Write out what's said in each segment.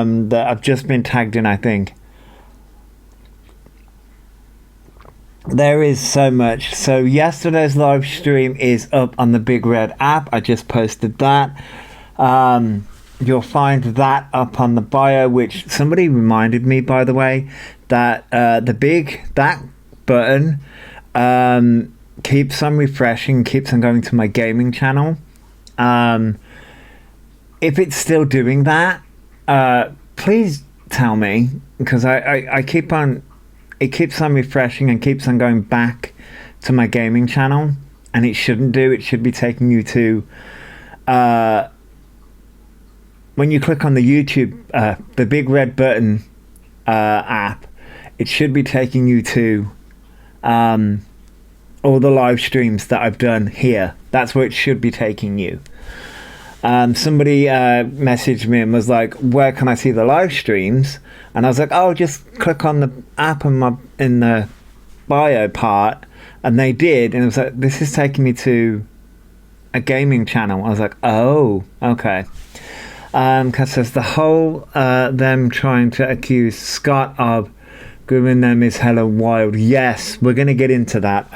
that I've just been tagged in, I think. There is so much. So yesterday's live stream is up on the Big Red app. I just posted that. You'll find that up on the bio, which somebody reminded me, by the way, that that button keeps on refreshing, keeps on going to my gaming channel. If it's still doing that, please tell me, because I keep on, it keeps on refreshing and keeps on going back to my gaming channel, and it shouldn't do. It should be taking you to when you click on the YouTube, the big red button app, it should be taking you to all the live streams that I've done here. That's where it should be taking you. Somebody messaged me and was like, where can I see the live streams? And I was like, oh, just click on the app in the bio part. And they did, and it was like, this is taking me to a gaming channel. I was like, oh, okay. Because there's the whole them trying to accuse Scott of giving them his hella wild. Yes, we're going to get into that.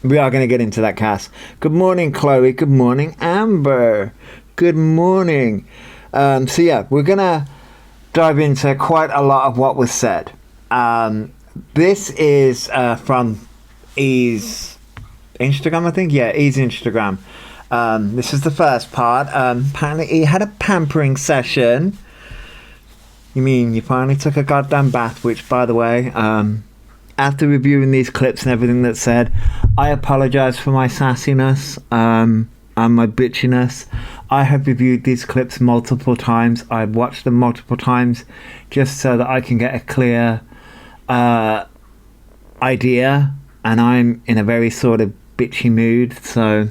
We are going to get into that, Cass. Good morning, Chloe. Good morning, Amber. Good morning. So yeah, we're going to dive into quite a lot of what was said. This is from E's Instagram, I think. Yeah, E's Instagram. This is the first part. Apparently he had a pampering session. You mean you finally took a goddamn bath? Which, by the way, after reviewing these clips and everything that's said, I apologize for my sassiness and my bitchiness. I have reviewed these clips multiple times. I've watched them multiple times just so that I can get a clear idea, and I'm in a very sort of bitchy mood. So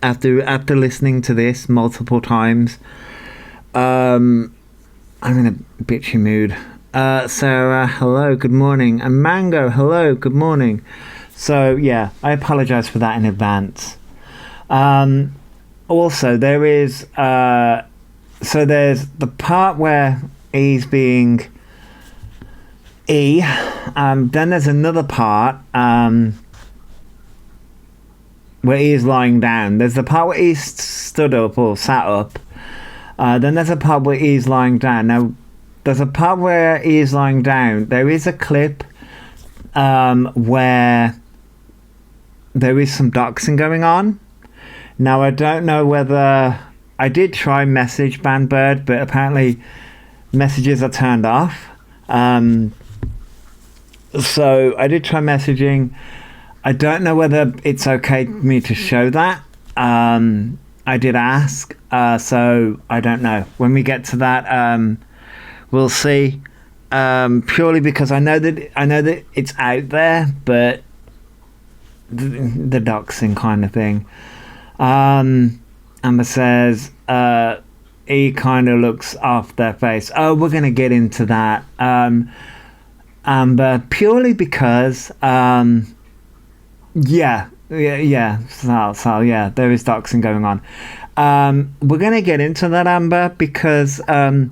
after listening to this multiple times, I'm in a bitchy mood. Sarah, hello, good morning. And Mango, hello, good morning. So yeah, I apologize for that in advance. Also, there is there's the part where E's being E. Then there's another part where E is lying down. There's the part where E stood up or sat up. Then there's a part where E is lying down. Now, there's a part where E is lying down. There is a clip where there is some doxing going on. Now, I don't know whether... I did try message Banbird, but apparently messages are turned off. So I did try messaging. I don't know whether it's okay for me to show that. I did ask, so I don't know. When we get to that, we'll see. Purely because I know that it's out there, but the doxing kind of thing. Amber says, E kind of looks off their face. Oh, we're going to get into that. Amber, purely because, yeah. So yeah, there is doxing going on. We're going to get into that, Amber, because I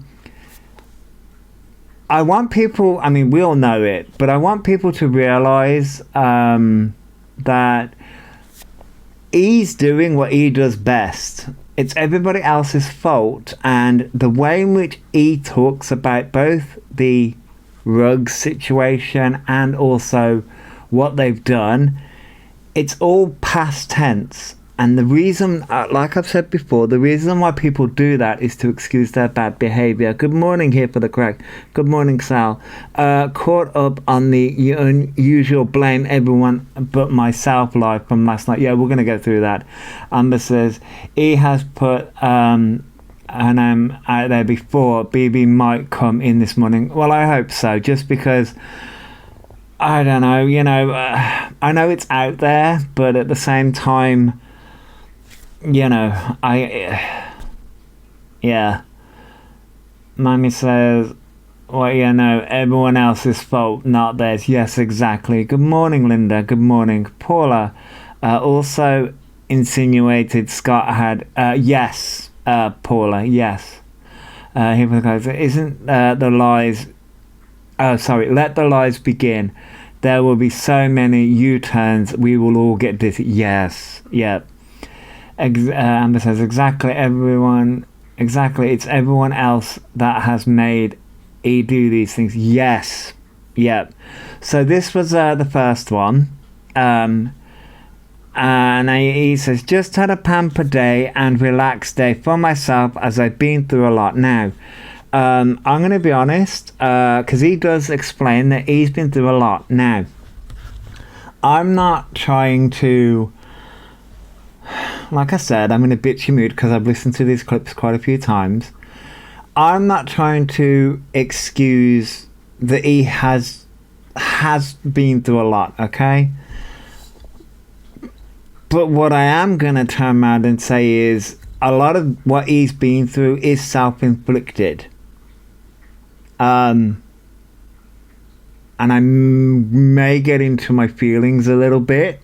want people, I mean, we all know it, but I want people to realize that E's doing what E does best. It's everybody else's fault, and the way in which E talks about both the rug situation and also what they've done, it's all past tense. And the reason, like I've said before, the reason why people do that is to excuse their bad behaviour. Good morning, here for the crack. Good morning, Sal. Caught up on the unusual blame everyone but myself live from last night. Yeah, we're going to go through that. Amber says, E has put her name out there before. BB might come in this morning. Well, I hope so, just because... I don't know, I know it's out there, but at the same time, yeah. Mommy says, well, everyone else's fault, not theirs. Yes, exactly. Good morning, Linda. Good morning. Paula also insinuated Scott had, yes, Paula, yes. Here goes. Isn't the lies? Oh, sorry. Let the lies begin. There will be so many U-turns. We will all get dizzy. Yes. Yep. Amber says exactly. Everyone. Exactly. It's everyone else that has made E do these things. Yes. Yep. So this was the first one. And he says, just had a pamper day and relaxed day for myself as I've been through a lot. Now, I'm going to be honest, because he does explain that he's been through a lot. Now, I'm not trying to, like I said, I'm in a bitchy mood because I've listened to these clips quite a few times. I'm not trying to excuse that he has been through a lot, okay? But what I am going to turn around and say is a lot of what he's been through is self-inflicted. And I may get into my feelings a little bit.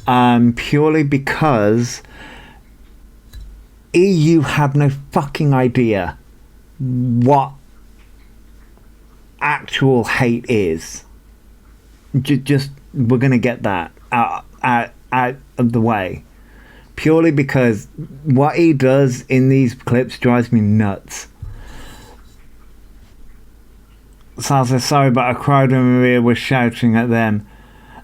Purely because you have no fucking idea what actual hate is. Just we're going to get that out of the way, purely because what he does in these clips drives me nuts. Sal says, sorry, but I cried when Maria was shouting at them.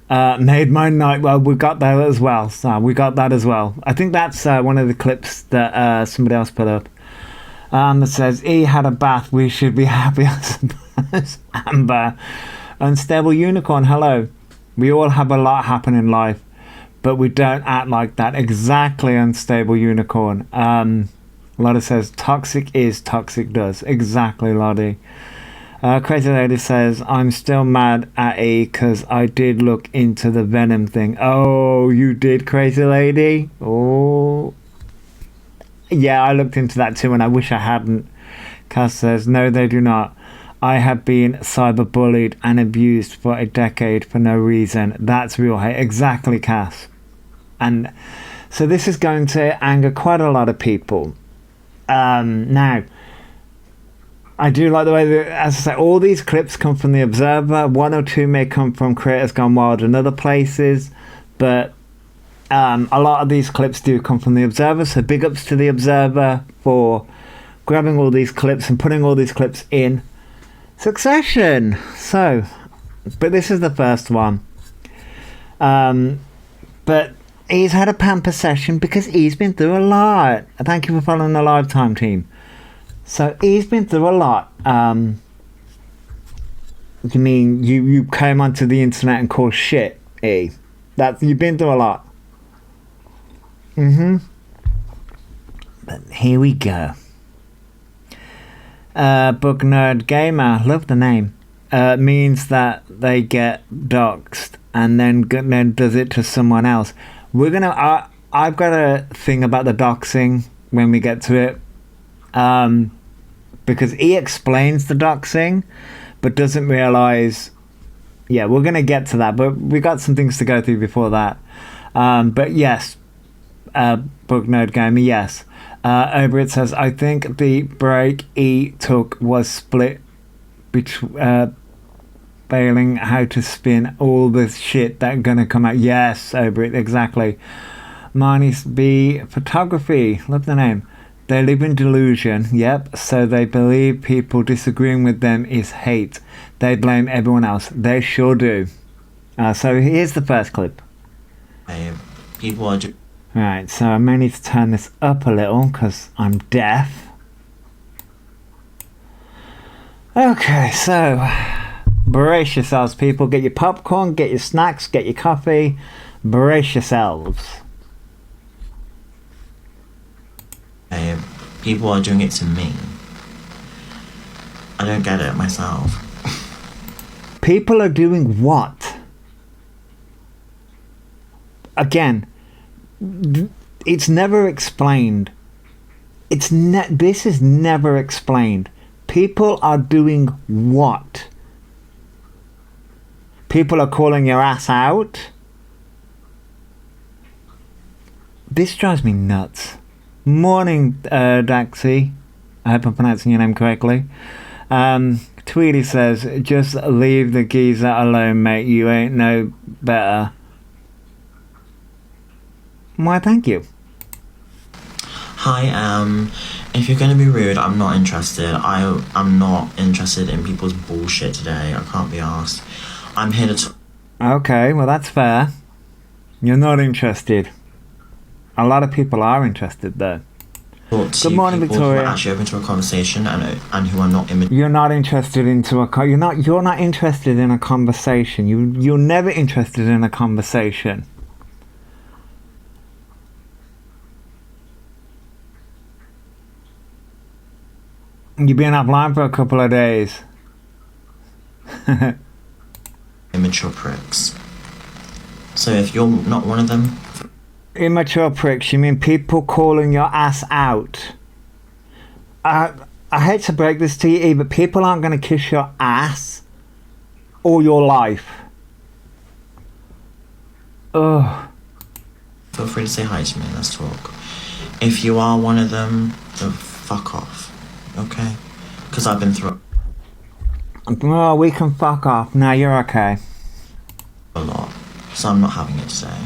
Made my night. Well, we got that as well. So we got that as well. I think that's one of the clips that somebody else put up. That says, he had a bath. We should be happy. Amber. Unstable unicorn. Hello. We all have a lot happen in life, but we don't act like that. Exactly, unstable unicorn. Lottie says, toxic is, toxic does. Exactly, Lottie. Crazy Lady says, I'm still mad at E because I did look into the Venom thing. Oh, you did, Crazy Lady? Oh. Yeah, I looked into that too and I wish I hadn't. Cass says, no, they do not. I have been cyberbullied and abused for a decade for no reason. That's real hate. Exactly, Cass. And so this is going to anger quite a lot of people. Now, I do like the way that, as I say, all these clips come from The Observer. One or two may come from Creators Gone Wild and other places, but a lot of these clips do come from The Observer. So big ups to The Observer for grabbing all these clips and putting all these clips in succession. So, but this is the first one. But he's had a pamper session because he's been through a lot. Thank you for following the Lifetime team. So he's been through a lot. You mean you came onto the internet and caused shit, E? That you've been through a lot. But here we go. Book Nerd Gamer, love the name. Means that they get doxxed and then does it to someone else. We're gonna. I've got a thing about the doxing when we get to it. Because he explains the doxing, but doesn't realize. Yeah, we're gonna get to that, but we got some things to go through before that. But yes, Book Nerd Gamer, yes. Oberit says, I think the break E took was split between failing how to spin all this shit that gonna come out. Yes, Oberit, exactly. Marnie's B Photography, love the name. They live in delusion, yep, so they believe people disagreeing with them is hate. They blame everyone else. They sure do. So here's the first clip. People are... Right, so I may need to turn this up a little because I'm deaf. Okay, so brace yourselves, people. Get your popcorn, get your snacks, get your coffee. Brace yourselves. People are doing it to me. I don't get it myself. People are doing what? Again, it's never explained. This is never explained. People are doing what? People are calling your ass out? This drives me nuts. Morning, Daxi. I hope I'm pronouncing your name correctly. Tweety says, just leave the geezer alone, mate. You ain't no better. Why, thank you. Hi, if you're gonna be rude, I'm not interested. I'm not interested in people's bullshit today. I can't be asked. I'm here to Okay, well, that's fair. You're not interested. A lot of people are interested, though. talk to Good morning, people Victoria. who are actually open to a conversation and who are not immature. You're not interested into you're not interested in a conversation. You're never interested in a conversation. You've been offline for a couple of days. Immature pricks. So if you're not one of them, Immature pricks, you mean people calling your ass out? I hate to break this to you, but people aren't going to kiss your ass all your life. Ugh. feel free to say hi to me. Let's talk. If you are one of them, then fuck off. Okay? Because I've been through Oh, we can fuck off. No, you're okay. a lot. So I'm not having it today.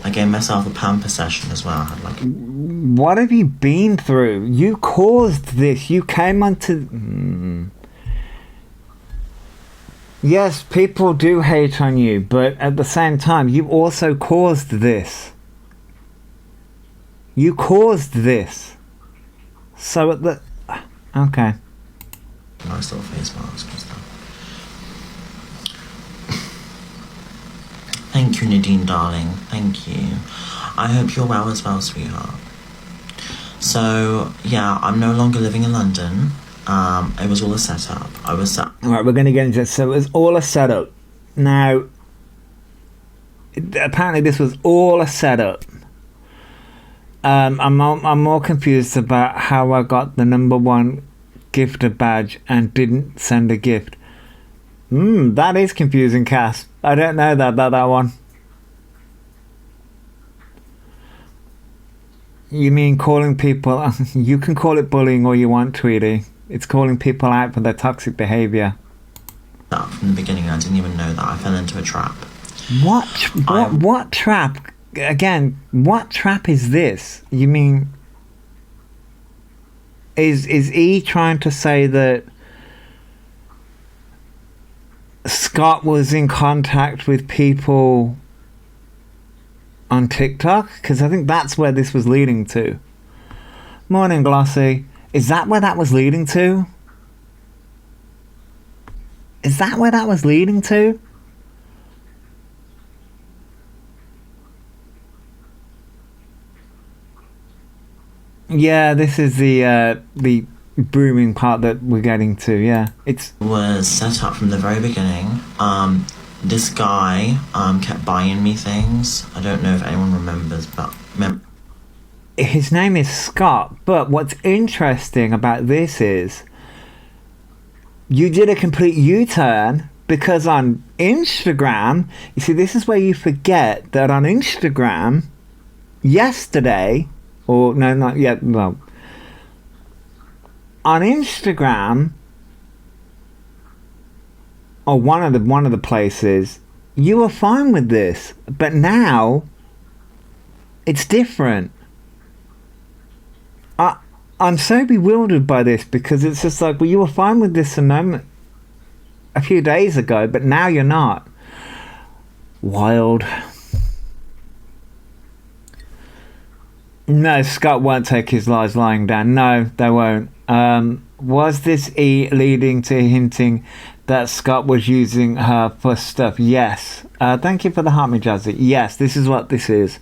I gave myself a pamper session as well. I had like What have you been through? You caused this. You came onto... Yes, people do hate on you, but at the same time, you also caused this. You caused this. So at the... Okay. nice little face mask and stuff. Thank you, Nadine, darling. Thank you. I hope you're well as well, sweetheart. So, yeah, I'm no longer living in London. It was all a setup. I was set. Alright, we're going to get into this. So it was all a setup. Now, apparently this was all a setup. I'm more confused about how I got the #1 gifter badge and didn't send a gift. That is confusing, Cass. I don't know that one. You mean calling people... You can call it bullying all you want, Tweety. It's calling people out for their toxic behaviour. Up from the beginning. I didn't even know that. I fell into a trap. What trap? Again, what trap is this? You mean... Is E trying to say that Scott was in contact with people on TikTok? Because I think that's where this was leading to. Morning, Glossy. Is that where that was leading to? Is that where that was leading to? Yeah, this is the brooming part that we're getting to. Yeah, it's Was set up from the very beginning. This guy kept buying me things. I don't know if anyone remembers, but his name is Scott. But what's interesting about this is you did a complete U-turn, because on Instagram, you see, this is where you forget that on Instagram yesterday, or no, not yet, well, on Instagram, or one of the places, you were fine with this, but now it's different. I'm so bewildered by this, because it's just like, well, you were fine with this a few days ago, but now you're not. Wild. No, Scott won't take his lies lying down. No, they won't. Was this E leading to hinting that Scott was using her for stuff? Yes. Thank you for the heart, me Jazzy. Yes, this is what this is.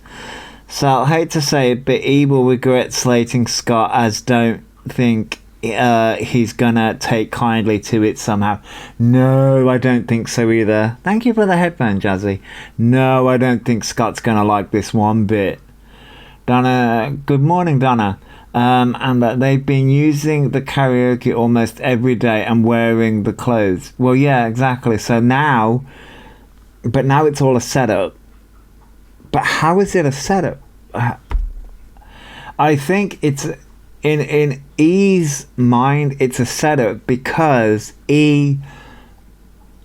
So I hate to say it, but E will regret slating Scott, as don't think he's gonna take kindly to it somehow. No, I don't think so either. Thank you for the headphone, Jazzy. No, I don't think Scott's gonna like this one bit. Donna, good morning, Donna. And that they've been using the karaoke almost every day and wearing the clothes. Well, yeah, exactly. So now it's all a setup. But how is it a setup? I think it's in E's mind, it's a setup because E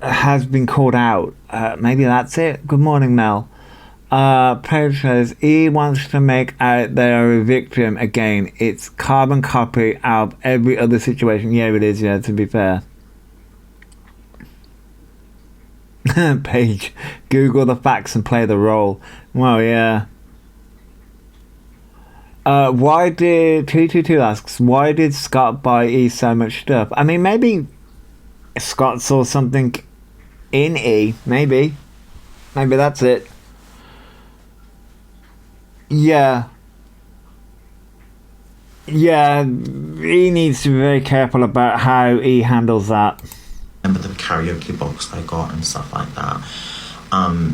has been called out. Maybe that's it. Good morning, Mel. Paige says E wants to make out they're a victim again. It's carbon copy out of every other situation. Yeah, it is. Yeah, to be fair. Paige, Google the facts and play the role. Well, yeah. Why did 222 asks, why did Scott buy E so much stuff? I mean, maybe Scott saw something in E. Maybe that's it. Yeah, he needs to be very careful about how he handles that. Remember the karaoke box I got and stuff like that.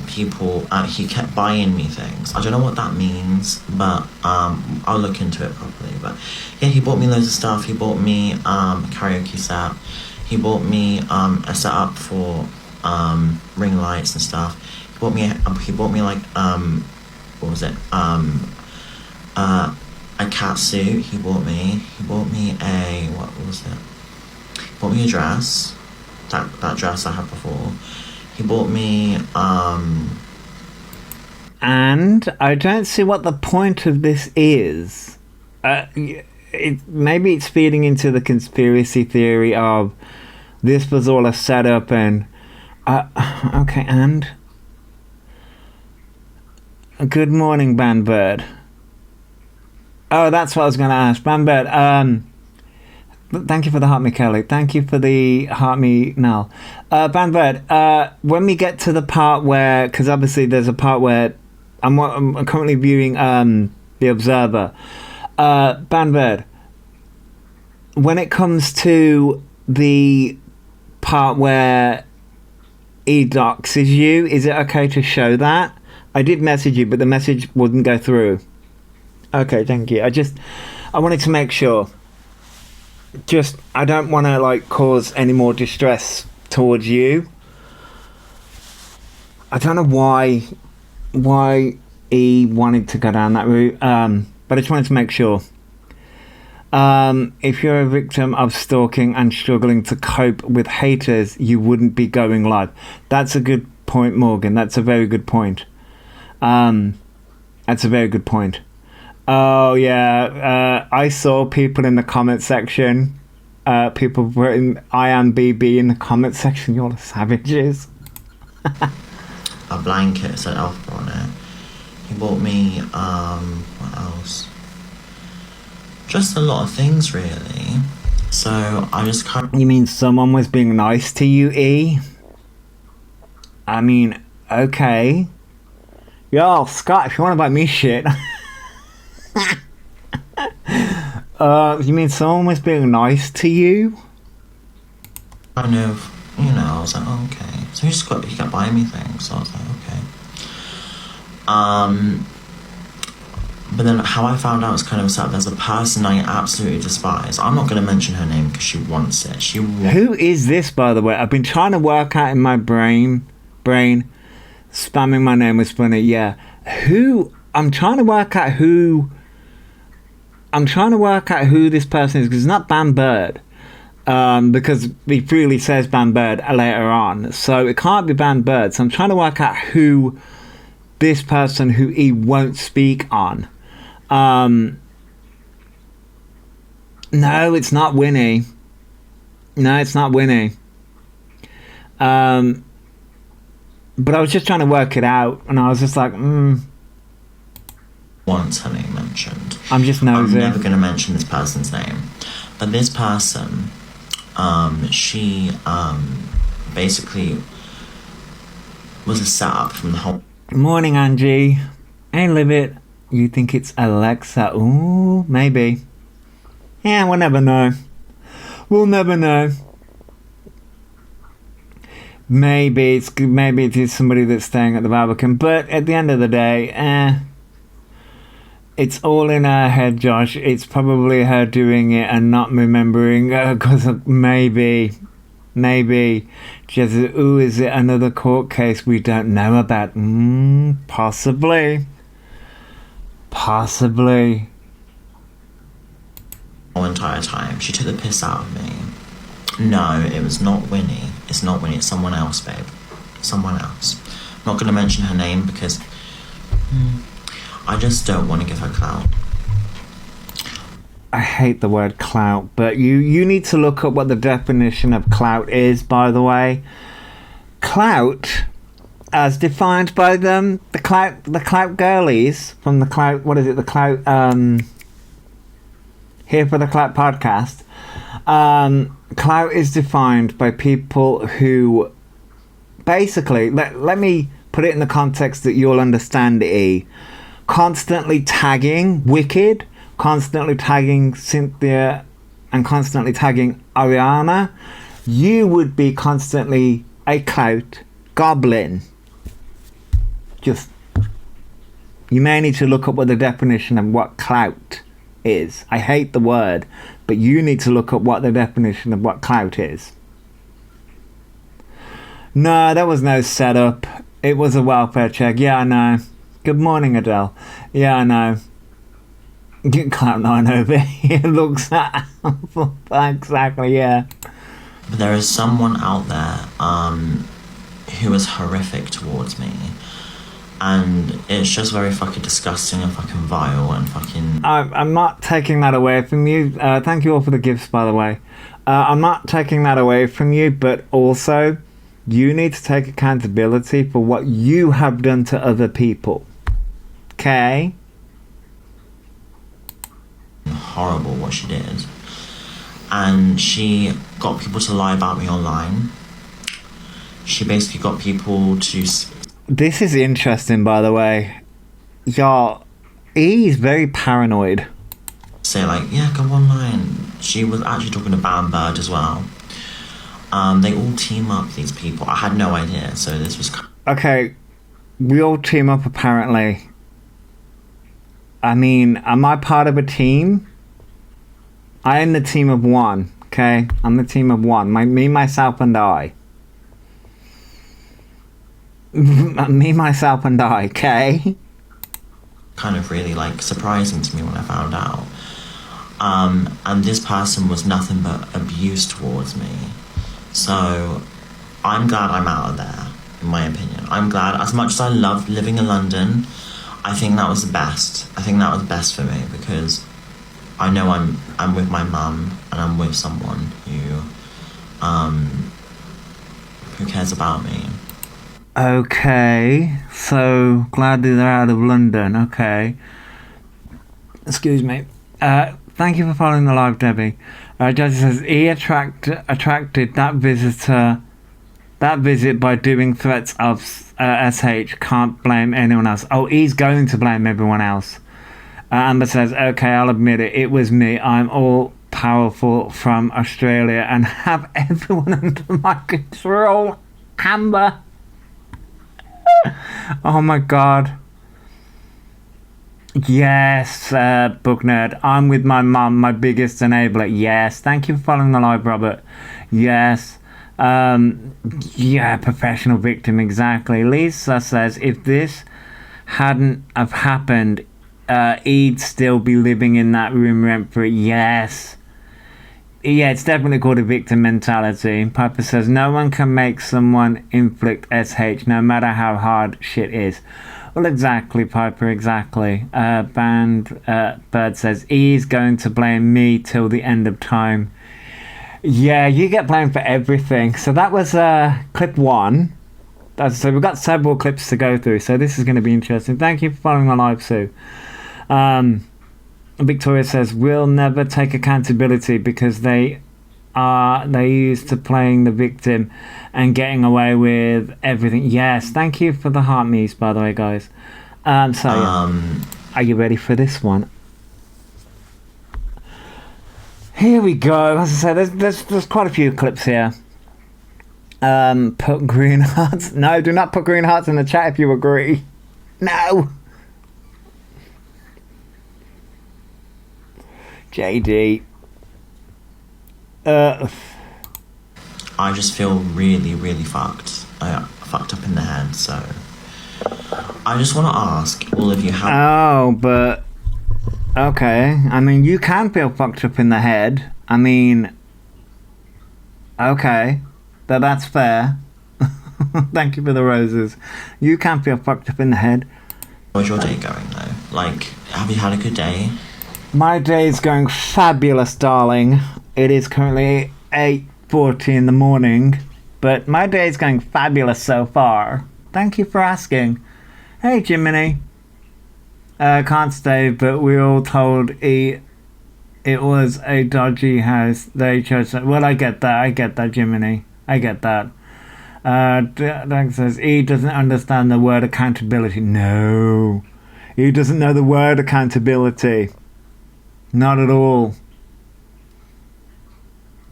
He kept buying me things. I don't know what that means, but I'll look into it properly. But yeah, he bought me loads of stuff. He bought me a karaoke set. He bought me a setup for ring lights and stuff. He bought me like what was it? A cat suit. He bought me a what was it? He bought me a dress. That dress I had before. He bought me and I don't see what the point of this is. Maybe it's feeding into the conspiracy theory of this was all a setup and okay. And good morning, Bandbird. Oh, that's what I was going to ask, Bandbird. Thank you for the heart me, Kelly. Thank you for the heart me, Nell. Bandbird, when we get to the part where, because obviously there's a part where I'm currently viewing The Observer. Bandbird, when it comes to the part where E doxes you, is it okay to show that? I did message you, but the message wouldn't go through. Okay, thank you. I wanted to make sure. I don't want to like cause any more distress towards you. I don't know why he wanted to go down that route, but I just wanted to make sure. If you're a victim of stalking and struggling to cope with haters, you wouldn't be going live. That's a good point, Morgan. That's a very good point. That's a very good point. Oh yeah, I saw people in the comment section. People putting "I am BB" in the comment section. You're the savages. a blanket, said elphaba on it. He bought me what else? Just a lot of things, really. So I just kind of... You mean someone was being nice to you, E? I mean, okay. Yo, Scott, if you want to buy me shit. You mean someone was being nice to you? Kind of, I was like, oh, okay. So he kept buying me things, so I was like, okay. But then how I found out was kind of sad. There's a person I absolutely despise. I'm not going to mention her name because she wants it. Who is this, by the way? I've been trying to work out in my brain, spamming my name with funny, yeah. I'm trying to work out who this person is, because it's not Bandbird. Because he freely says Bandbird later on. So it can't be Bandbird. So I'm trying to work out who this person who he won't speak on. No, it's not Winnie. No, it's not Winnie. But I was just trying to work it out, and I was just like, Once her name mentioned. I'm just nosy. I'm never going to mention this person's name. But this person, she basically was a setup from the whole... Morning, Angie. Hey, Livit. You think it's Alexa? Ooh, maybe. Yeah, we'll never know. We'll never know. Maybe it is somebody that's staying at the Barbican, but at the end of the day, it's all in her head, Josh. It's probably her doing it and not remembering, because maybe she says, ooh, is it another court case we don't know about? Possibly. whole entire time. She took the piss out of me. No, it was not Winnie. It's not Winnie. It's someone else, babe. Someone else. I'm not going to mention her name because I just don't want to give her clout. I hate the word clout, but you need to look up what the definition of clout is, by the way. Clout, as defined by them, the clout girlies from the clout, what is it, the clout, Here for the Clout podcast. Clout is defined by people who, basically, let me put it in the context that you'll understand it, constantly tagging Wicked, constantly tagging Cynthia, and constantly tagging Ariana. You would be constantly a clout goblin. Just, you may need to look up what the definition of what clout is. I hate the word, but you need to look up what the definition of what clout is. No, there was no setup. It was a welfare check. Yeah, I know. Good morning, Adele. Yeah, I know. Get Cloud9 over here. Looks at exactly, yeah. But there is someone out there who is horrific towards me. And it's just very fucking disgusting and fucking vile and fucking... I'm not taking that away from you. Thank you all for the gifts, by the way. I'm not taking that away from you, but also, you need to take accountability for what you have done to other people. Okay? Horrible what she did. And she got people to lie about me online. She basically got people to... This is interesting, by the way. Y'all, he's very paranoid. Say like, yeah, go online. She was actually talking to Bam Bird as well. They all team up, these people. I had no idea, so this was... Okay, we all team up apparently. I mean, am I part of a team? I am the team of one, okay? I'm the team of one. Me, myself, and I. Me, myself, and I, okay? Kind of really, like, surprising to me when I found out. And this person was nothing but abuse towards me. So, I'm glad I'm out of there, in my opinion. I'm glad, as much as I loved living in London, I think that was the best. I think that was best for me, because I know I'm with my mum, and I'm with someone who cares about me. Okay, so glad that they're out of London. Okay. Excuse me. Thank you for following the live, Debbie. Judge says he attracted that visit by doing threats of SH. Can't blame anyone else. Oh, he's going to blame everyone else. Amber says, okay, I'll admit it. It was me. I'm all powerful from Australia and have everyone under my control. Amber. Oh my god. Yes, book nerd. I'm with my mum, my biggest enabler. Yes, thank you for following the live, Robert. Yes. Yeah, professional victim, exactly. Lisa says, if this hadn't have happened, he'd still be living in that room rent-free. Yes. Yeah, it's definitely called a victim mentality. Piper says, no one can make someone inflict SH no matter how hard shit is. Well, exactly, Piper, exactly. Bird says, he's going to blame me till the end of time. Yeah, you get blamed for everything. So that was clip one. So we've got several clips to go through, so this is going to be interesting. Thank you for following my live, Sue. Victoria says, we'll never take accountability because they used to playing the victim and getting away with everything. Yes, thank you for the heart me's, by the way, guys. Are you ready for this one? Here we go. As I said, there's quite a few clips here. Put green hearts. No, do not put green hearts in the chat if you agree. No. JD. I just feel really, really fucked. Fucked up in the head, so... I just want to ask all of you how... Oh, but... Okay, I mean, you can feel fucked up in the head. I mean, okay, that's fair. Thank you for the roses. You can feel fucked up in the head. How's your day going though? Like, have you had a good day? My day is going fabulous, darling. It is currently 8:40 in the morning, but my day is going fabulous so far. Thank you for asking. Hey, Jiminy. Can't stay, but we all told it was a dodgy house. They chose that. Well, I get that, Jiminy. I get that. Doug says, he doesn't understand the word accountability. No. He doesn't know the word accountability. Not at all.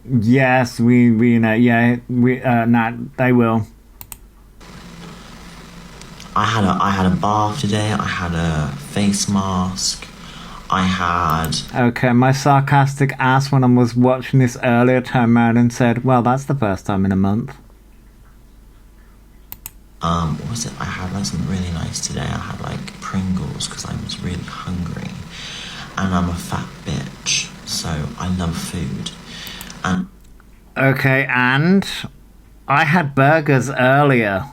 Yes, we know. Yeah, they will. I had a bath today. I had a face mask. I had. Okay, my sarcastic ass when I was watching this earlier turned around and said, "Well, that's the first time in a month." What was it? I had like something really nice today. I had like Pringles because I was really hungry, and I'm a fat bitch, so I love food. And okay, and I had burgers earlier.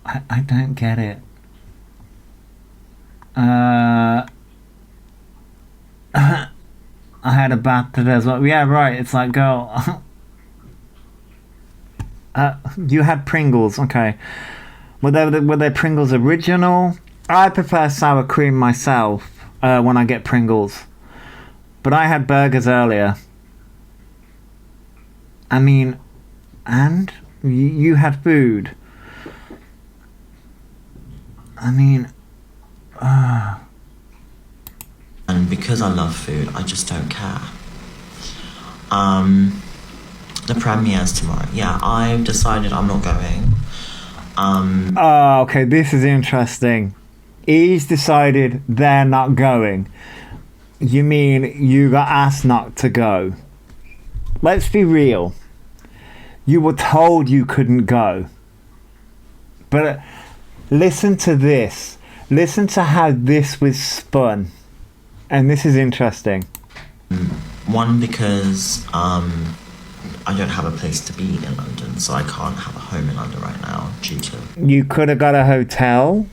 I don't get it. I had a bath today as well. Yeah, right. It's like, girl. You had Pringles, okay. Were they Pringles original? I prefer sour cream myself when I get Pringles. But I had burgers earlier. I mean, and? You had food. I mean... And because I love food, I just don't care. The premiere's tomorrow. Yeah, I've decided I'm not going. Oh, okay, this is interesting. He's decided they're not going. You mean you got asked not to go? Let's be real. You were told you couldn't go. But listen to this. Listen to how this was spun. And this is interesting. One, because I don't have a place to be in London, so I can't have a home in London right now due to... You could have got a hotel.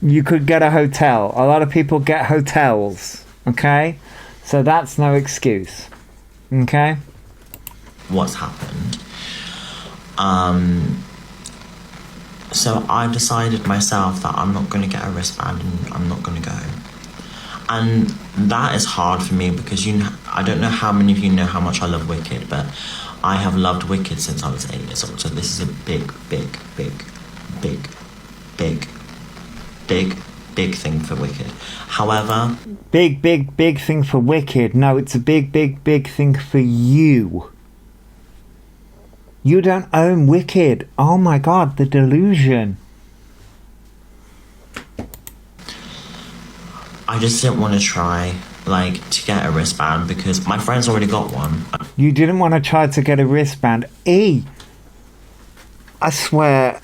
You could get a hotel. A lot of people get hotels. Okay? So that's no excuse. Okay? What's happened. So I decided myself that I'm not going to get a wristband and I'm not going to go. And that is hard for me because I don't know how many of you know how much I love Wicked, but I have loved Wicked since I was 8 years old. So this is a big thing for Wicked. However... Big thing for Wicked. No, it's a big thing for you. You don't own Wicked. Oh my god, the delusion. I just didn't want to try, to get a wristband because my friend's already got one. You didn't want to try to get a wristband. I swear,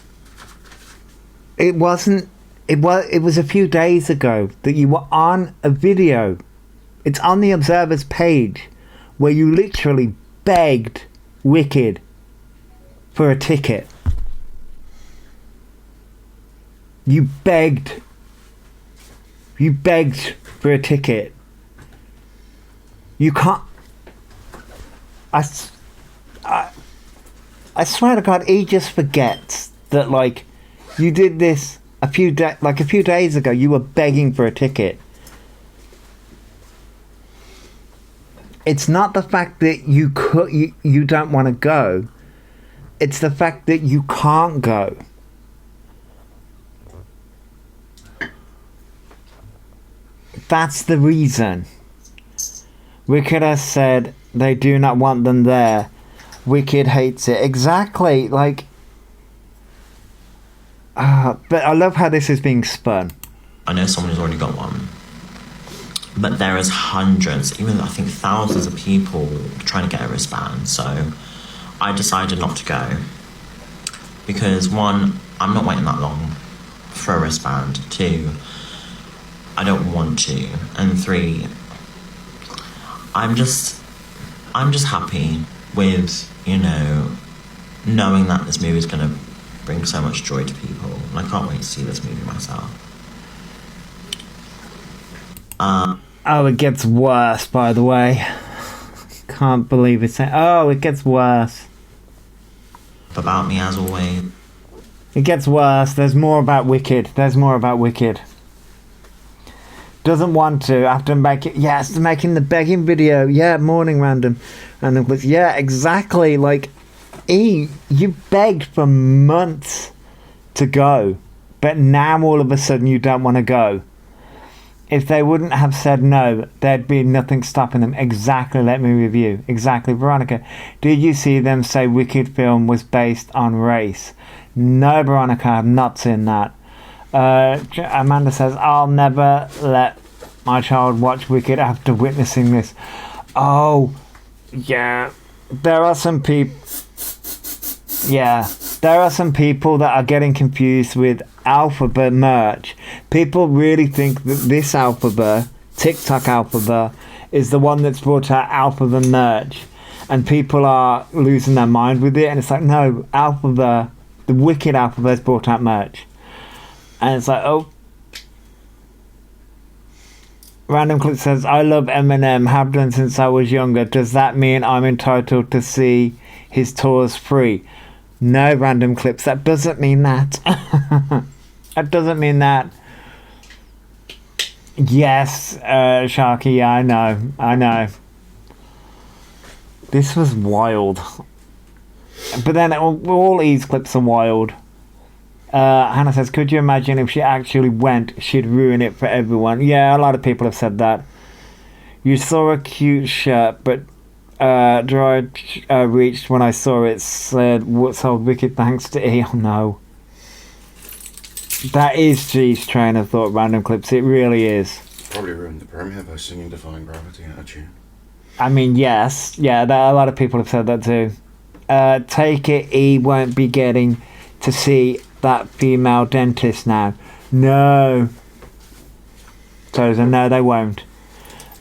it was a few days ago that you were on a video. It's on the Observer's page where you literally begged Wicked for a ticket. You begged for a ticket. You can't... I swear to God, he just forgets that, you did this a few days ago. You were begging for a ticket. It's not the fact that you don't want to go. It's the fact that you can't go. That's the reason. Wicked has said they do not want them there. Wicked hates it. Exactly. But I love how this is being spun. I know someone who's already got one. But there is hundreds, even I think thousands of people trying to get a wristband. So I decided not to go. Because one, I'm not waiting that long for a wristband. 2, I don't want to. And 3, I'm just happy with, you know, knowing that this movie is going to bring so much joy to people. And I can't wait to see this movie myself. Oh, it gets worse, by the way. Can't believe it's... Oh, it gets worse. About me, as always. It gets worse. There's more about Wicked. Doesn't want to. After making... Yes, making the begging video. Yeah, morning random. And it was... Yeah, exactly. Like, E, you begged for months to go. But now all of a sudden you don't want to go. If they wouldn't have said no, there'd be nothing stopping them. Exactly, let me review. Exactly. Veronica, did you see them say Wicked film was based on race? No, Veronica, I've not seen that. Amanda says, I'll never let my child watch Wicked after witnessing this. Oh, yeah. There are some people... Yeah. There are some people that are getting confused with elphaba merch. People really think that this elphaba, TikTok elphaba, is the one that's brought out elphaba merch. And people are losing their mind with it. And it's like, no, elphaba, the Wicked elphaba has brought out merch. And it's like, oh. Random Clip says, I love Eminem, have done since I was younger. Does that mean I'm entitled to see his tours free? No, Random Clips, that doesn't mean that. That doesn't mean that. Yes, Sharky, yeah, I know. This was wild. But then all these clips are wild. Hannah says, could you imagine if she actually went, she'd ruin it for everyone? Yeah, a lot of people have said that. You saw a cute shirt, but Dry reached when I saw it, said, what's all Wicked thanks to E? Oh no. That is G's train of thought, Random Clips. It really is. Probably ruined the premiere by singing Defying Gravity out of tune. I mean, yes. Yeah, a lot of people have said that too. Take it, E won't be getting to see that female dentist now. No. So no, they won't.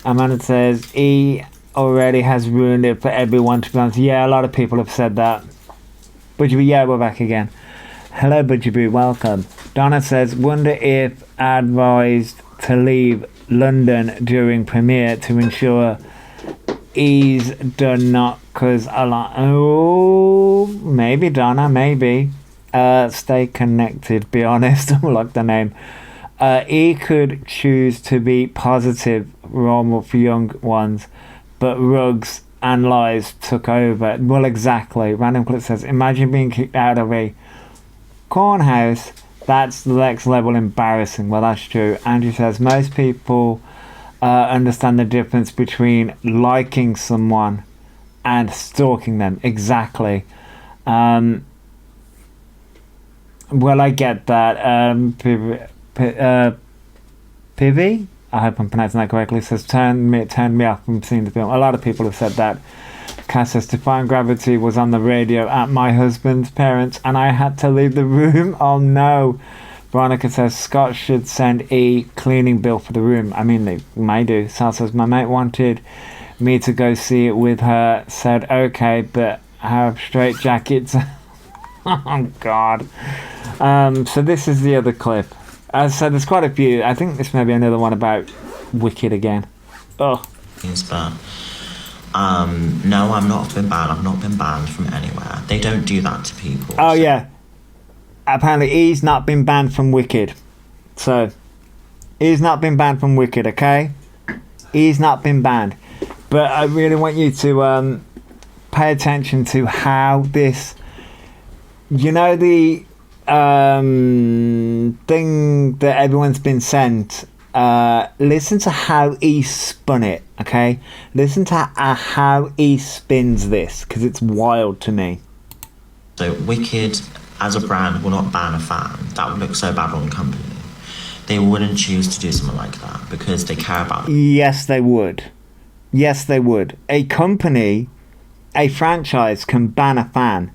Amanda says, E already has ruined it for everyone, to be honest. Yeah, a lot of people have said that. Budgie, yeah, we're back again. Hello, Budgie, welcome. Donna says, wonder if advised to leave London during premiere to ensure E's done not cause a lot. Oh, maybe, Donna, maybe. Stay connected, be honest. I like the name. E could choose to be positive role model for young ones, but rugs and lies took over. Well, exactly. Random Clip says, imagine being kicked out of a cornhouse. That's the next level embarrassing. Well, that's true. Andrew says, most people understand the difference between liking someone and stalking them. Exactly. Well, I get that. Pivy? I hope I'm pronouncing that correctly, says, turned me off from seeing the film. A lot of people have said that. Cass says, Defying Gravity was on the radio at my husband's parents and I had to leave the room. Oh no. Veronica says, Scott should send E cleaning bill for the room. I mean, they may do. Sal says, my mate wanted me to go see it with her. Said, okay, but have straight jackets. Oh god. So this is the other clip. As I said, there's quite a few. I think this may be another one about Wicked again. Oh. But no, I've not been banned. I've not been banned from anywhere. They don't do that to people. Oh, so. Yeah. Apparently, he's not been banned from Wicked. So, he's not been banned from Wicked, okay? He's not been banned. But I really want you to pay attention to how this... You know the thing that everyone's been sent? Listen to how he spun it, okay? Listen to how he spins this, because it's wild to me. So Wicked, as a brand, will not ban a fan. That would look so bad on the company. They wouldn't choose to do something like that because they care about it. Yes, they would. Yes, they would. A company, a franchise can ban a fan,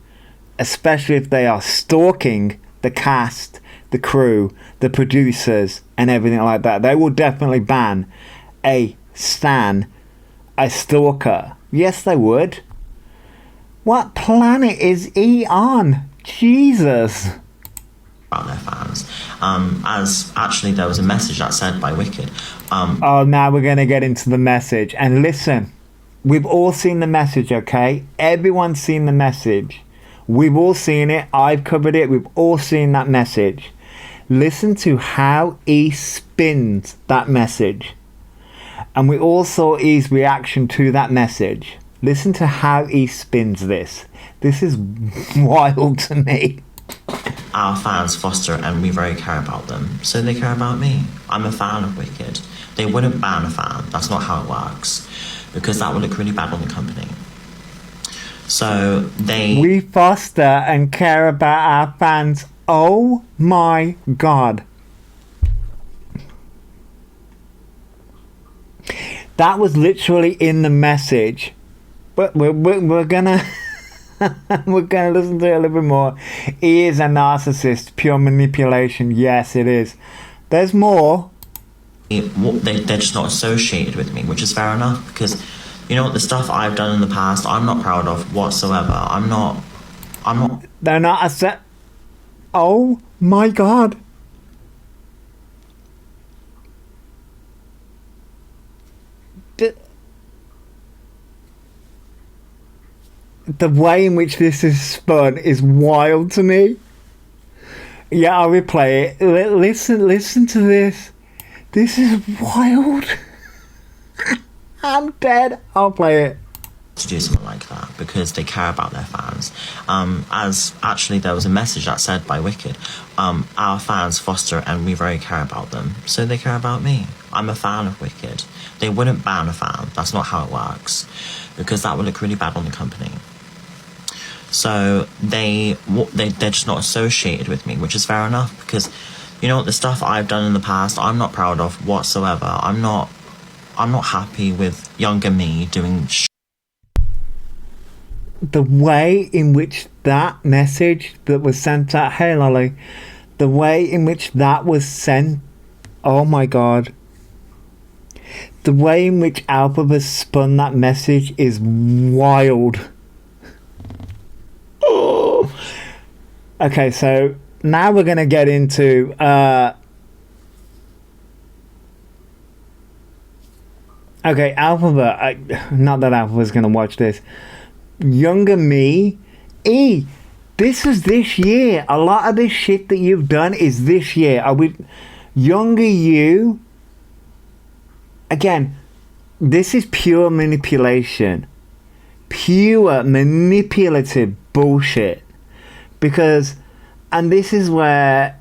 especially if they are stalking the cast, the crew, the producers, and everything like that. They will definitely ban a stan, a stalker. Yes, they would. What planet is he on? Jesus. About their fans. As actually there was a message that said by Wicked. Oh, now we're going to get into the message. And listen, we've all seen the message, okay? Everyone's seen the message. We've all seen it. I've covered it. We've all seen that message. Listen to how he spins that message. And we all saw his reaction to that message. Listen to how he spins this. This is wild to me. Our fans foster and we very care about them, so they care about me. I'm a fan of Wicked. They wouldn't ban a fan. That's not how it works, because that would look really bad on the company. So we foster and care about our fans. Oh my God. That was literally in the message. But we're gonna we're gonna listen to it a little bit more. He is a narcissist, pure manipulation. Yes, it is. There's more. They're just not associated with me, which is fair enough, because you know what, the stuff I've done in the past, I'm not proud of whatsoever. I'm not. They're not Oh my God. The way in which this is spun is wild to me. Yeah, I'll replay it. Listen to this. This is wild. I'm dead. I'll play it. To do something like that, because they care about their fans. As actually there was a message that said by Wicked, our fans foster and we very care about them, so they care about me. I'm a fan of Wicked. They wouldn't ban a fan. That's not how it works, because that would look really bad on the company. So they're just not associated with me, which is fair enough, because you know what, the stuff I've done in the past, I'm not proud of whatsoever. I'm not happy with younger me doing the way in which that message that was sent out, hey Lolly, the way in which that was sent, oh my God, the way in which elphaba spun that message is wild. Oh. Okay, so now we're gonna get into okay, elphaba, not that elphaba's gonna watch this. Younger me, this is this year. A lot of this shit that you've done is this year. Are we younger you? Again, this is pure manipulation, pure manipulative bullshit. Because, and this is where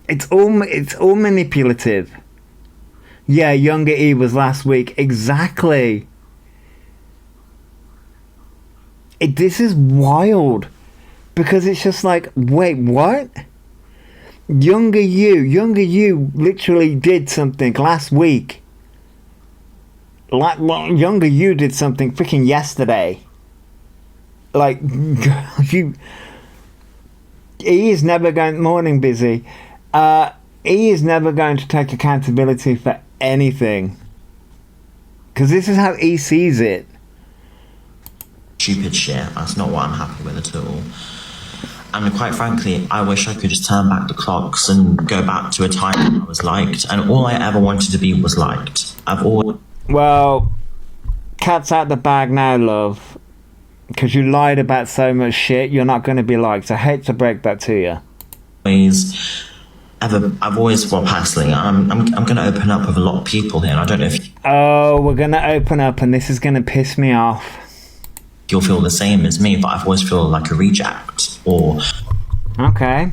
it's all manipulative. Yeah, younger E was last week. Exactly. This is wild. Because it's just like, wait, what? Younger you literally did something last week. Like, well, younger you did something freaking yesterday. Like, you... E is never going... Morning, busy. E is never going to take accountability for anything, because this is how he sees it. Stupid shit. That's not what I'm happy with at all. And quite frankly, I wish I could just turn back the clocks and go back to a time when I was liked, and all I ever wanted to be was liked. Well, cat's out the bag now, love, because you lied about so much shit. You're not going to be liked. I hate to break that to you. I've always, well, personally, I'm going to open up with a lot of people here, and I don't know if... Oh, we're going to open up, and this is going to piss me off. You'll feel the same as me, but I've always felt like a reject, or... Okay,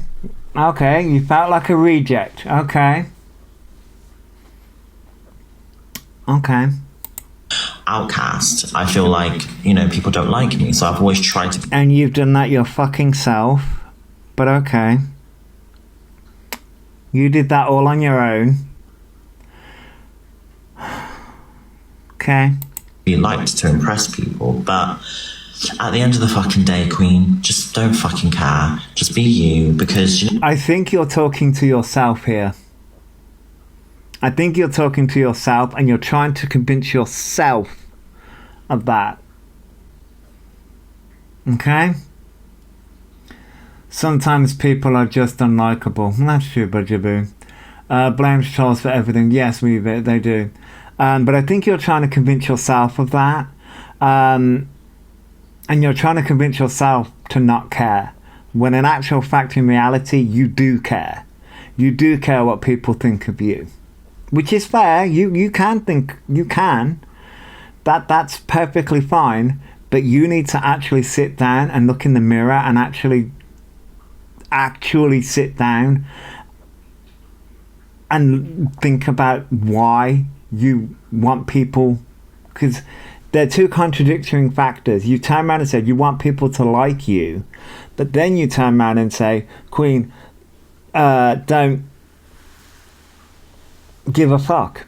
you felt like a reject, okay. Outcast. I feel like, you know, people don't like me, so I've always tried to... And you've done that your fucking self, but okay. You did that all on your own. Okay. Be liked to impress people, but At the end of the fucking day, Queen, just don't fucking care. Just be you, because you know. I think you're talking to yourself here. I think you're talking to yourself and you're trying to convince yourself of that. Okay? Sometimes people are just unlikable. That's true, Budjaboo. Blames trolls for everything. Yes, they do. But I think you're trying to convince yourself of that. And you're trying to convince yourself to not care. When in actual fact, in reality, you do care. You do care what people think of you. Which is fair. You can think. You can. That's perfectly fine. But you need to actually sit down and look in the mirror and actually sit down and think about why you want people, because they're two contradicting factors. You turn around and say you want people to like you, but then you turn around and say, Queen, don't give a fuck.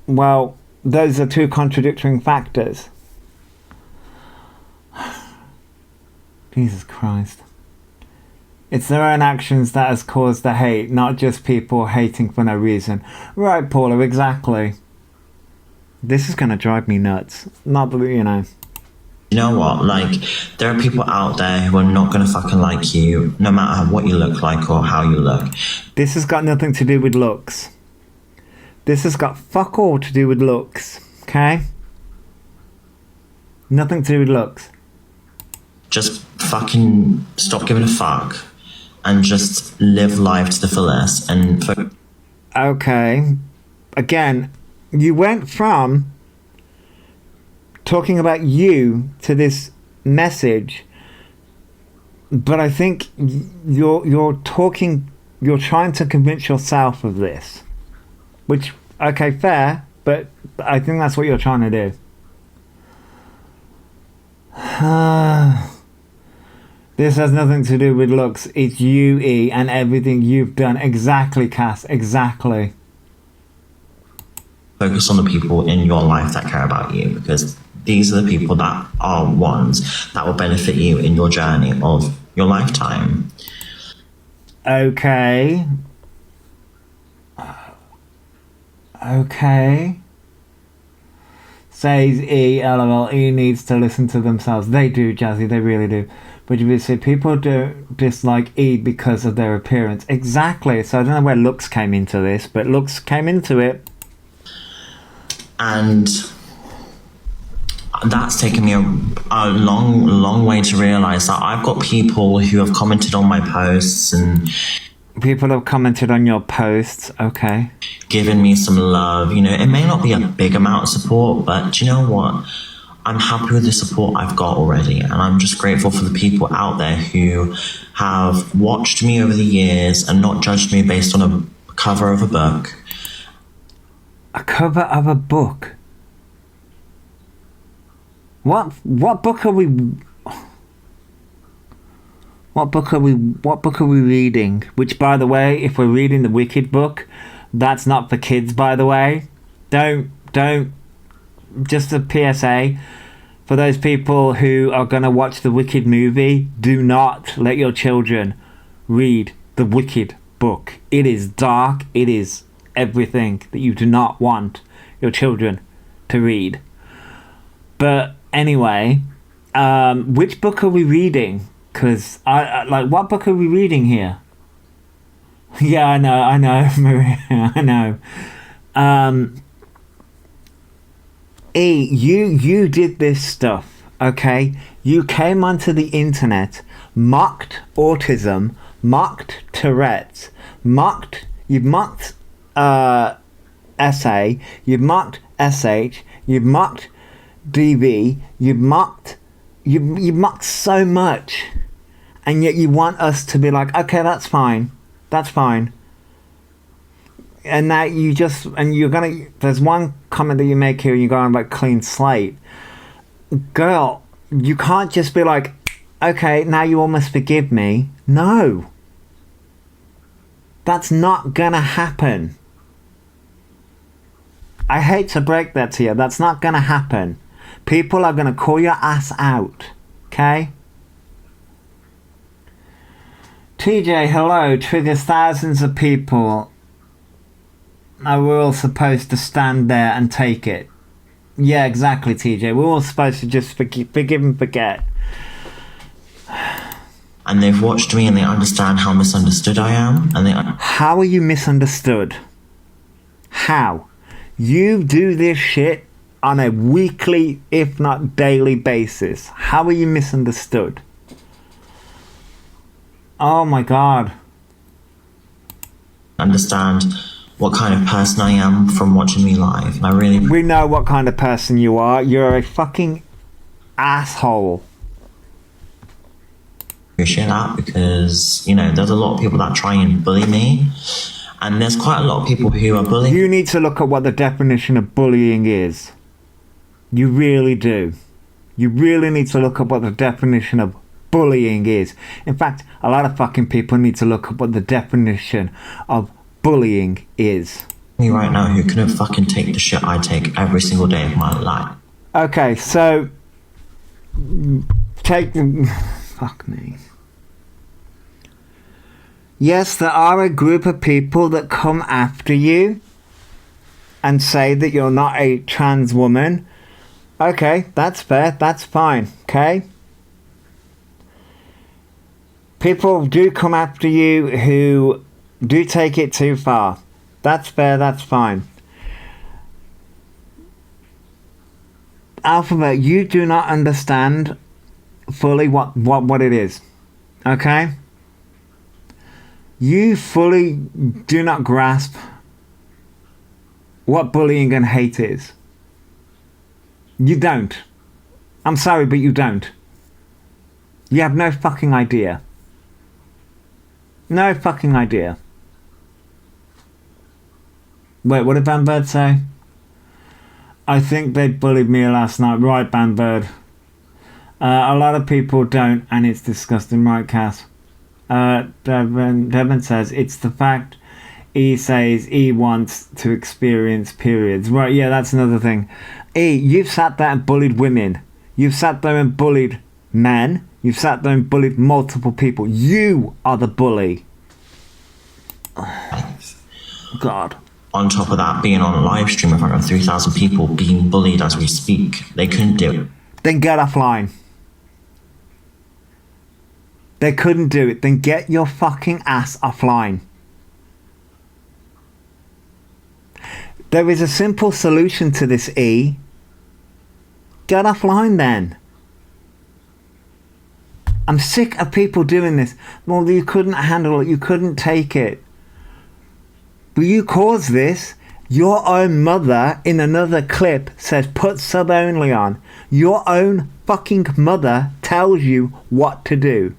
Well, those are two contradicting factors. Jesus Christ. It's their own actions that has caused the hate, not just people hating for no reason. Right, Paula, exactly. This is going to drive me nuts. Not that, you know. You know what? Like, there are people out there who are not going to fucking like you, no matter what you look like or how you look. This has got nothing to do with looks. This has got fuck all to do with looks. Okay? Nothing to do with looks. Just fucking stop giving a fuck and just live life to the fullest. And okay. Again, you went from talking about you to this message, but I think you're trying to convince yourself of this, which, okay, fair, but I think that's what you're trying to do. This has nothing to do with looks. It's you, E, and everything you've done. Exactly, Cass. Exactly. Focus on the people in your life that care about you, because these are the people that are ones that will benefit you in your journey of your lifetime. Okay. Okay. Says E, LOL, E needs to listen to themselves. They do, Jazzy, they really do. But you would say people do dislike E because of their appearance. Exactly. So I don't know where looks came into this, but looks came into it. And that's taken me a long way to realise that I've got people who have commented on my posts and... People have commented on your posts, okay. Given me some love. You know, it may not be a big amount of support, but do you know what? I'm happy with the support I've got already, and I'm just grateful for the people out there who have watched me over the years and not judged me based on a cover of a book. A cover of a book? What book are we... What book are we reading? Which, by the way, if we're reading the Wicked book, that's not for kids, by the way. Don't, just a PSA, for those people who are going to watch the Wicked movie, do not let your children read the Wicked book. It is dark, it is everything that you do not want your children to read. But anyway, which book are we reading? Because, what book are we reading here? Yeah, I know, Maria, I know. E, you did this stuff, okay? You came onto the internet, mocked autism, mocked Tourette's, you've mocked SA, you've mocked SH, you've mocked DV, you've mocked so much, and yet you want us to be like, okay, that's fine. And now there's one comment that you make here, and you're going about clean slate. Girl, you can't just be like, okay, now you all must forgive me. No. That's not gonna happen. I hate to break that to you. That's not gonna happen. People are going to call your ass out. Okay? TJ, hello, triggers thousands of people. Are we all supposed to stand there and take it? Yeah, exactly, TJ. We're all supposed to just forgive and forget. And they've watched me and they understand how misunderstood I am. And How are you misunderstood? How? You do this shit on a weekly, if not daily basis. How are you misunderstood? Oh my God. understand what kind of person I am from watching me live. And I really We know what kind of person you are. You're a fucking asshole. appreciate that because, you know, there's a lot of people that try and bully me. And there's quite a lot of people who are bullying. You need to look at what the definition of bullying is. You really do. You really need to look at what the definition of bullying is. In fact, a lot of fucking people need to look at what the definition of bullying is. Me right now who couldn't fucking take the shit I take every single day of my life. Okay, so take fuck me. Yes, there are a group of people that come after you and say that you're not a trans woman. Okay, that's fair, that's fine, okay? People do come after you who do take it too far. That's fair, that's fine. Alphabet, you do not understand fully what it is, okay? You fully do not grasp what bullying and hate is. You don't. I'm sorry, but you don't. You have no fucking idea. No fucking idea. Wait, what did Banbird say? I think they bullied me last night. Right, Banbird. A lot of people don't, and it's disgusting, right, Cass? Devin says, it's the fact he says he wants to experience periods. Right, yeah, that's another thing. E, you've sat there and bullied women. You've sat there and bullied men. You've sat there and bullied multiple people. You are the bully. God. On top of that, being on a live stream in front of 3,000 people, being bullied as we speak, they couldn't do it. Then get offline. They couldn't do it. Then get your fucking ass offline. There is a simple solution to this, E. Get offline then. I'm sick of people doing this. Well, you couldn't handle it. You couldn't take it. But you caused this. Your own mother in another clip says put sub only on. Your own fucking mother tells you what to do.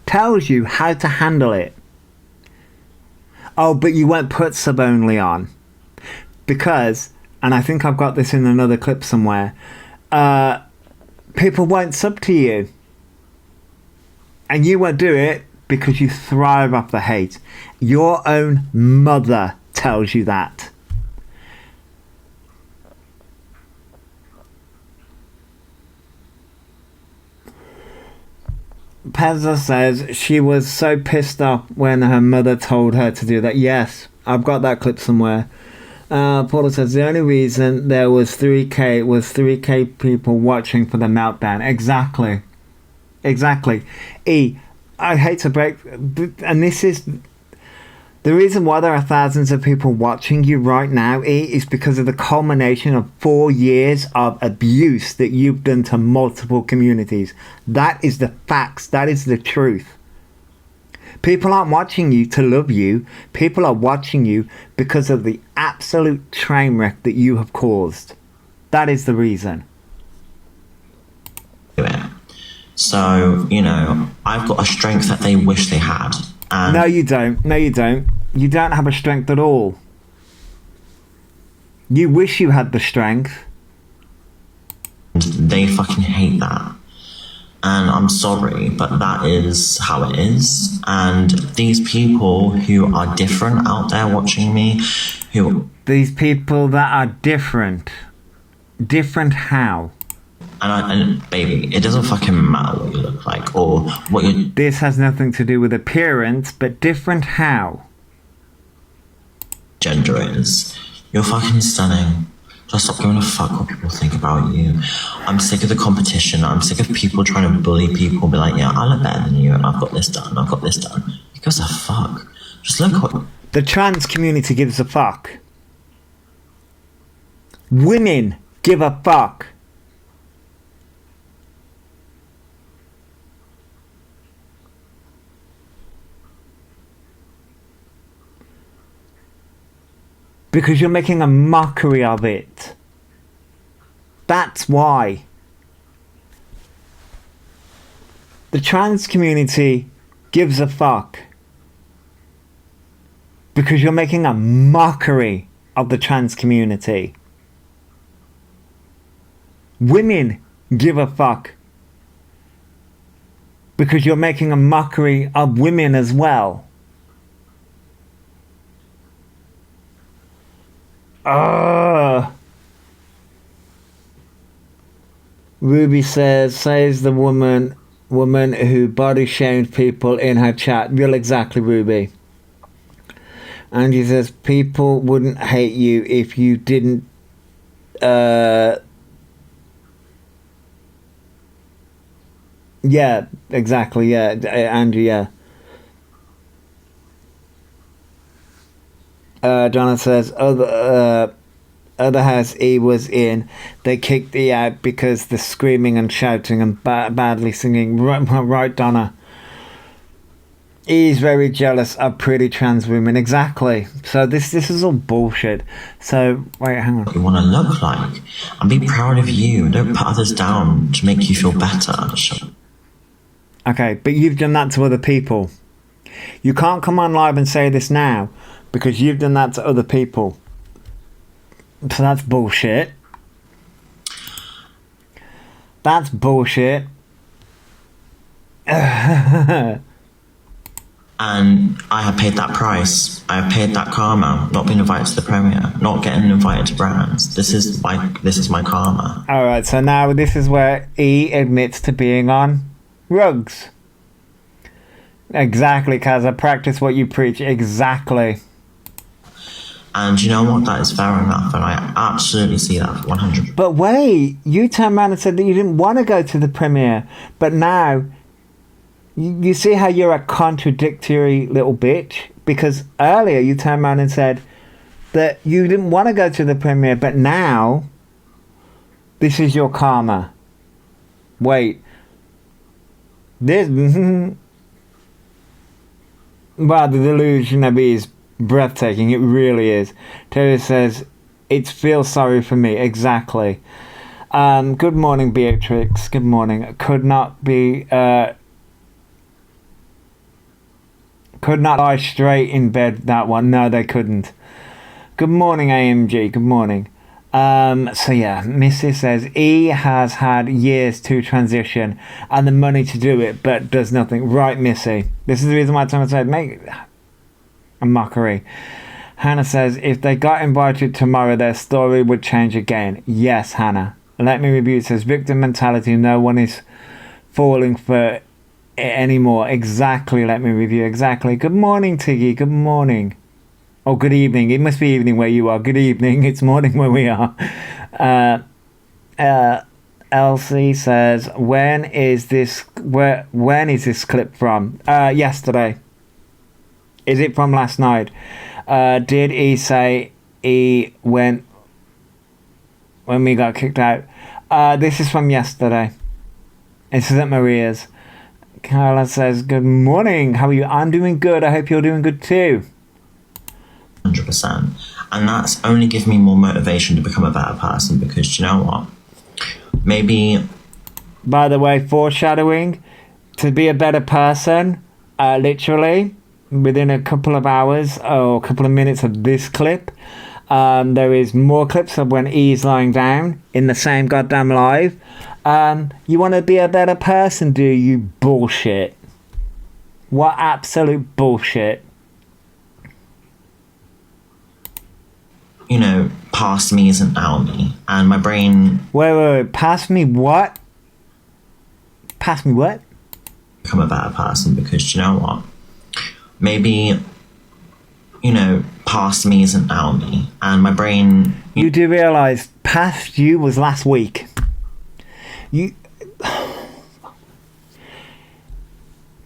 Tells you how to handle it. Oh, but you won't put sub only on. Because, and I think I've got this in another clip somewhere, people won't sub to you. And you won't do it because you thrive off the hate. Your own mother tells you that. Pezza says she was so pissed off when her mother told her to do that. Yes, I've got that clip somewhere. Paula says the only reason there was 3K was 3K people watching for the meltdown. Exactly. Exactly. E, I hate to break, and this is the reason why there are thousands of people watching you right now, E, is because of the culmination of 4 years of abuse that you've done to multiple communities. That is the facts. That is the truth. People aren't watching you to love you. People are watching you because of the absolute train wreck that you have caused. That is the reason. So, you know, I've got a strength that they wish they had. And no, you don't. No, you don't. You don't have a strength at all. You wish you had the strength. they fucking hate that. And I'm sorry, but that is how it is. And these people who are different out there watching me, These people that are different. Different how? And baby, it doesn't fucking matter what you look like or what your This has nothing to do with appearance, but different how. gender is. You're fucking stunning. Just stop giving a fuck what people think about you. I'm sick of the competition. I'm sick of people trying to bully people, be like, yeah, I look better than you. I've got this done. I've got this done. Who gives a fuck? Just look what... The trans community gives a fuck. Women give a fuck. Because you're making a mockery of it. That's why. The trans community gives a fuck. Because you're making a mockery of the trans community. Women give a fuck. Because you're making a mockery of women as well. Ruby says the woman who body shamed people in her chat. Well, exactly, Ruby. Angie says people wouldn't hate you if you didn't yeah, exactly, yeah, Angie, yeah. Donna says other house E was in, they kicked E out because the screaming and shouting and badly singing. Right, Donna. E's very jealous of pretty trans women. Exactly. So this is all bullshit. So wait, hang on. you want to look like. And be proud of you. Don't put others down to make you feel better. Okay, but you've done that to other people. You can't come on live and say this now because you've done that to other people. So that's bullshit. That's bullshit. And I have paid that price. I have paid that karma. Not being invited to the premiere. Not getting invited to brands. This is my karma. Alright, so now this is where E admits to being on rugs. Exactly, Kaz. I practice what you preach. Exactly. And you know what? That is fair enough. And I absolutely see that for 100%. But wait, you turned around and said that you didn't want to go to the premiere. But now, you see how you're a contradictory little bitch? Because earlier you turned around and said that you didn't want to go to the premiere. But now, this is your karma. Wait. This... Well, the delusion of E is breathtaking. It really is. Terry says, it feels sorry for me. Exactly. Good morning, Beatrix. Good morning. Could not lie straight in bed, that one. No, they couldn't. Good morning, AMG. Good morning. So yeah, Missy says E has had years to transition and the money to do it, but does nothing. Right, Missy. This is the reason why I said make a mockery. Hannah says if they got invited tomorrow, their story would change again. Yes, Hannah. Let Me Review says victim mentality. No one is falling for it anymore. Exactly. Let Me Review. Exactly. Good morning, Tiggy. Good morning. Oh, good evening. It must be evening where you are. Good evening. It's morning where we are. Elsie says, when is this clip from? Yesterday. Is it from last night? Did E say E went when we got kicked out? This is from yesterday. This is at Maria's. Carla says, good morning. How are you? I'm doing good. I hope you're doing good too. 100%. And that's only given me more motivation to become a better person because you know what? Maybe... By the way, foreshadowing, to be a better person, literally, within a couple of hours or a couple of minutes of this clip, there is more clips of when E's lying down in the same goddamn live. You want to be a better person, do you? Bullshit. What absolute bullshit. past me isn't now me. And my brain... Wait. Past me what? Past me what? Become a better person, because you know what? Maybe, past me isn't now me. And my brain... You do realise past you was last week.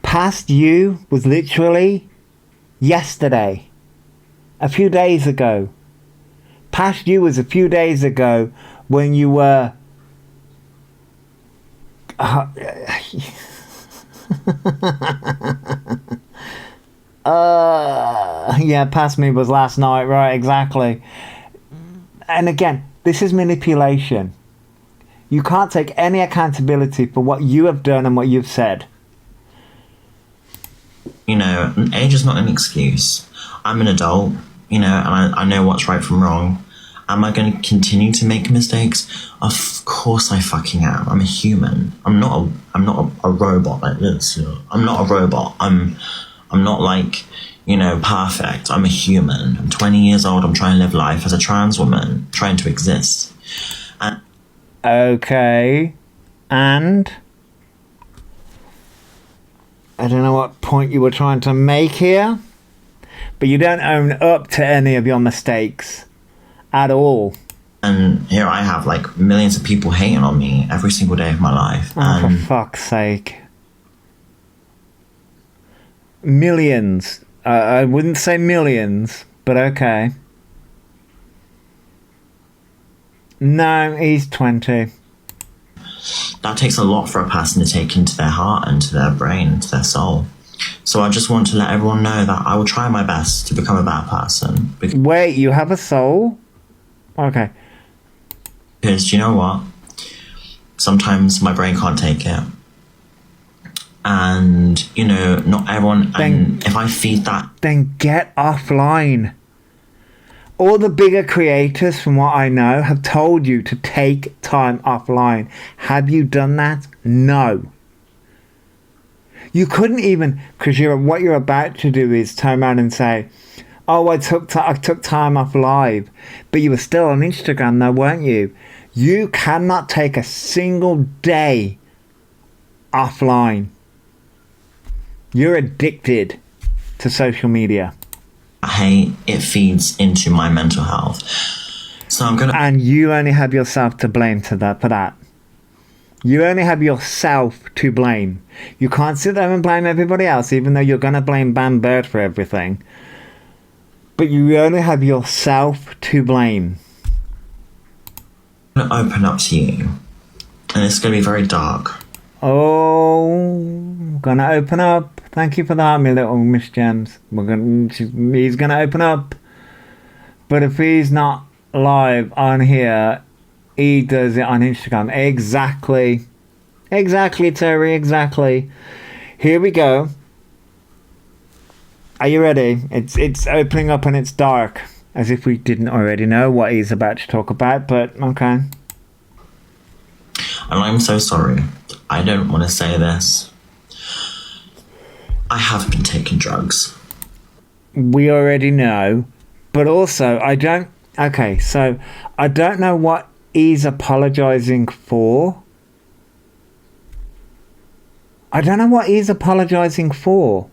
Past you was literally yesterday. A few days ago. Past you was a few days ago when you were... yeah, past me was last night, right, exactly. And again, this is manipulation. You can't take any accountability for what you have done and what you've said. Age is not an excuse. I'm an adult, and I know what's right from wrong. Am I going to continue to make mistakes? Of course I fucking am. I'm a human. I'm not a robot like this. I'm not a robot. I'm not like, perfect. I'm a human. I'm 20 years old. I'm trying to live life as a trans woman, trying to exist. Okay. And I don't know what point you were trying to make here, but you don't own up to any of your mistakes at all. And here I have like millions of people hating on me every single day of my life. Oh, for fuck's sake. Millions. I wouldn't say millions, but okay. No, he's 20. That takes a lot for a person to take into their heart and to their brain, into their soul. So I just want to let everyone know that I will try my best to become a better person. Wait, you have a soul? Okay. Because you know what? Sometimes my brain can't take it. And, not everyone... and if I feed that... Then get offline. All the bigger creators, from what I know, have told you to take time offline. Have you done that? No. You couldn't even... Because what you're about to do is turn around and say, oh, I took time off live. But you were still on Instagram though, weren't you? You cannot take a single day offline. You're addicted to social media. Hey, it feeds into my mental health. So I'm gonna... And you only have yourself to blame for that. You only have yourself to blame. You can't sit there and blame everybody else, even though you're gonna blame Bam Bird for everything. But you only have yourself to blame. I'm gonna open up to you. And it's gonna be very dark. Oh, gonna open up. Thank you for that, my little Miss Gems. He's gonna open up. But if he's not live on here, he does it on Instagram. Exactly. Exactly, Terry, exactly. Here we go. Are you ready? It's opening up and it's dark. As if we didn't already know what he's about to talk about, but okay. And I'm so sorry. I don't want to say this. I have been taking drugs. We already know. But also, I don't... Okay, so I don't know what he's apologising for. I don't know what he's apologising for.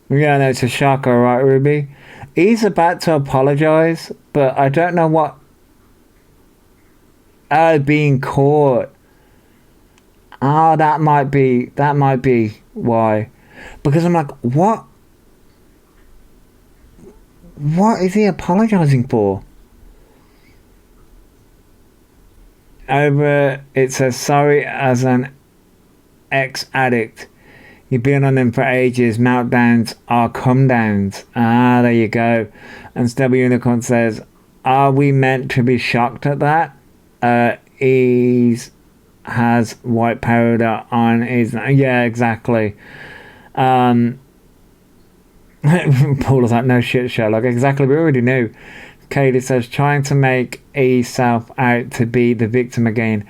Yeah, no, it's a shocker, right, Ruby? He's about to apologise, but I don't know what... being caught. Oh, that might be why. Because I'm like, what? What is he apologising for? Over, it says, sorry as an ex-addict. You've been on them for ages. Meltdowns are come downs. Ah, there you go. And Stubby Unicorn says, are we meant to be shocked at that? He's has white powder on his... Yeah, exactly. Paul was like, no shit, Sherlock. Exactly, we already knew. Katie says, trying to make himself out to be the victim again.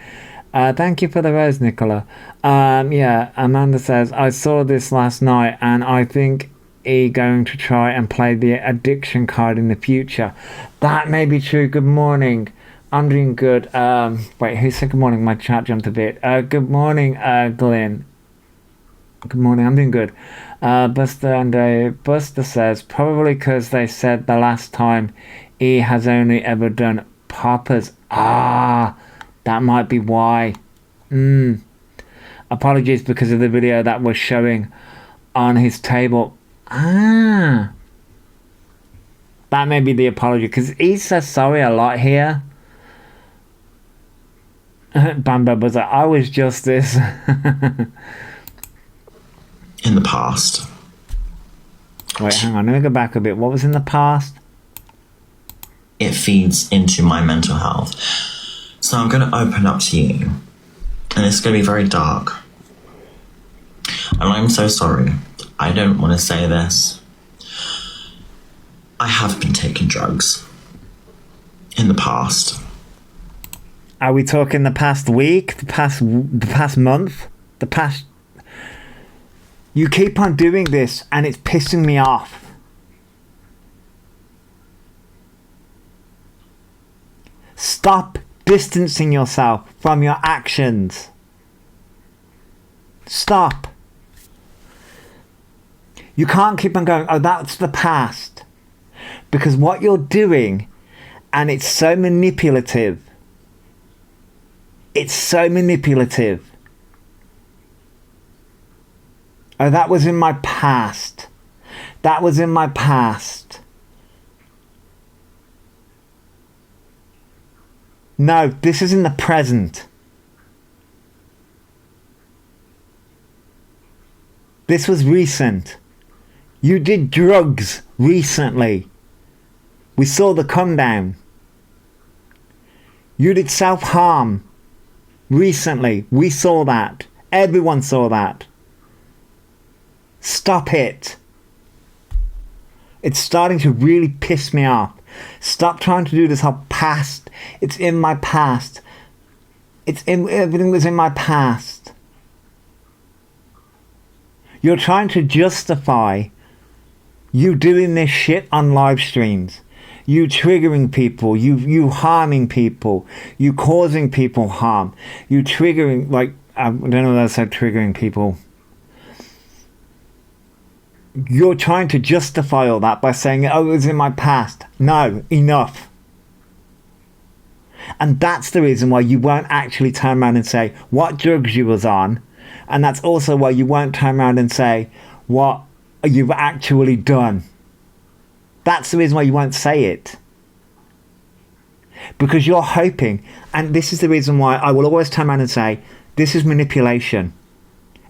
Thank you for the rose, Nicola. Yeah, Amanda says, I saw this last night and I think E going to try and play the addiction card in the future? That may be true. Good morning. I'm doing good. Wait, who said good morning? My chat jumped a bit. Good morning, Glenn. Good morning, I'm doing good. Buster says, probably because they said the last time E has only ever done poppers. Ah, that might be why. Apologies because of the video that was showing on his table. Ah. That may be the apology, because he says sorry a lot here. Bamba was like, I was just this. In the past. Wait, hang on, let me go back a bit. What was in the past? It feeds into my mental health. So I'm going to open up to you. And it's going to be very dark. And I'm so sorry. I don't want to say this. I have been taking drugs. In the past. Are we talking the past week? The past month? The past... You keep on doing this and it's pissing me off. Stop distancing yourself from your actions. Stop. You can't keep on going, oh, that's the past. Because what you're doing, and it's so manipulative. It's so manipulative. Oh, that was in my past. That was in my past. No, this is in the present. This was recent. You did drugs recently. We saw the come down. You did self-harm recently. We saw that. Everyone saw that. Stop it. It's starting to really piss me off. Stop trying to do this whole past. It's in my past. Everything was in my past. You're trying to justify you doing this shit on live streams. You triggering people. You harming people. You causing people harm. You triggering, like, I don't know what I said, triggering people. You're trying to justify all that by saying, oh, it was in my past. No, enough. And that's the reason why you won't actually turn around and say what drugs you was on. And that's also why you won't turn around and say what you've actually done. That's the reason why you won't say it. Because you're hoping, and this is the reason why I will always turn around and say, this is manipulation.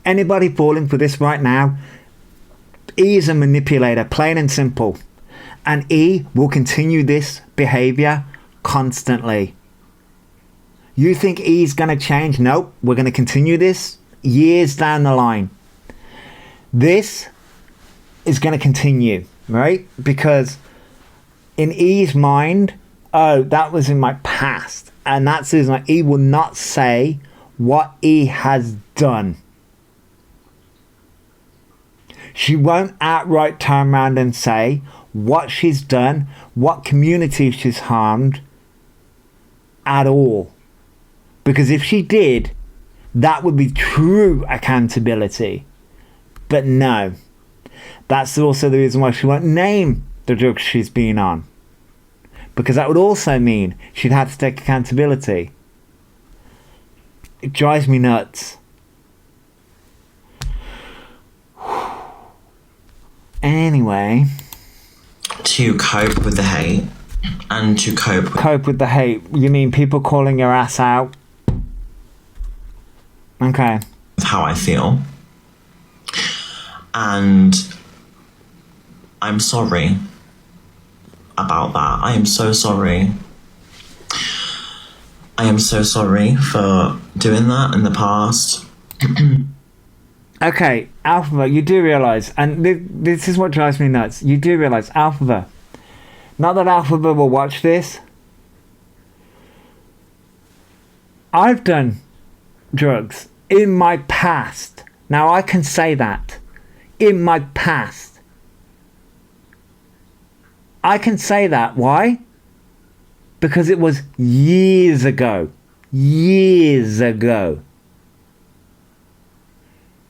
Anybody falling for this right now, E is a manipulator, plain and simple. And E will continue this behavior constantly. You think E is going to change? Nope, we're going to continue this years down the line. This is going to continue, right? Because in E's mind, oh, that was in my past. And that's the reason why E will not say what E has done. She won't outright turn around and say what she's done, what community she's harmed at all. Because if she did, that would be true accountability. But no. That's also the reason why she won't name the drugs she's been on. Because that would also mean she'd have to take accountability. It drives me nuts. Anyway. To cope with the hate and to cope with the hate. You mean people calling your ass out? Okay. With how I feel. And I'm sorry about that. I am so sorry. I am so sorry for doing that in the past. Okay, elphaba, you do realise, and this is what drives me nuts, you do realise, elphaba, not that elphaba will watch this, I've done drugs in my past. Now I can say that. In my past. I can say that. Why? Because it was years ago. Years ago.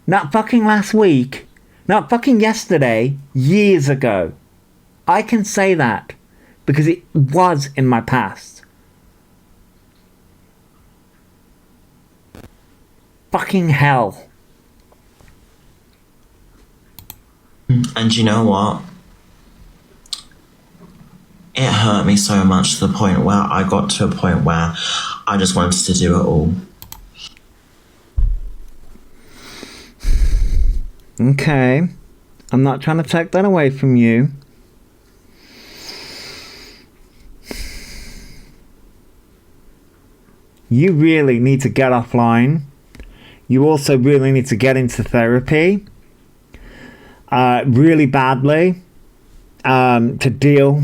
Not fucking last week. Not fucking yesterday. Years ago. I can say that. Because it was in my past. Fucking hell. And you know what? It hurt me so much to the point where I got to a point where I just wanted to do it all. Okay. I'm not trying to take that away from you. You really need to get offline. You also really need to get into therapy. Really badly. To deal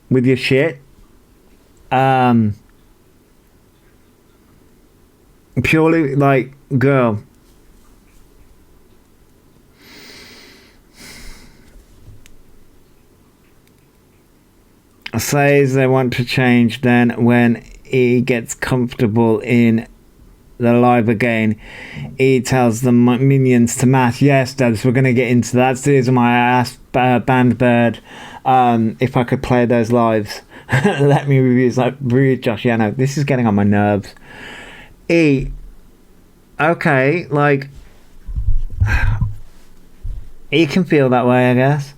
with your shit. Purely, like, girl. Says they want to change, then when he gets comfortable in the live again, he tells the minions to mash. Yes, Debs, we're going to get into that. That's the reason why I asked Bandbird if I could play those lives. Let me review. It's like, rude, Josh. Yeah, no, this is getting on my nerves. Okay, like, he can feel that way, I guess.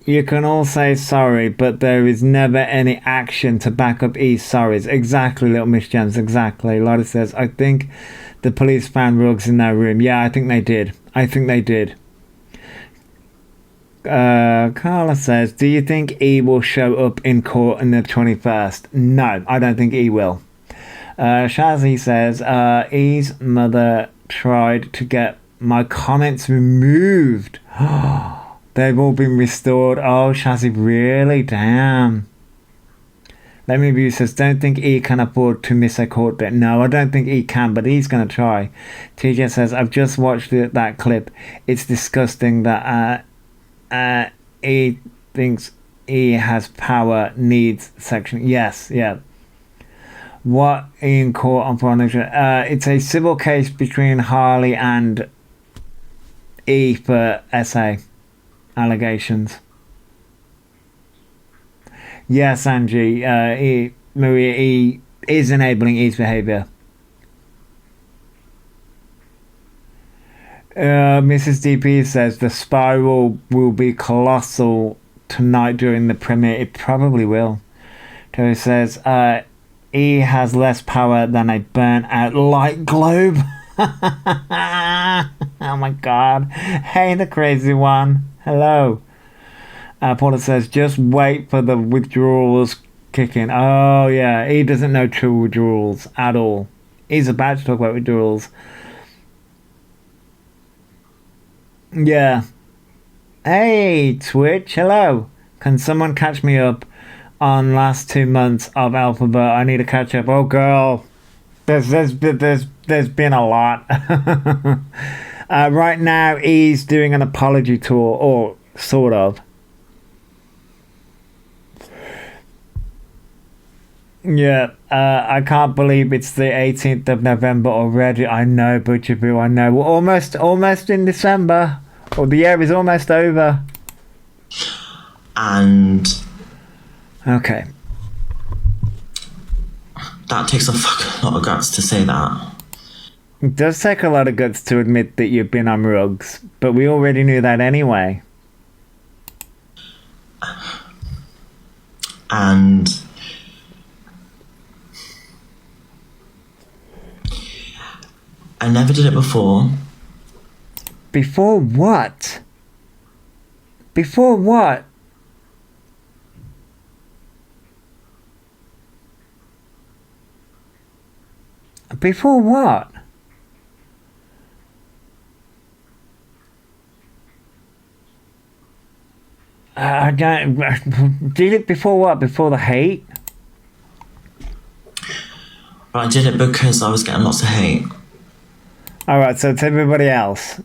You can all say sorry, but there is never any action to back up E's sorries. Exactly, Little Miss Gems, exactly. Lotta says, I think the police found rugs in their room. Yeah, I think they did. Carla says, do you think E will show up in court on the 21st? No, I don't think E will. Shazzy says, E's mother tried to get my comments removed. They've all been restored. Oh, Shazzy, really? Damn. Let me review says, don't think E can afford to miss a court date. No, I don't think E can, but he's going to try. TJ says, I've just watched that clip. It's disgusting that E thinks E has power, needs section. Yes, yeah. What in court on foreign it's a civil case between Harley and E for SA allegations. Yes, Angie. Maria E is enabling E's behaviour. Mrs. DP says the spiral will be colossal tonight during the premiere. It probably will. Terry says E has less power than a burnt out light globe. Oh my god. Hey, the crazy one. Hello. Paula says, just wait for the withdrawals kicking. Oh yeah, he doesn't know true withdrawals at all. He's about to talk about withdrawals. Yeah. Hey, Twitch. Hello. Can someone catch me up on last 2 months of elphaba? I need to catch up. Oh girl, there's been a lot. Right now he's doing an apology tour, or sort of. Yeah, I can't believe it's the 18th of November already. I know, Butcher Boo, I know. We're almost in December. Or the year is almost over. And okay. That takes a fucking lot of guts to say that. It does take a lot of guts to admit that you've been on rugs, but we already knew that anyway. And I never did it before. Before what? Before what? Before what? I don't. Did it before what? Before the hate? But I did it because I was getting lots of hate. Alright, so it's everybody else.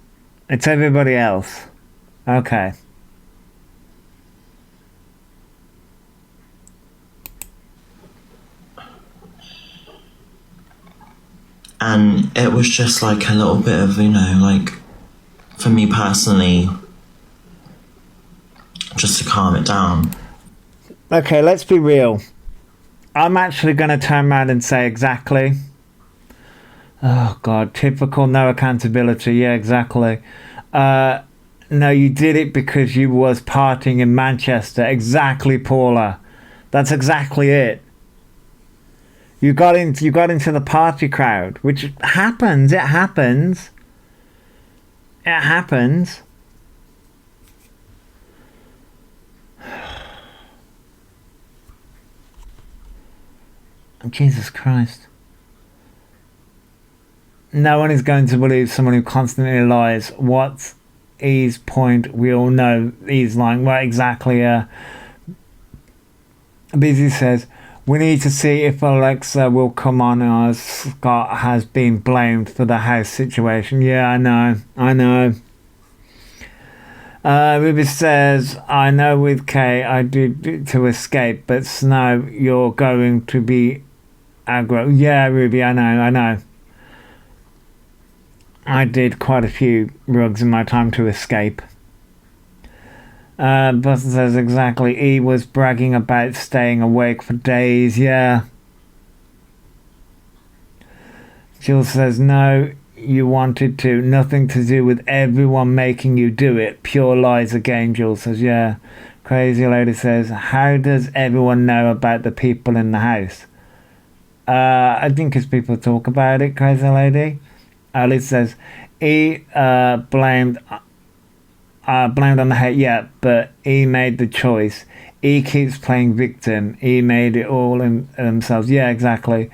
It's everybody else. Okay. And it was just like a little bit of, like, for me personally, just to calm it down. Okay, let's be real. I'm actually going to turn around and say exactly. Oh, God, typical no accountability. Yeah, exactly. No, you did it because you was partying in Manchester. Exactly, Paula. That's exactly it. You got into the party crowd, which happens. It happens. It happens. Jesus Christ. No one is going to believe someone who constantly lies. What's E's point? We all know he's lying. Right, exactly. Busy says, we need to see if Alexa will come on as Scott has been blamed for the house situation. Yeah, I know. Ruby says, I know with Kay I did to escape, but Snow, you're going to be aggro. Yeah, Ruby, I know. I did quite a few rugs in my time to escape. Buster says exactly. E was bragging about staying awake for days. Yeah. Jill says no, you wanted to. Nothing to do with everyone making you do it. Pure lies again. Jill says yeah. Crazy Lady says, how does everyone know about the people in the house? I think as people talk about it, Crazy Lady. Alice says, E blamed on the hate, yeah, but E made the choice. E keeps playing victim. E made it all in themselves. Yeah, exactly.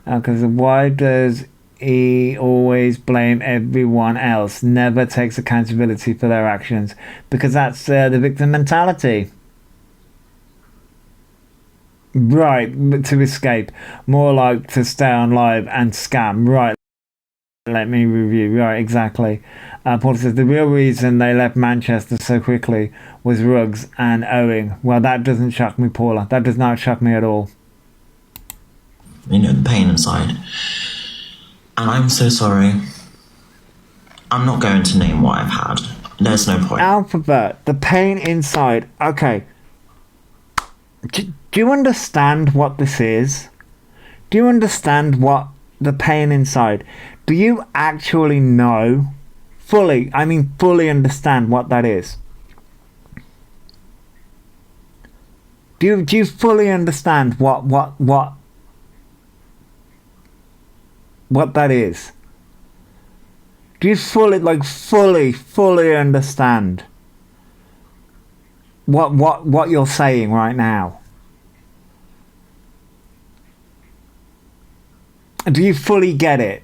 Because why does E always blame everyone else? Never takes accountability for their actions. Because that's the victim mentality. Right, to escape. More like to stay on live and scam. Right. Let me review. Right, exactly. Paul says the real reason they left Manchester so quickly was Ruggs and Owen. Well, that doesn't shock me, Paula. That does not shock me at all. The pain inside. And I'm so sorry. I'm not going to name what I've had. There's no point. Elphaba, the pain inside. Okay. Do you understand what this is? Do you understand what the pain inside? Do you actually know, fully understand what that is? Do you fully understand what that is? Do you fully understand what you're saying right now? Do you fully get it?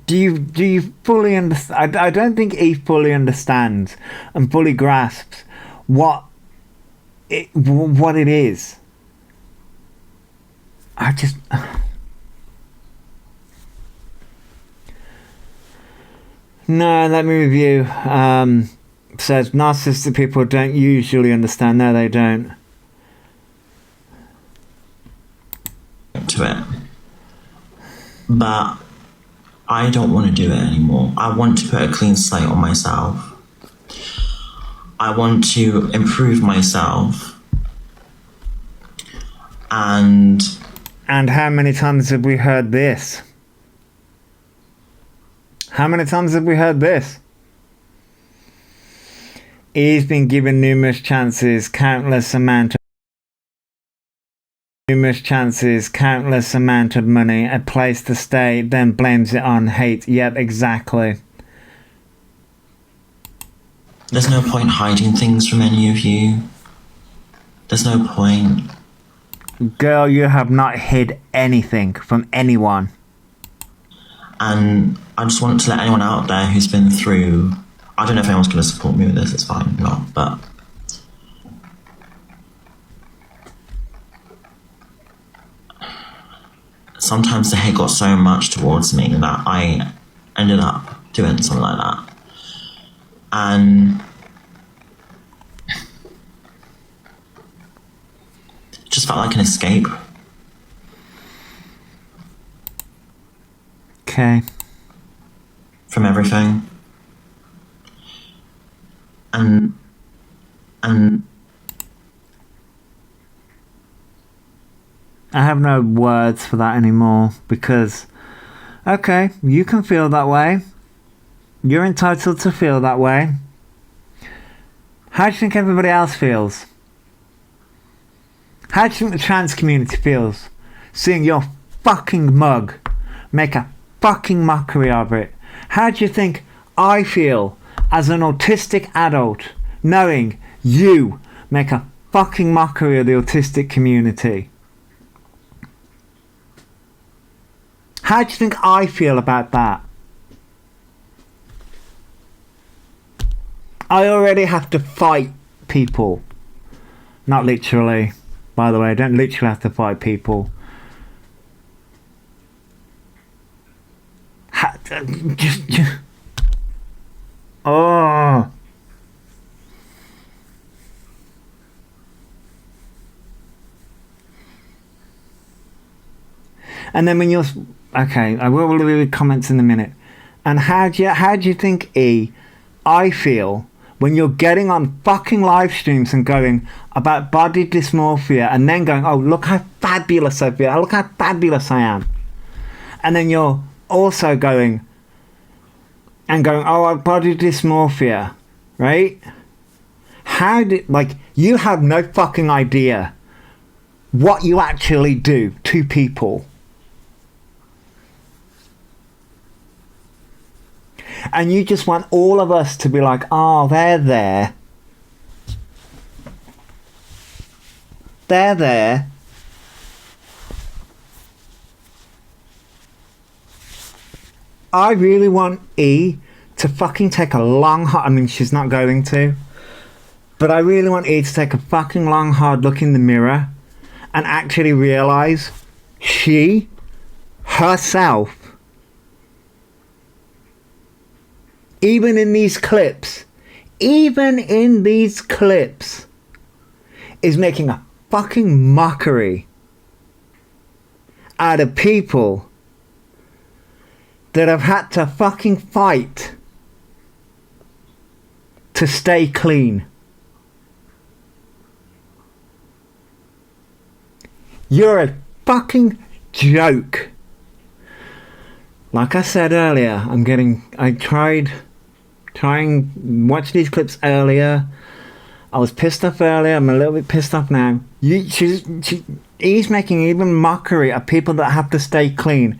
Do you fully understand? I don't think he fully understands and fully grasps what it is. I just no. Let me review. Says narcissistic people don't usually understand. No, they don't. To it, but I don't want to do it anymore. I want to put a clean slate on myself. I want to improve myself. And how many times have we heard this? How many times have we heard this? He's been given numerous chances, countless amount of money, a place to stay, then blames it on hate. Yep, exactly. There's no point hiding things from any of you. There's no point. Girl, you have not hid anything from anyone. And I just want to let anyone out there who's been through, I don't know if anyone's going to support me with this, it's fine, not, but sometimes the hate got so much towards me that I ended up doing something like that. And just felt like an escape. Okay. From everything. And I have no words for that anymore because, okay, you can feel that way. You're entitled to feel that way. How do you think everybody else feels? How do you think the trans community feels seeing your fucking mug make a fucking mockery of it? How do you think I feel as an autistic adult knowing you make a fucking mockery of the autistic community? How do you think I feel about that? I already have to fight people. Not literally, by the way. I don't literally have to fight people. Just oh. And then when you're... Okay, I will read comments in a minute. And how do you think, I feel when you're getting on fucking live streams and going about body dysmorphia and then going, oh, look how fabulous I feel, look how fabulous I am. And then you're also going, oh, body dysmorphia, right? You have no fucking idea what you actually do to people. And you just want all of us to be like, oh, they're there. They're there. I really want E to fucking take a long, I mean, she's not going to. But I really want E to take a fucking long, hard look in the mirror and actually realise she, herself, even in these clips, is making a fucking mockery out of people that have had to fucking fight to stay clean. You're a fucking joke. Like I said earlier, I tried watch these clips earlier. I was pissed off earlier. I'm a little bit pissed off now. He's making even mockery of people that have to stay clean.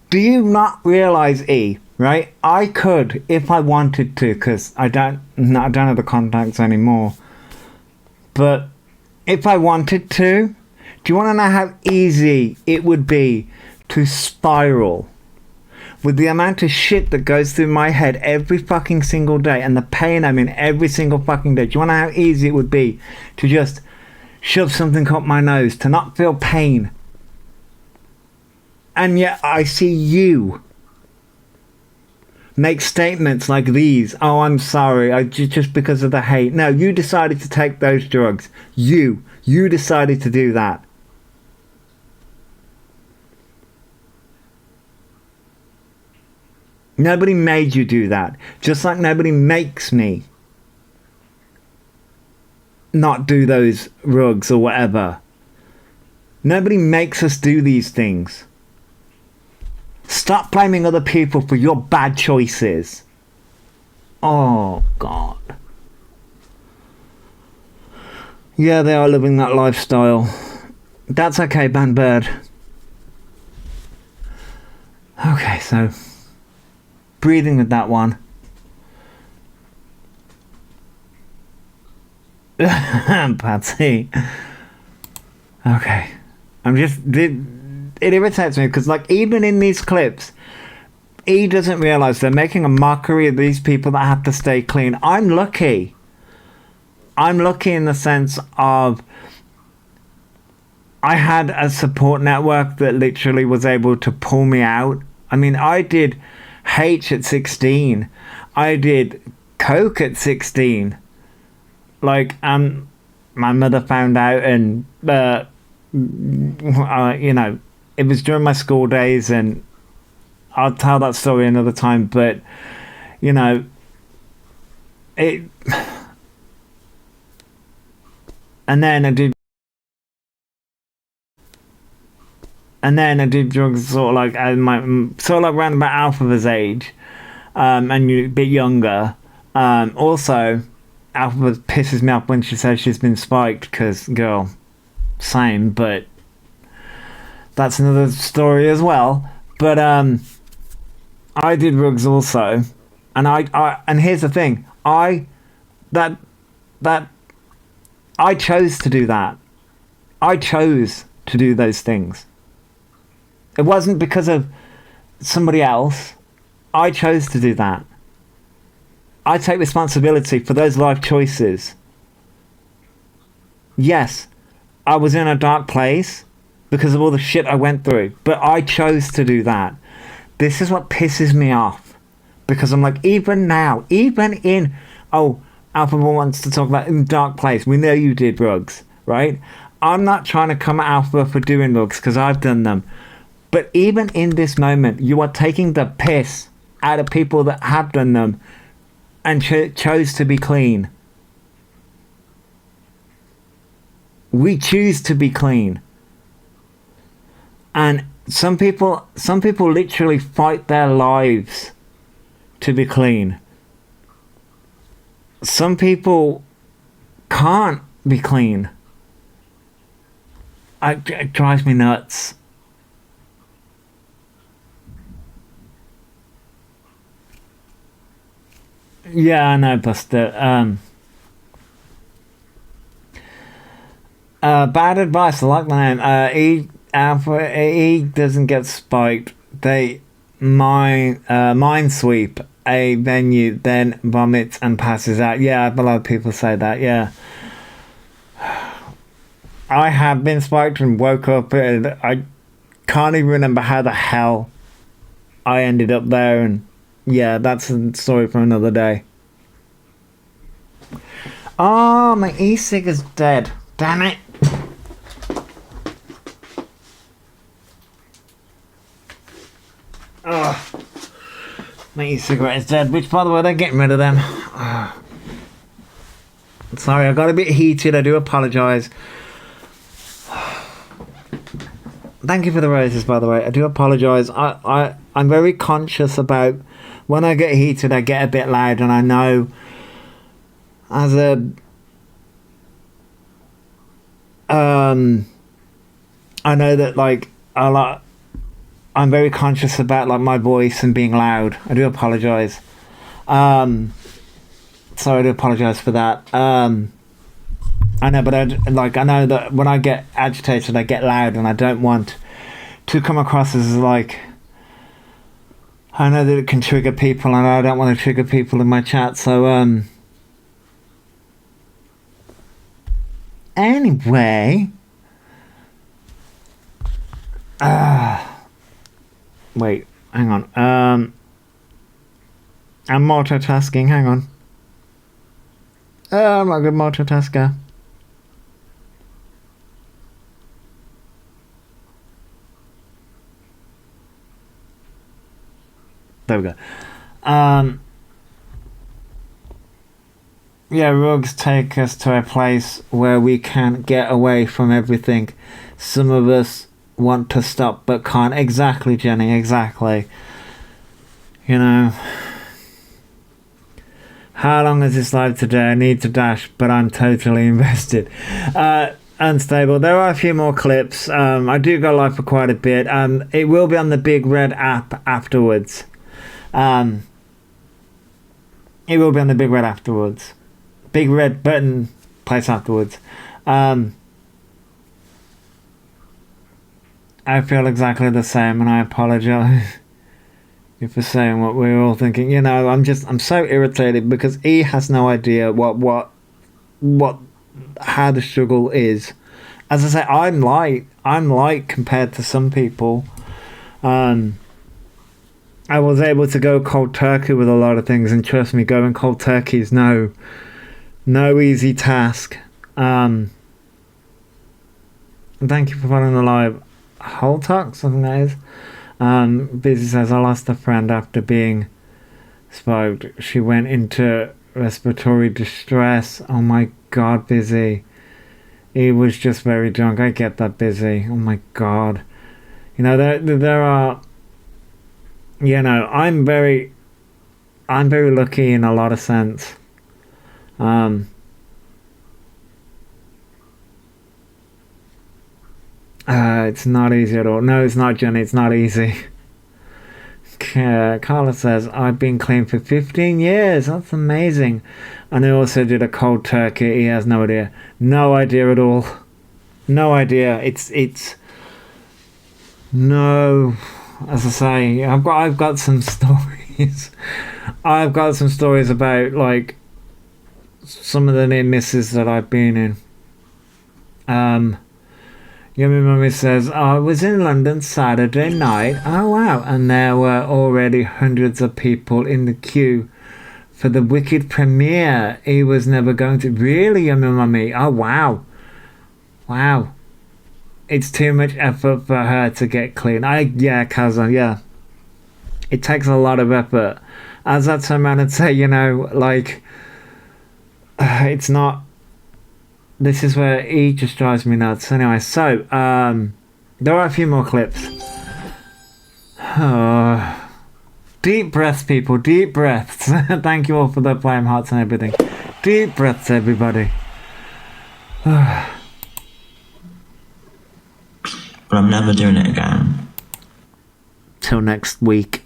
Do you not realise, E? Right? I could if I wanted to, because I don't have the contacts anymore. But if I wanted to, do you want to know how easy it would be to spiral? With the amount of shit that goes through my head every fucking single day and the pain I'm in every single fucking day. Do you want to know how easy it would be to just shove something up my nose, to not feel pain? And yet I see you make statements like these. Oh, I'm sorry, just because of the hate. No, you decided to take those drugs. You decided to do that. Nobody made you do that. Just like nobody makes me not do those rugs or whatever. Nobody makes us do these things. Stop blaming other people for your bad choices. Oh, God. Yeah, they are living that lifestyle. That's okay, Bandbird. Okay, so... breathing with that one. Patsy. Okay. It irritates me because, like, even in these clips, he doesn't realise they're making a mockery of these people that have to stay clean. I'm lucky. I'm lucky in the sense of I had a support network that literally was able to pull me out. I mean, I did H at 16. I did coke at 16. Like, my mother found out, and you know, it was during my school days, and I'll tell that story another time. But you know, it, and then I did. And then I did drugs sort of like around about Alpha's age, and a bit younger. Also, Alpha pisses me off when she says she's been spiked, because, girl, same, but that's another story as well. But I did drugs also, and and here's the thing, I chose to do that. I chose to do those things. It wasn't because of somebody else. I chose to do that. I take responsibility for those life choices. Yes, I was in a dark place because of all the shit I went through, but I chose to do that. This is what pisses me off, because I'm like, even now, even in, Alpha wants to talk about in dark place. We know you did drugs, right? I'm not trying to come at Alpha for doing drugs, because I've done them. But even in this moment, you are taking the piss out of people that have done them and chose to be clean. We choose to be clean. And some people literally fight their lives to be clean. Some people can't be clean. It drives me nuts. Yeah, I know, Buster. Bad advice. I like the name. He doesn't get spiked. They mind sweep a venue, then vomits and passes out. Yeah, a lot of people say that. Yeah, I have been spiked and woke up, and I can't even remember how the hell I ended up there. And yeah, that's a story for another day. Oh, my e-cig is dead. Damn it. Oh, my e-cigarette is dead. Which, by the way, they're getting rid of them. Oh. Sorry, I got a bit heated. I do apologise. Thank you for the roses, by the way. I do apologise. I'm very conscious about when I get heated, I get a bit loud, and I know as a I know that like I'm very conscious about like my voice and being loud. I do apologise. So I do apologise for that. I know, but I know that when I get agitated, I get loud, and I don't want to come across as like, I know that it can trigger people, and I don't want to trigger people in my chat. So anyway, wait, hang on. I'm multitasking. Hang on. I'm not a good multitasker. There we go. Yeah, rugs take us to a place where we can get away from everything. Some of us want to stop but can't. Exactly, Jenny, exactly. You know, how long is this live today? I need to dash, but I'm totally invested. Unstable. There are a few more clips. I do go live for quite a bit. It will be on the Big Red app afterwards. It will be on the Big Red afterwards. Big Red button place afterwards. I feel exactly the same, and I apologize for saying what we were all thinking. You know, I'm so irritated because he has no idea how the struggle is. As I say, I'm light compared to some people. I was able to go cold turkey with a lot of things, and trust me, going cold turkey is no easy task. Thank you for following the live. Whole talk, something that is. Busy says, I lost a friend after being spoked. She went into respiratory distress. Oh my god, Busy. He was just very drunk. I get that, Busy. Oh my god. You know, there are, you know, I'm very lucky in a lot of sense. It's not easy at all. No, it's not, Jenny. It's not easy. Carla says, I've been clean for 15 years. That's amazing. And he also did a cold turkey. He has no idea. No idea at all. No idea. It's no. As I say, I've got some stories. I've got some stories about like some of the near misses that I've been in. Yummy Mummy says, I was in London Saturday night. Oh wow. And there were already hundreds of people in the queue for the Wicked premiere. He was never going to. Really, Yummy Mummy? Oh wow. Wow. It's too much effort for her to get clean. Yeah, Kaza, yeah. It takes a lot of effort. As I turn around and say, you know, like, it's not. This is where he just drives me nuts. Anyway, so, there are a few more clips. Deep breaths, people. Deep breaths. Thank you all for the flame hearts and everything. Deep breaths, everybody. But I'm never doing it again. Till next week.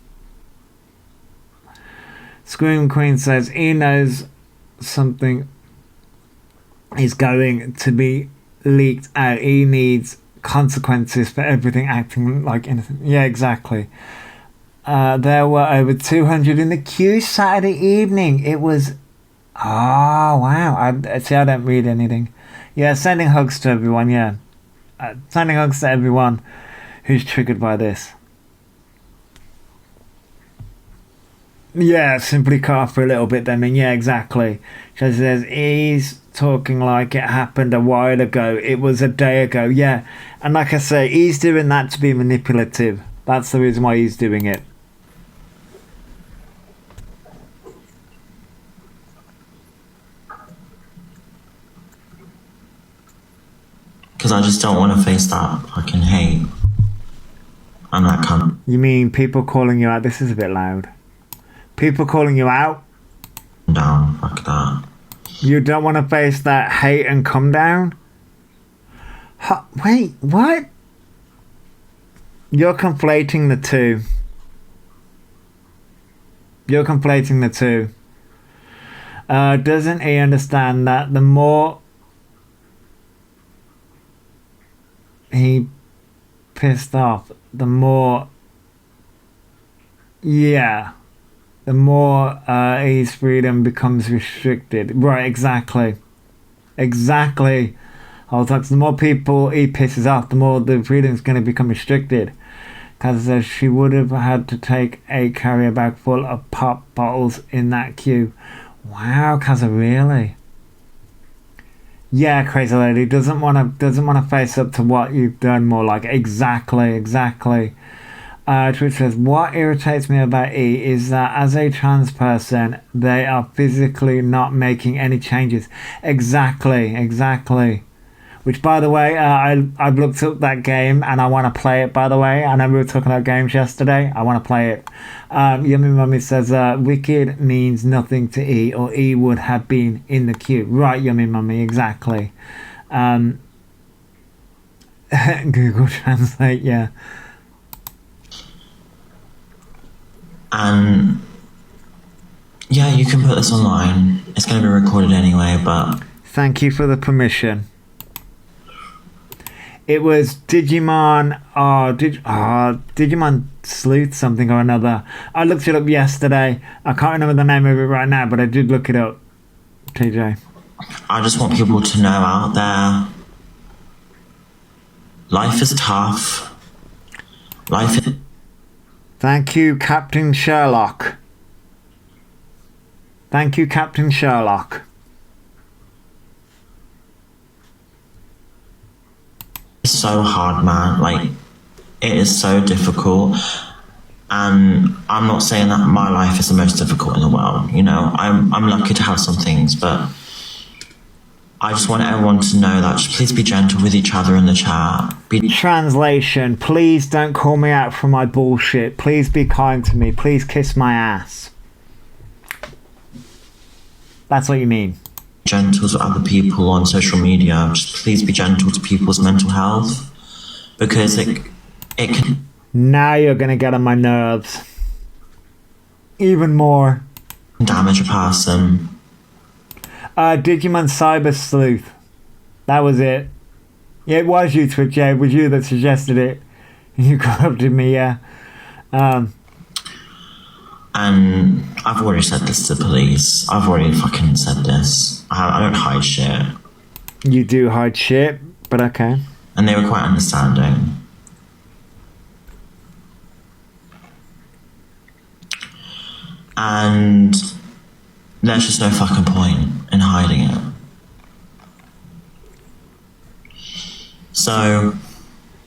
Scream Queen says he knows something is going to be leaked out. He needs consequences for everything acting like innocent. Yeah, exactly. There were over 200 in the queue Saturday evening. It was... Oh, wow. I don't read anything. Yeah, sending hugs to everyone, yeah. Sending hugs to everyone who's triggered by this. Yeah, simply cut off for a little bit then. Yeah, exactly. She says, he's talking like it happened a while ago. It was a day ago. Yeah. And like I say, he's doing that to be manipulative. That's the reason why he's doing it. Because I just don't want to face that fucking hate. I'm that cunt. You mean people calling you out? This is a bit loud. People calling you out? Down, fuck that. You don't want to face that hate and come down? Wait, what? You're conflating the two. You're conflating the two. Doesn't he understand that the more he pissed off, the more... Yeah. The more his freedom becomes restricted. Right, exactly. Exactly. The more people he pisses off, the more the freedom is going to become restricted. Because she would have had to take a carrier bag full of pop bottles in that queue. Wow, Kaza, really? Yeah, crazy lady doesn't want to face up to what you've done. More like exactly. Twitch says, what irritates me about E is that as a trans person, they are physically not making any changes. Exactly. Which, by the way, I've looked up that game and I want to play it, by the way. I know we were talking about games yesterday. I want to play it. Yummy Mummy says, Wicked means nothing to E, or E would have been in the queue. Right, Yummy Mummy, exactly. Google Translate, yeah. And yeah, you can put this online. It's going to be recorded anyway, but... Thank you for the permission. It was Digimon... Digimon Sleuth something or another. I looked it up yesterday. I can't remember the name of it right now, but I did look it up. TJ. I just want people to know out there. Life is tough. Life is... Thank you, Captain Sherlock. Thank you, Captain Sherlock. so hard, man. Like, it is so difficult. And I'm not saying that my life is the most difficult in the world. You know, I'm lucky to have some things, but I just want everyone to know that just please be gentle with each other in the chat. Translation, please don't call me out for my bullshit. Please be kind to me. Please kiss my ass. That's what you mean. Gentle to other people on social media. Just please be gentle to people's mental health, because it can Now you're gonna get on my nerves. Even more. damage a person. Digimon Cyber Sleuth. That was it. Yeah, it was you, Twitch. Yeah, it was you that suggested it. You corrupted me, yeah. And I've already said this to the police. I've already fucking said this. I don't hide shit. You do hide shit, but okay. And they were quite understanding. And there's just no fucking point in hiding it. So,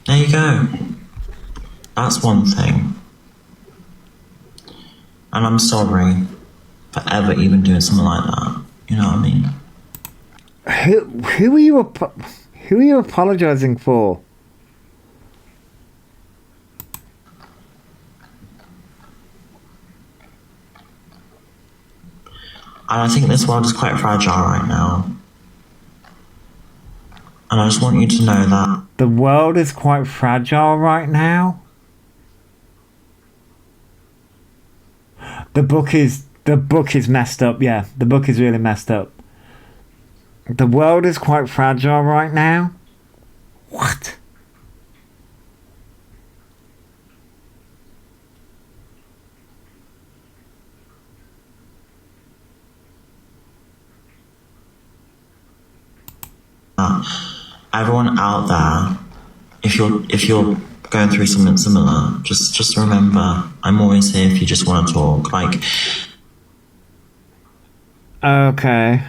there you go. That's one thing. And I'm sorry for ever even doing something like that. You know what I mean? Who are you apologizing for? And I think this world is quite fragile right now. And I just want you to know that. The world is quite fragile right now. The book is messed up, yeah. The book is really messed up. The world is quite fragile right now. What? Everyone out there, if you're going through something similar, just remember, I'm always here if you just want to talk. Like, Okay.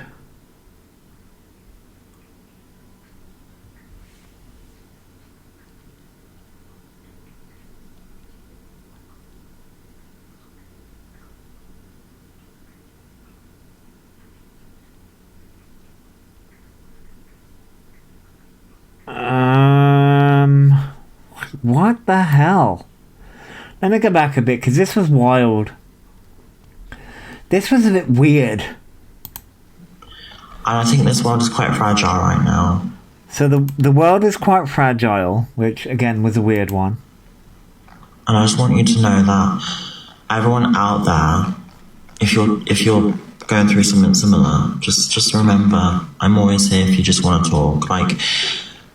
What the hell? Let me go back a bit, because this was wild. This was a bit weird. and I think this world is quite fragile right now. So the world is quite fragile, which again was a weird one. And I just want you to know that everyone out there, if you're going through something similar, just remember, I'm always here if you just want to talk. Like,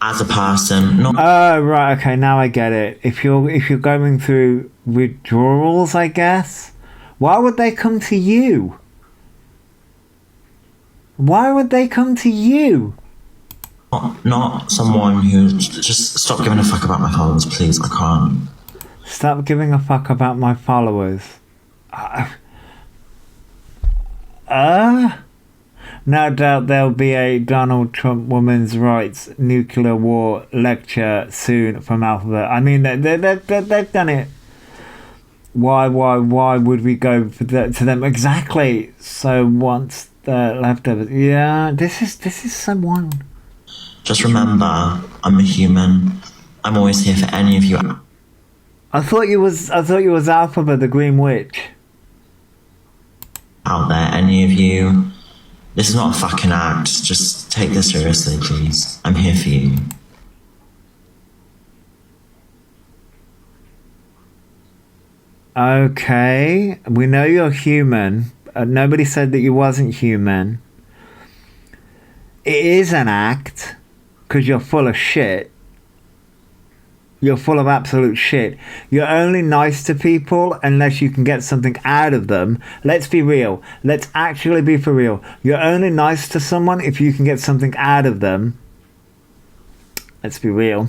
as a person, not. Oh right, okay, now I get it. If you're going through withdrawals, I guess. Why would they come to you? Why would they come to you? Not someone who just stop giving a fuck about my followers, please. I can't. Stop giving a fuck about my followers. No doubt there'll be a Donald Trump women's rights nuclear war lecture soon from Alphabet. I mean, they've done it. Why would we go for to them? Exactly. So once the leftovers. Yeah, this is someone. Just remember, I'm a human. I'm always here for any of you I thought you was Alphaba, the Green Witch. out there. Any of you. This is not a fucking act. Just take this seriously, please. I'm here for you. Okay, we know you're human. Nobody said that you wasn't human. It is an act, because you're full of shit. You're full of absolute shit. You're only nice to people unless you can get something out of them. Let's be real. Let's actually be for real. You're only nice to someone if you can get something out of them. Let's be real.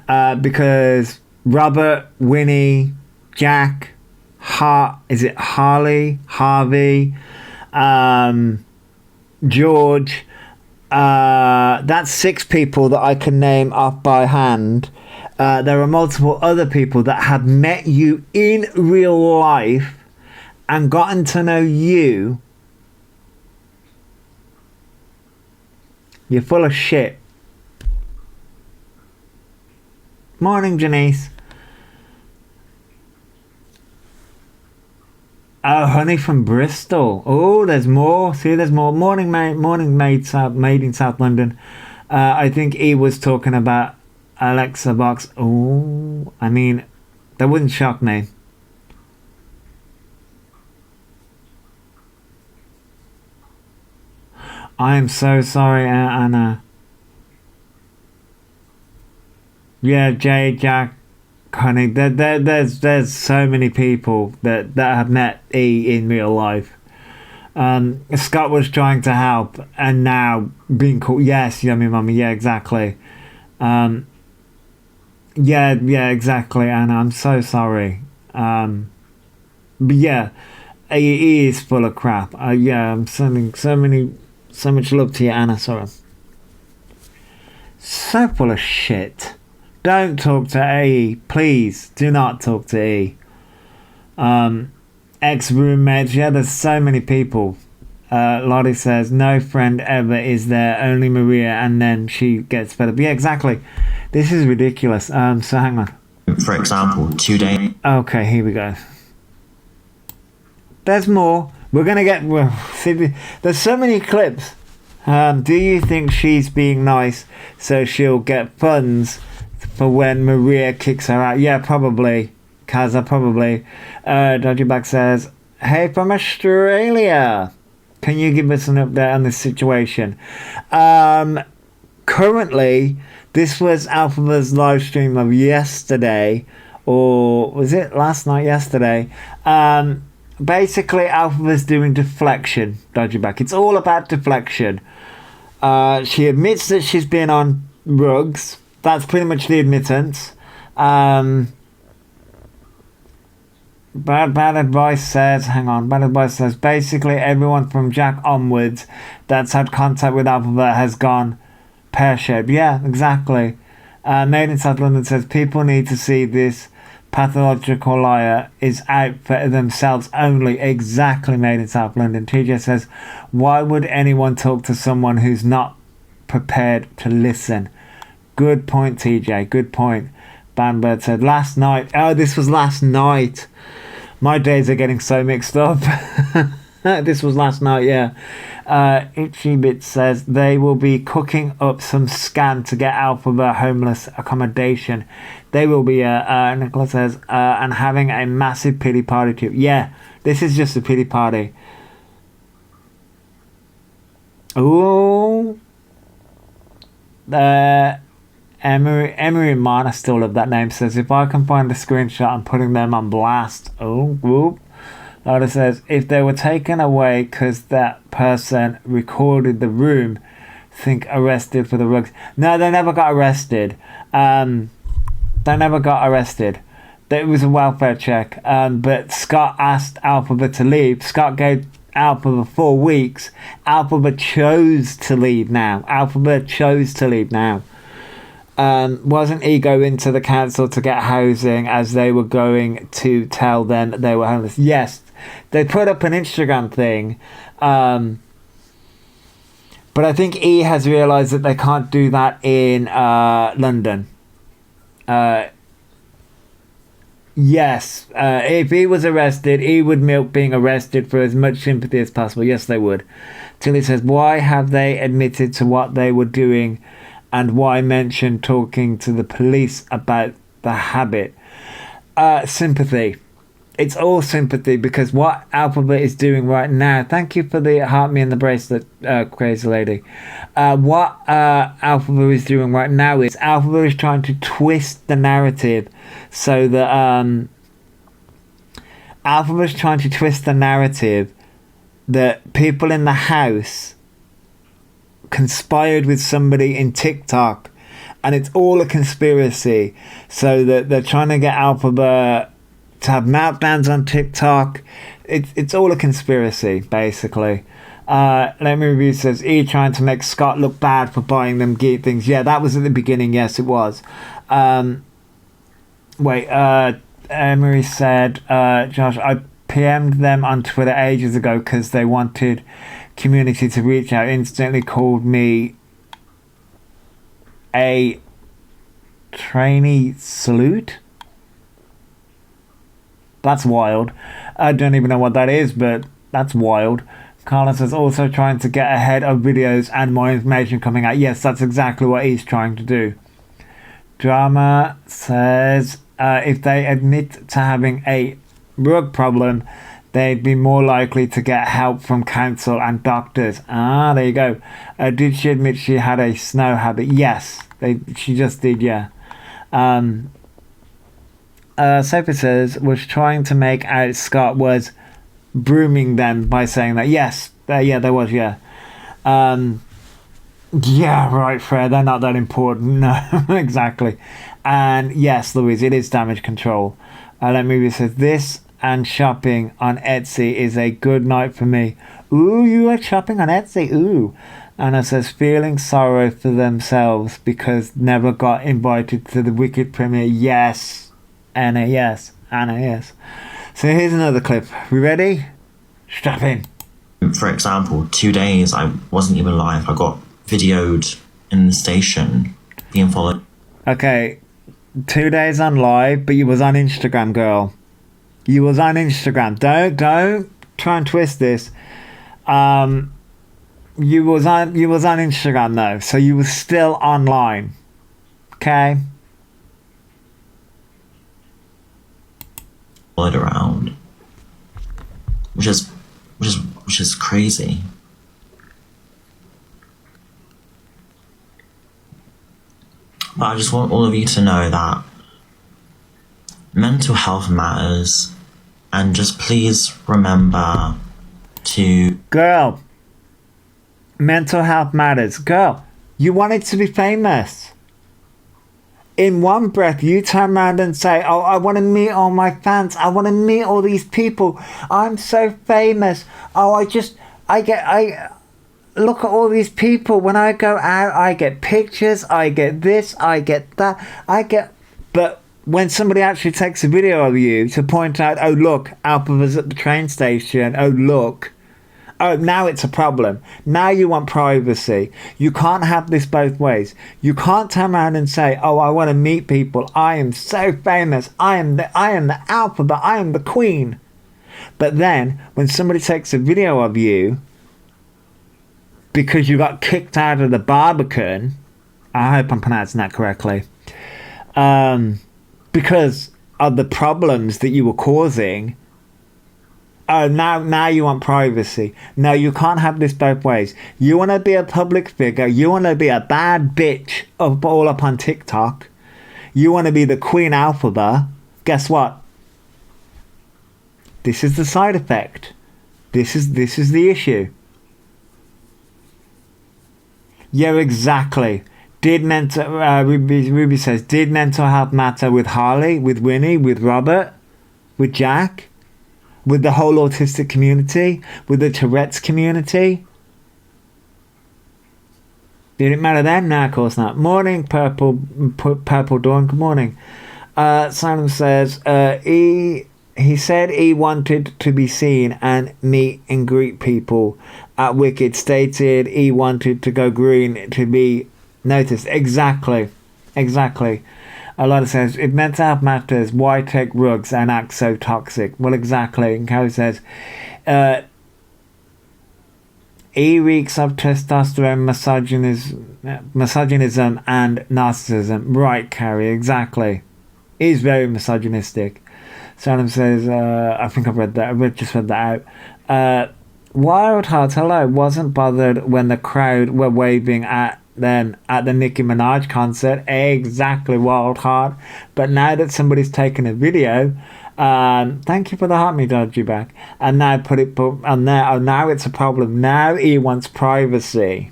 Because Robert, Winnie, Jack, Harley, Harvey, George, That's 6 people that I can name off by hand. There are multiple other people that have met you in real life and gotten to know you. You're full of shit. Morning, Janice. Oh, honey from Bristol. Oh, there's more. See, there's more. Morning, maid in South London. I think he was talking about Alexa Box. Oh, I mean, that wouldn't shock me. I am so sorry, Anna. Yeah, Jay, Jack, honey. There's so many people that have met E in real life. Scott was trying to help, and now being called. Yes, yummy mummy. Yeah, exactly. Yeah, exactly, Anna. I'm so sorry. But yeah, he is full of crap. Yeah, I'm sending so much love to you, Anna. Sorry. So full of shit. Don't talk to A. Please, do not talk to E. Ex-roommates. Yeah, there's so many people. Lottie says, no friend ever is there, only Maria, and then she gets fed up. Yeah, exactly. This is ridiculous. So hang on. For example, 2 days. Okay, here we go. There's more. We're gonna get. See, there's so many clips. Do you think she's being nice so she'll get funds for when Maria kicks her out? Yeah, probably. Kaza, probably. Dodgy Back says, hey, from Australia. Can you give us an update on this situation? Currently, this was Alphaba's live stream of yesterday, or was it last night? Yesterday. Basically, Alphaba's doing deflection, Dodgy Back. It's all about deflection. She admits that she's been on rugs. That's pretty much the admittance. Bad advice says, Bad advice says, basically everyone from Jack onwards that's had contact with Alphaba has gone pear-shaped. Yeah, exactly. Made in South London says, people need to see this pathological liar is out for themselves only. Exactly, Made in South London. TJ says, why would anyone talk to someone who's not prepared to listen? Good point, TJ. Good point. Banbird said, last night. Oh, this was last night. My days are getting so mixed up. This was last night, yeah. Itchy Bit says, they will be cooking up some scam to get Alphaba homeless accommodation. They will be, Nicola says, and having a massive pity party too. Yeah, this is just a pity party. Ooh. Emery Man, I still love that name, says, if I can find a screenshot, I'm putting them on blast. Oh, whoop. Lola says, if they were taken away because that person recorded the room, think arrested for the rugs. No, they never got arrested. It was a welfare check. But Scott asked Alphaba to leave. Scott gave Alphaba 4 weeks. Alphaba chose to leave now. Wasn't he going to the council to get housing as they were going to tell them they were homeless? Yes, they put up an Instagram thing, but I think he has realised that they can't do that in London. Yes, if he was arrested, he would milk being arrested for as much sympathy as possible. Yes, they would. Tilly says, why have they admitted to what they were doing? And why mention talking to the police about the habit? Sympathy. It's all sympathy, because what Alphaba is doing right now, thank you for the heart me and the bracelet, crazy lady. What Alphaba is doing right now is Alphaba is trying to twist the narrative so that Alphaba is trying to twist the narrative that people in the house conspired with somebody in TikTok, and it's all a conspiracy, so that they're trying to get Alphaba to have meltdowns on TikTok. It's all a conspiracy, basically. Let me review says, E trying to make Scott look bad for buying them geek things. Yeah, that was at the beginning. Yes, it was. Emery said, Josh, I PM'd them on Twitter ages ago because they wanted community to reach out. Instantly called me a trainee salute. That's wild. I don't even know what that is, but that's wild. Carlos is also trying to get ahead of videos and more information coming out. Yes, that's exactly what he's trying to do. Drama says if they admit to having a rug problem, they'd be more likely to get help from council and doctors. Ah, there you go. Did she admit she had a snow habit? Yes, she just did, yeah. Sophie says, was trying to make out Scott was brooming them by saying that. Yes, there was, yeah. Yeah, right, Fred, they're not that important. No, exactly. And yes, Louise, it is damage control. Let me says, this and shopping on Etsy is a good night for me. Ooh, you like shopping on Etsy? Ooh. Anna says, feeling sorrow for themselves because never got invited to the Wicked premiere. Yes. Anna, yes. So here's another clip. We ready? Strap in. For example, 2 days I wasn't even live. I got videoed in the station being followed. Okay, 2 days on live, but you was on Instagram, girl. You was on Instagram. Don't try and twist this. You was on Instagram though, so you was still online. Okay. Followed around, which is crazy. But I just want all of you to know that mental health matters, and just please remember to... Girl, mental health matters. Girl, you wanted to be famous. In one breath, you turn around and say, oh, I want to meet all my fans. I want to meet all these people. I'm so famous. Oh, I look at all these people. When I go out, I get pictures. I get this. I get that. But when somebody actually takes a video of you to point out, oh, look, Alpha's at the train station. Oh, look. Oh, now it's a problem. Now you want privacy. You can't have this both ways. You can't turn around and say, oh, I want to meet people. I am so famous. I am the Elphaba. I am the queen. But then when somebody takes a video of you because you got kicked out of the Barbican, I hope I'm pronouncing that correctly, because of the problems that you were causing, oh, now you want privacy. No, you can't have this both ways. You want to be a public figure. You want to be a bad bitch all up on TikTok. You want to be the Queen Elphaba. Guess what? This is the side effect. This is the issue. Yeah, exactly. Ruby says, did mental health matter with Harley, with Winnie, with Robert, with Jack? With the whole autistic community, with the Tourette's community? Did it matter then? No, of course not. Morning, Purple Dawn. Good morning. Simon says, he said he wanted to be seen and meet and greet people at Wicked. Stated he wanted to go green to be noticed. Exactly. A lot of says, if mental health matters, why take rugs and act so toxic? Well, exactly. And Carrie says, he reeks of testosterone, misogynism and narcissism. Right, Carrie, exactly. He's very misogynistic. Sam says, I think I've read that. I just read that out. Wild Heart, hello, wasn't bothered when the crowd were waving at the Nicki Minaj concert. Exactly, Wild Heart. But now that somebody's taken a video, thank you for the heart me dodgy back, and now put on there. Oh, now it's a problem. Now he wants privacy.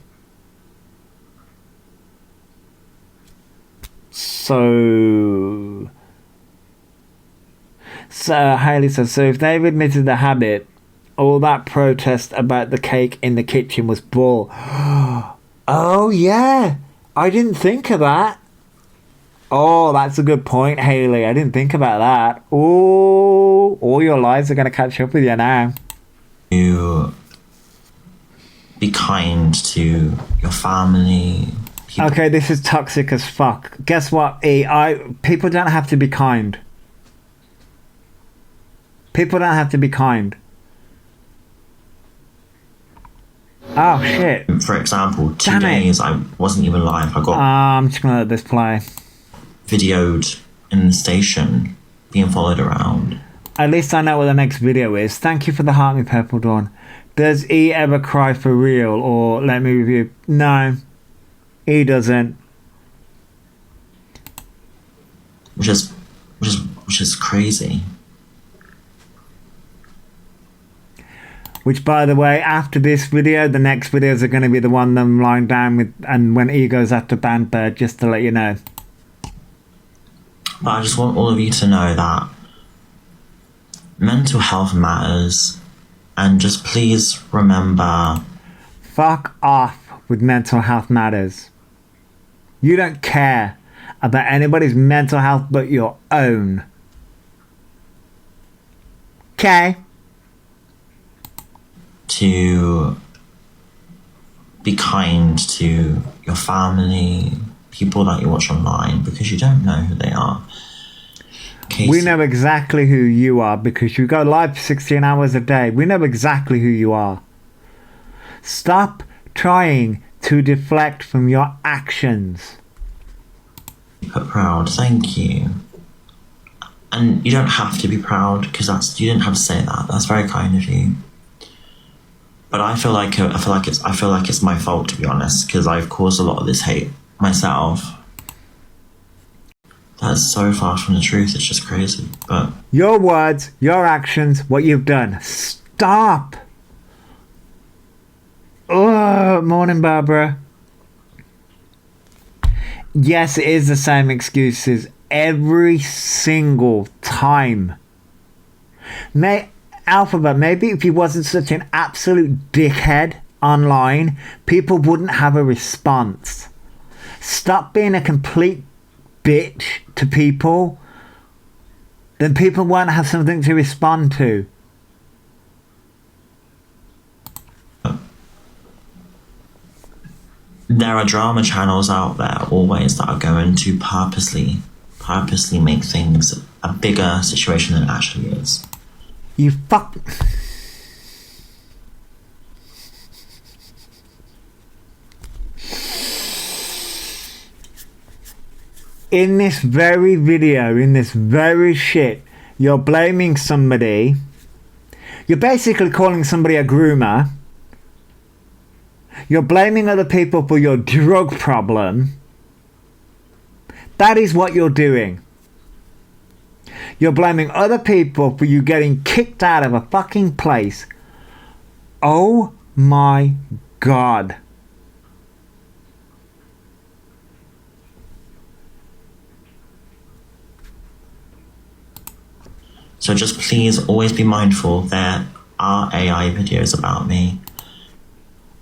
So Hayley says, so if they've admitted the habit, All that protest about the cake in the kitchen was bull. Oh, yeah. I didn't think of that. Oh, that's a good point, Haley. I didn't think about that. Oh, all your lies are going to catch up with you now. To be kind to your family. Okay, this is toxic as fuck. Guess what, E? People don't have to be kind. People don't have to be kind. Oh, shit. For example, Damn 2 it. days I wasn't even live. I got I'm just gonna let this play. videoed in the station, being followed around. At least I know what the next video is. Thank you for the heart, me purple dawn. Does E ever cry for real or let me review? No, E doesn't. Which is crazy. Which, by the way, after this video, the next videos are going to be the one them lying down with, and when E goes after Bandbird, just to let you know. But I just want all of you to know that mental health matters, and just please remember. Fuck off with mental health matters. You don't care about anybody's mental health but your own. Okay? To be kind to your family, people that you watch online, because you don't know who they are. We know exactly who you are because you go live for 16 hours a day. We know exactly who you are. Stop trying to deflect from your actions. But proud, thank you. And you don't have to be proud, because you didn't have to say that. That's very kind of you. But I feel like it's my fault, to be honest, because I've caused a lot of this hate myself. That's so far from the truth. It's just crazy. But your words, your actions, what you've done. Stop. Oh, morning, Barbara. Yes, it is the same excuses every single time. Elphaba, maybe if he wasn't such an absolute dickhead online, people wouldn't have a response. Stop being a complete bitch to people, then people won't have something to respond to. there are drama channels out there always that are going to purposely make things a bigger situation than it actually is. You fuck. In this very video, in this very shit, you're blaming somebody. You're basically calling somebody a groomer. You're blaming other people for your drug problem. That is what you're doing. You're blaming other people for you getting kicked out of a fucking place. Oh my God. So just please always be mindful there are AI videos about me.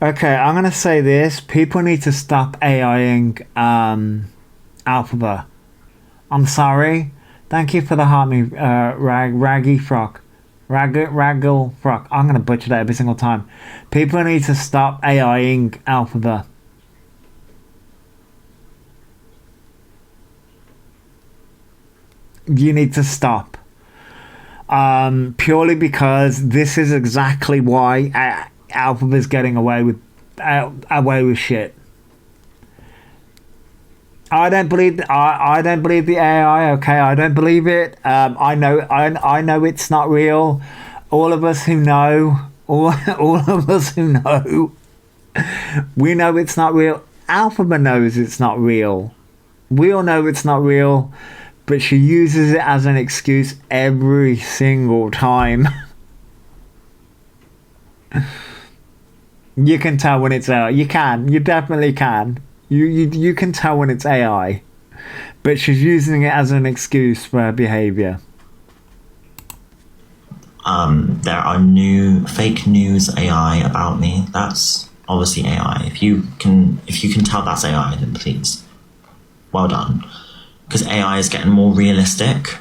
Okay, I'm going to say this. People need to stop AIing elphaba. I'm sorry. Thank you for the heart me, raggy frock. Raggle frock. I'm going to butcher that every single time. People need to stop AIing elphaba. You need to stop. Purely because this is exactly why elphaba is getting away with shit. I don't believe the AI. Okay, I don't believe it. I know it's not real. All of us who know, all of us who know, we know it's not real. Elphaba knows it's not real. We all know it's not real, but she uses it as an excuse every single time. You can tell when it's AI. You definitely can. You can tell when it's AI, but she's using it as an excuse for her behavior. There are new fake news AI about me. That's obviously AI. If you can tell that's AI, then please, well done. Because AI is getting more realistic.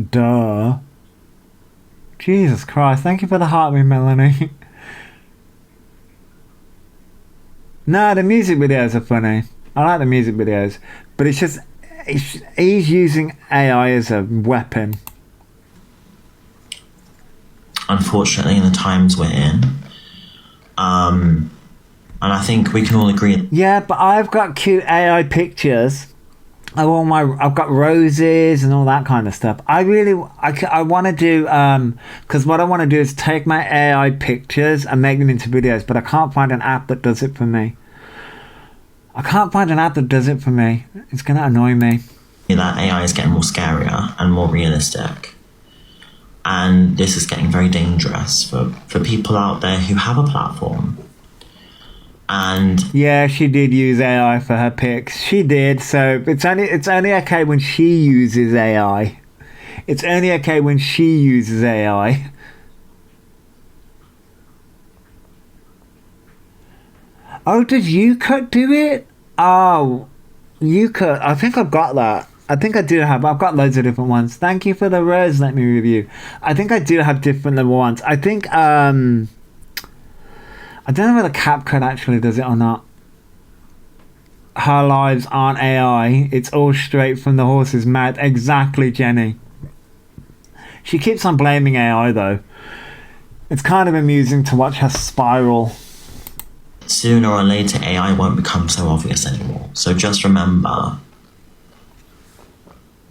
Duh. Jesus Christ, thank you for the heart, me, Melanie. No, the music videos are funny. I like the music videos. But it's just, he's using AI as a weapon. Unfortunately, in the times we're in. And I think we can all agree. Yeah, but I've got cute AI pictures. I've got roses and all that kind of stuff. I want to do, because what I want to do is take my AI pictures and make them into videos, but I can't find an app that does it for me. It's going to annoy me. That AI is getting more scarier and more realistic. And this is getting very dangerous for people out there who have a platform. And yeah, she did use AI for her pics. She did. So it's only okay when she uses AI. It's only okay when she uses AI. Oh, did YouCut do it? Oh, YouCut. I think I've got that. I think I do have. I've got loads of different ones. Thank you for the rose. Let me review. I think I do have different ones. I think I don't know whether CapCut actually does it or not. Her lives aren't AI. It's all straight from the horse's mouth. Exactly, Jenny. She keeps on blaming AI though. It's kind of amusing to watch her spiral. Sooner or later, AI won't become so obvious anymore. So just remember,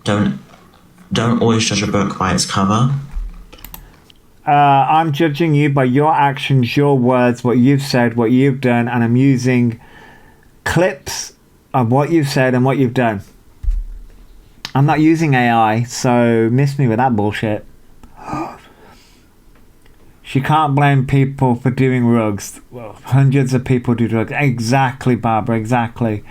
don't always judge a book by its cover. I'm judging you by your actions, your words, what you've said, what you've done, and I'm using clips of what you've said and what you've done. I'm not using AI, so miss me with that bullshit. She can't blame people for doing rugs. Well, hundreds of people do drugs. Exactly, Barbara, exactly.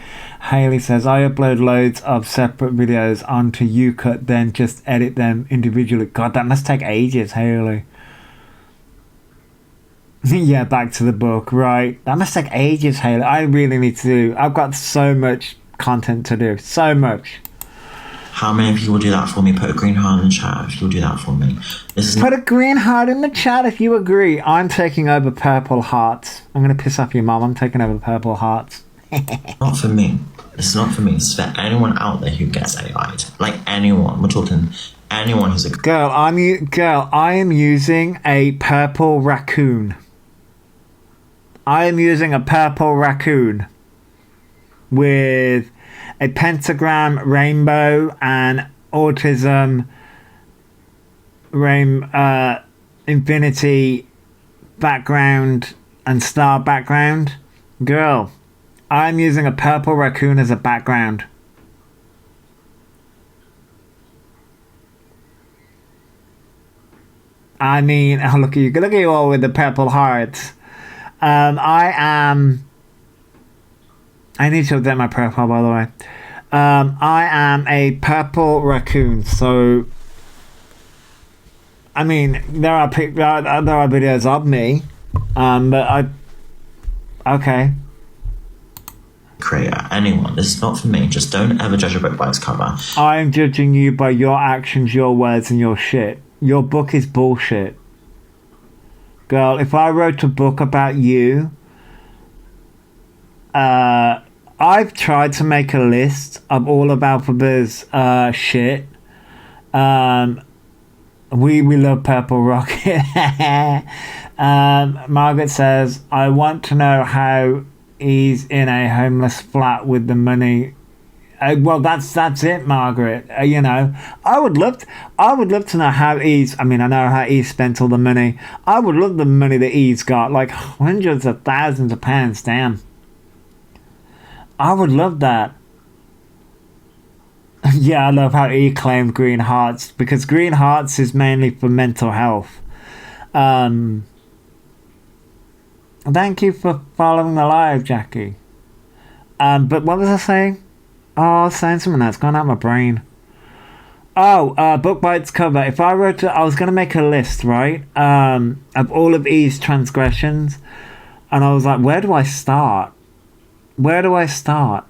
Haley says, I upload loads of separate videos onto YouCut, then just edit them individually. God, that must take ages, Haley. Yeah, back to the book, right. That must take ages, Haley. I really need to do. I've got so much content to do. So much. How many of you will do that for me? Put a green heart in the chat if you'll do that for me. Put a green heart in the chat if you agree. I'm taking over purple hearts. I'm going to piss off your mum. I'm taking over purple hearts. Not for me. This is not for me. It's for anyone out there who gets AI'd. Like anyone. We're talking anyone who's a girl. I am using a purple raccoon. I am using a purple raccoon with a pentagram, rainbow, and autism, infinity background, and star background. Girl, I'm using a purple raccoon as a background. I mean, oh, look at you all with the purple hearts. I need to update my profile, by the way. I am a purple raccoon, so I mean there are videos of me, okay. Creator, anyone. This is not for me. Just don't ever judge a book by its cover. I am judging you by your actions, your words, and your shit. Your book is bullshit. Girl, if I wrote a book about you, I've tried to make a list of all of elphaba's shit. We love Purple Rocket. Margaret says, I want to know how he's in a homeless flat with the money. Well, that's it, Margaret. You know, I would love to know how he's. I mean, I know how he spent all the money. I would love the money that he's got, like hundreds of thousands of pounds. Damn. I would love that. Yeah, I love how he claimed Green Hearts, because Green Hearts is mainly for mental health. Thank you for following the live, Jackie. But what was I saying? Oh, I was saying something that's gone out of my brain. Book by its cover. If I were to, I was going to make a list, right? Of all of E's transgressions. And I was like, where do I start? Where do I start?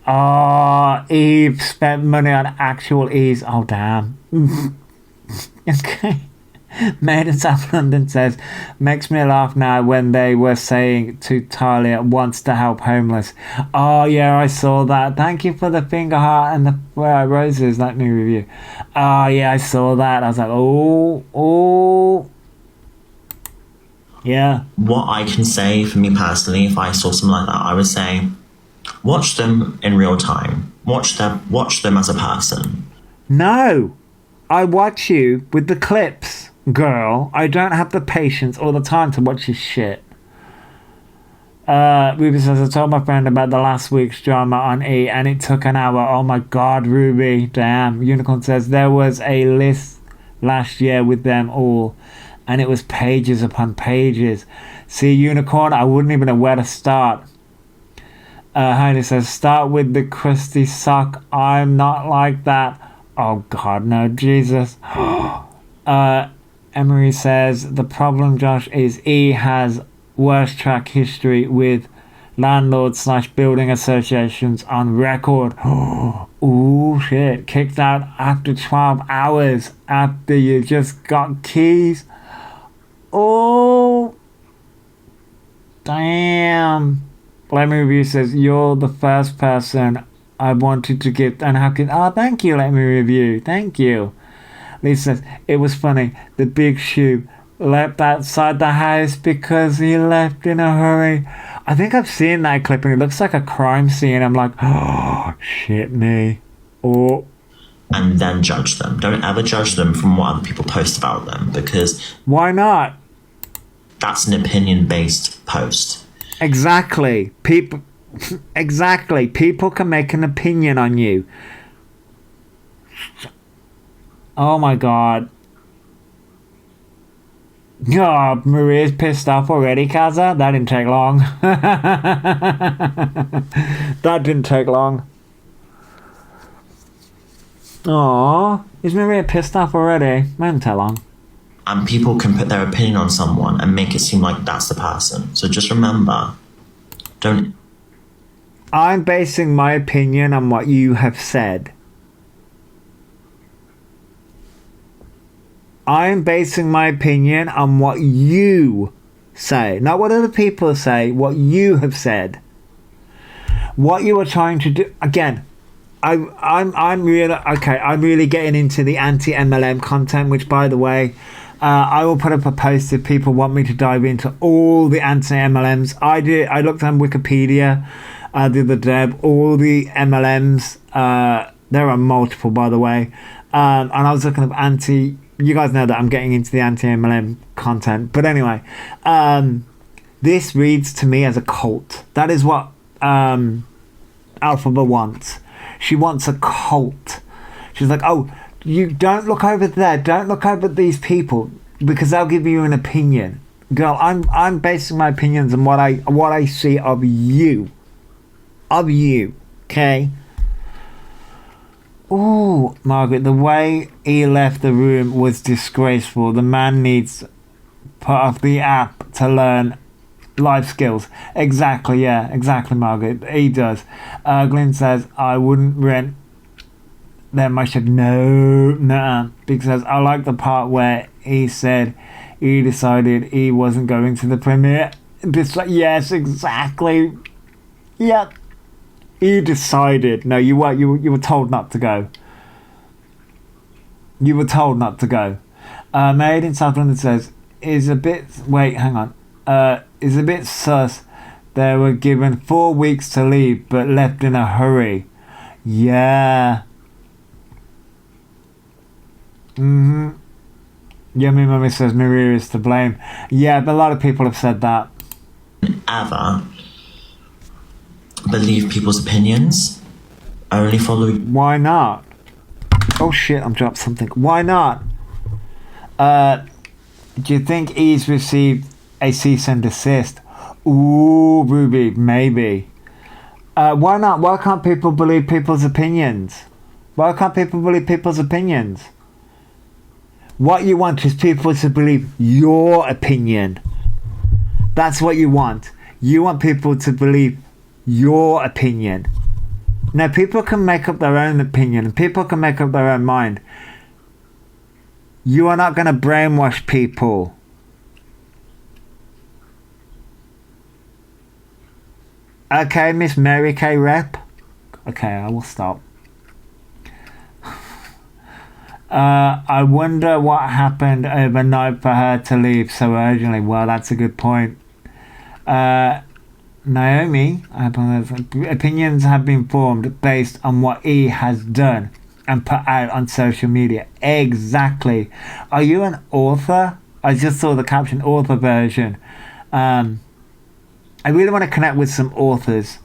Oh, Eve spent money on actual E's. Oh, damn. Okay. Made in South London says, makes me laugh now when they were saying to Talia wants to help homeless. Oh, yeah, I saw that. Thank you for the finger heart and the roses. Let me review. Oh, yeah, I saw that. I was like, oh. Yeah. What I can say for me personally, if I saw something like that, I would say, watch them in real time. Watch them as a person. No. I watch you with the clips, girl. I don't have the patience or the time to watch your shit. Ruby says, I told my friend about the last week's drama on E and it took an hour. Oh my god, Ruby. Damn. Unicorn says, there was a list last year with them all and it was pages upon pages. See, Unicorn, I wouldn't even know where to start. Heidi says, start with the crusty sock. I'm not like that. Oh God, no, Jesus. Emery says, the problem, Josh, is E has worst track history with landlords / building associations on record. Ooh, shit. Kicked out after 12 hours after you just got keys. Oh, damn. Lemmy Review says, you're the first person I wanted to give, and how can, thank you, Let Me Review, thank you. Lisa says, it was funny, the big shoe left outside the house because he left in a hurry. I think I've seen that clip and it looks like a crime scene. I'm like, oh, shit me. Oh. And then judge them. Don't ever judge them from what other people post about them, because... Why not? That's an opinion-based post. Exactly. People can make an opinion on you. Oh my god. Oh, Maria's pissed off already, Kaza. That didn't take long. That didn't take long. Aww. Is Maria pissed off already? That didn't take long. And people can put their opinion on someone and make it seem like that's the person. So just remember, don't... I'm basing my opinion on what you have said. I'm basing my opinion on what you say. Not what other people say, what you have said. What you are trying to do. Again, I'm really getting into the anti-MLM content, which, by the way, I will put up a post if people want me to dive into all the anti-MLMs. I looked on Wikipedia the other day, all the MLMs. There are multiple, by the way. And I was looking up you guys know that I'm getting into the anti-MLM content. But anyway, this reads to me as a cult. That is what elphaba wants. She wants a cult. She's like, oh, you don't look over there. Don't look over at these people because they'll give you an opinion. Girl, I'm basing my opinions on what I see of you. Of you. Okay? Ooh, Margaret, the way he left the room was disgraceful. The man needs part of the app to learn life skills. Exactly, yeah, exactly, Margaret. He does. Glenn says, I wouldn't rent them. I said, no, because I like the part where he said he decided he wasn't going to the premiere. Yes, exactly. Yep. He decided. No, you were told not to go. You were told not to go. Made in South London says, is a bit sus. They were given 4 weeks to leave, but left in a hurry. Yeah. Yummy Mummy says Maria is to blame. Yeah, but a lot of people have said that. Ever believe people's opinions. Only follow... Why not? Oh shit, I'm dropped something. Why not? Do you think he's received a cease and desist? Ooh, Ruby, maybe. Why not? Why can't people believe people's opinions? Why can't people believe people's opinions? What you want is people to believe your opinion. That's what you want. You want people to believe your opinion. Now, people can make up their own opinion and people can make up their own mind. You are not going to brainwash people. Okay, Miss Mary Kay Rep. Okay, I will stop. I wonder what happened overnight for her to leave so urgently. Well, that's a good point. Naomi, opinions have been formed based on what he has done and put out on social media. Exactly. Are you an author? I just saw the caption, author version. I really want to connect with some authors.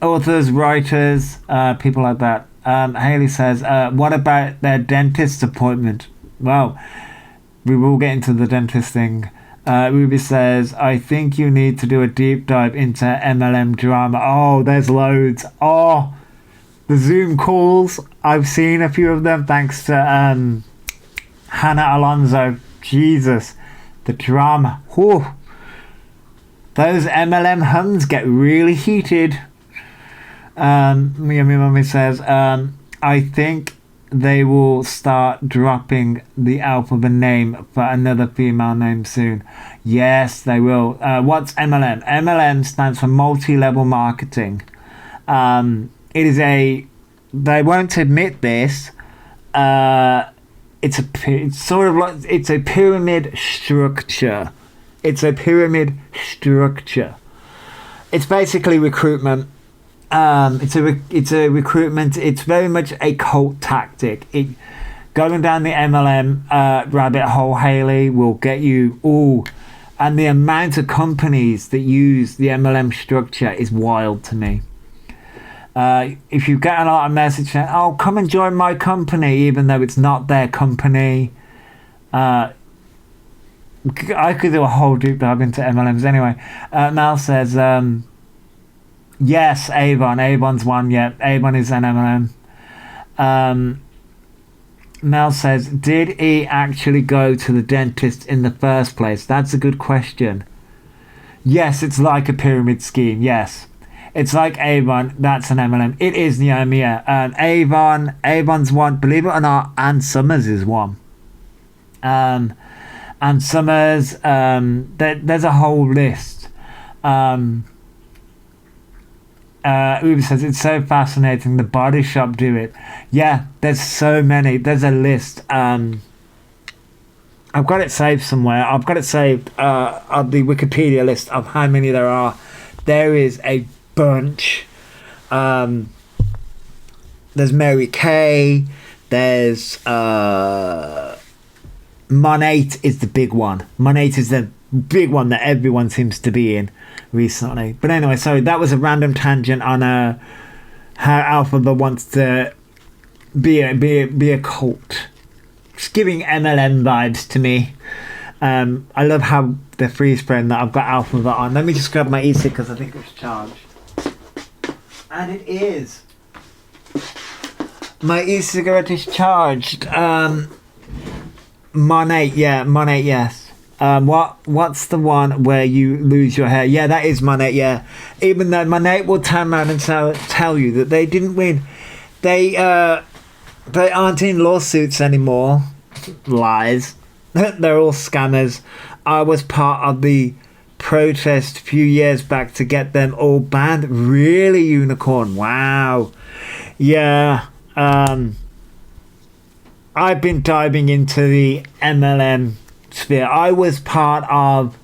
Authors, writers, people like that. Haley says, what about their dentist appointment? Well, we will get into the dentist thing. Ruby says, I think you need to do a deep dive into MLM drama. Oh, there's loads. Oh, the Zoom calls. I've seen a few of them thanks to Hannah Alonso. Jesus, the drama. Whew. Those MLM huns get really heated. Yummy Mummy says, I think they will start dropping the alphabet name for another female name soon. Yes, they will. What's MLM? MLM stands for multi-level marketing. It is they won't admit this. It's a pyramid structure. It's a pyramid structure. It's basically recruitment. It's a recruitment. It's very much a cult tactic. Going down the MLM rabbit hole, Haley, will get you all. And the amount of companies that use the MLM structure is wild to me. If you get a lot of messages saying, "Oh, come and join my company," even though it's not their company, I could do a whole deep dive into MLMs anyway. Mel says. Yes, Avon. Avon's one, yeah. Avon is an MLM. Mel says, did he actually go to the dentist in the first place? That's a good question. Yes, it's like a pyramid scheme, yes. It's like Avon, that's an MLM. It is Naomi, yeah. Avon's one, believe it or not, Ann Summers is one. Ann Summers, there's a whole list. Uber says, it's so fascinating. The Body Shop do it. Yeah, there's so many. There's a list. I've got it saved somewhere. I've got it saved on the Wikipedia list of how many there are. There is a bunch. There's Mary Kay. There's Mon8 is the big one. Mon8 is the big one that everyone seems to be in recently. But anyway, sorry, that was a random tangent on how elphaba wants to be a cult. Just giving MLM vibes to me. I love how the freeze frame that I've got elphaba on. Let me just grab my e-cig because I think it's charged. And it is. My e-cigarette is charged. Mon8, yeah, Mon8, yes. What's the one where you lose your hair? Yeah, that is Mon8, yeah. Even though Mon8 will turn around and tell you that they didn't win. They aren't in lawsuits anymore. Lies. They're all scammers. I was part of the protest a few years back to get them all banned. Really, Unicorn? Wow. Yeah. I've been diving into the MLM sphere. I was part of,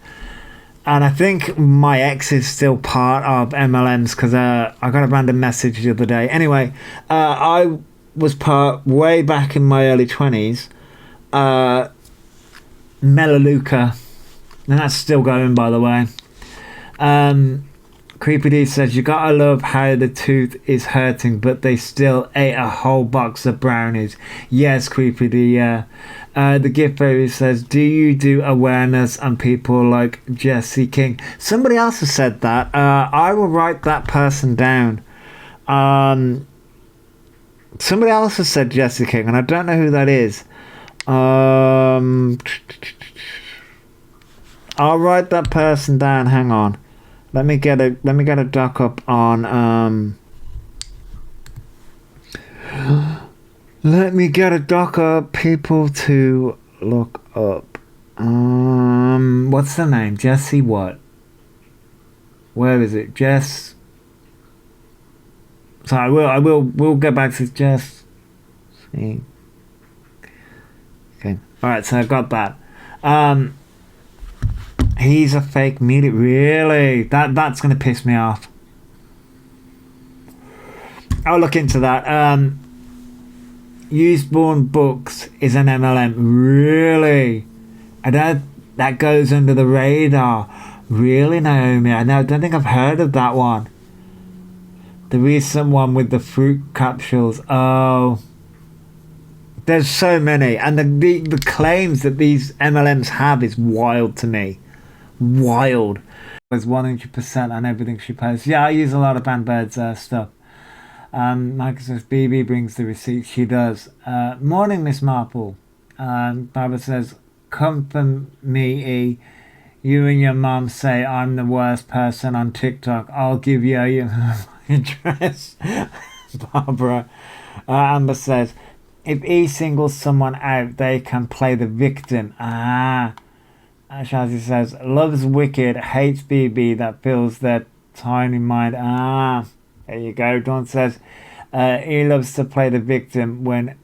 and I think my ex is still part of MLMs because I got a random message the other day. Anyway, I was part way back in my early 20s. Melaleuca, and that's still going, by the way. Creepy D says, you gotta love how the tooth is hurting, but they still ate a whole box of brownies. Yes, Creepy D, yeah. The gift fairy says, do you do awareness on people like Jesse King? Somebody else has said that. I will write that person down. Somebody else has said Jesse King, and I don't know who that is. I'll write that person down. Hang on. Let me get a doc up on let me get a doc up people to look up. What's the name? Jesse what? Where is it? Jess. So we'll get back to Jess. See. Okay. Alright, so I got that. He's a fake media. Really? That's gonna piss me off. I'll look into that. Useborn Books is an MLM. Really? That goes under the radar. Really, Naomi? I don't think I've heard of that one. The recent one with the fruit capsules. Oh. There's so many. And the claims that these MLMs have is wild to me. Wild. There's 100% on everything she posts. Yeah, I use a lot of Banbird's stuff. Michael says, BB brings the receipts. She does. Morning, Miss Marple. Barbara says, come for me, E. You and your mum say I'm the worst person on TikTok. I'll give you your address. Barbara. Amber says, if E singles someone out, they can play the victim. Shazzy says, loves wicked, hates BB that fills their tiny mind. There you go. Dawn says, he loves to play the victim when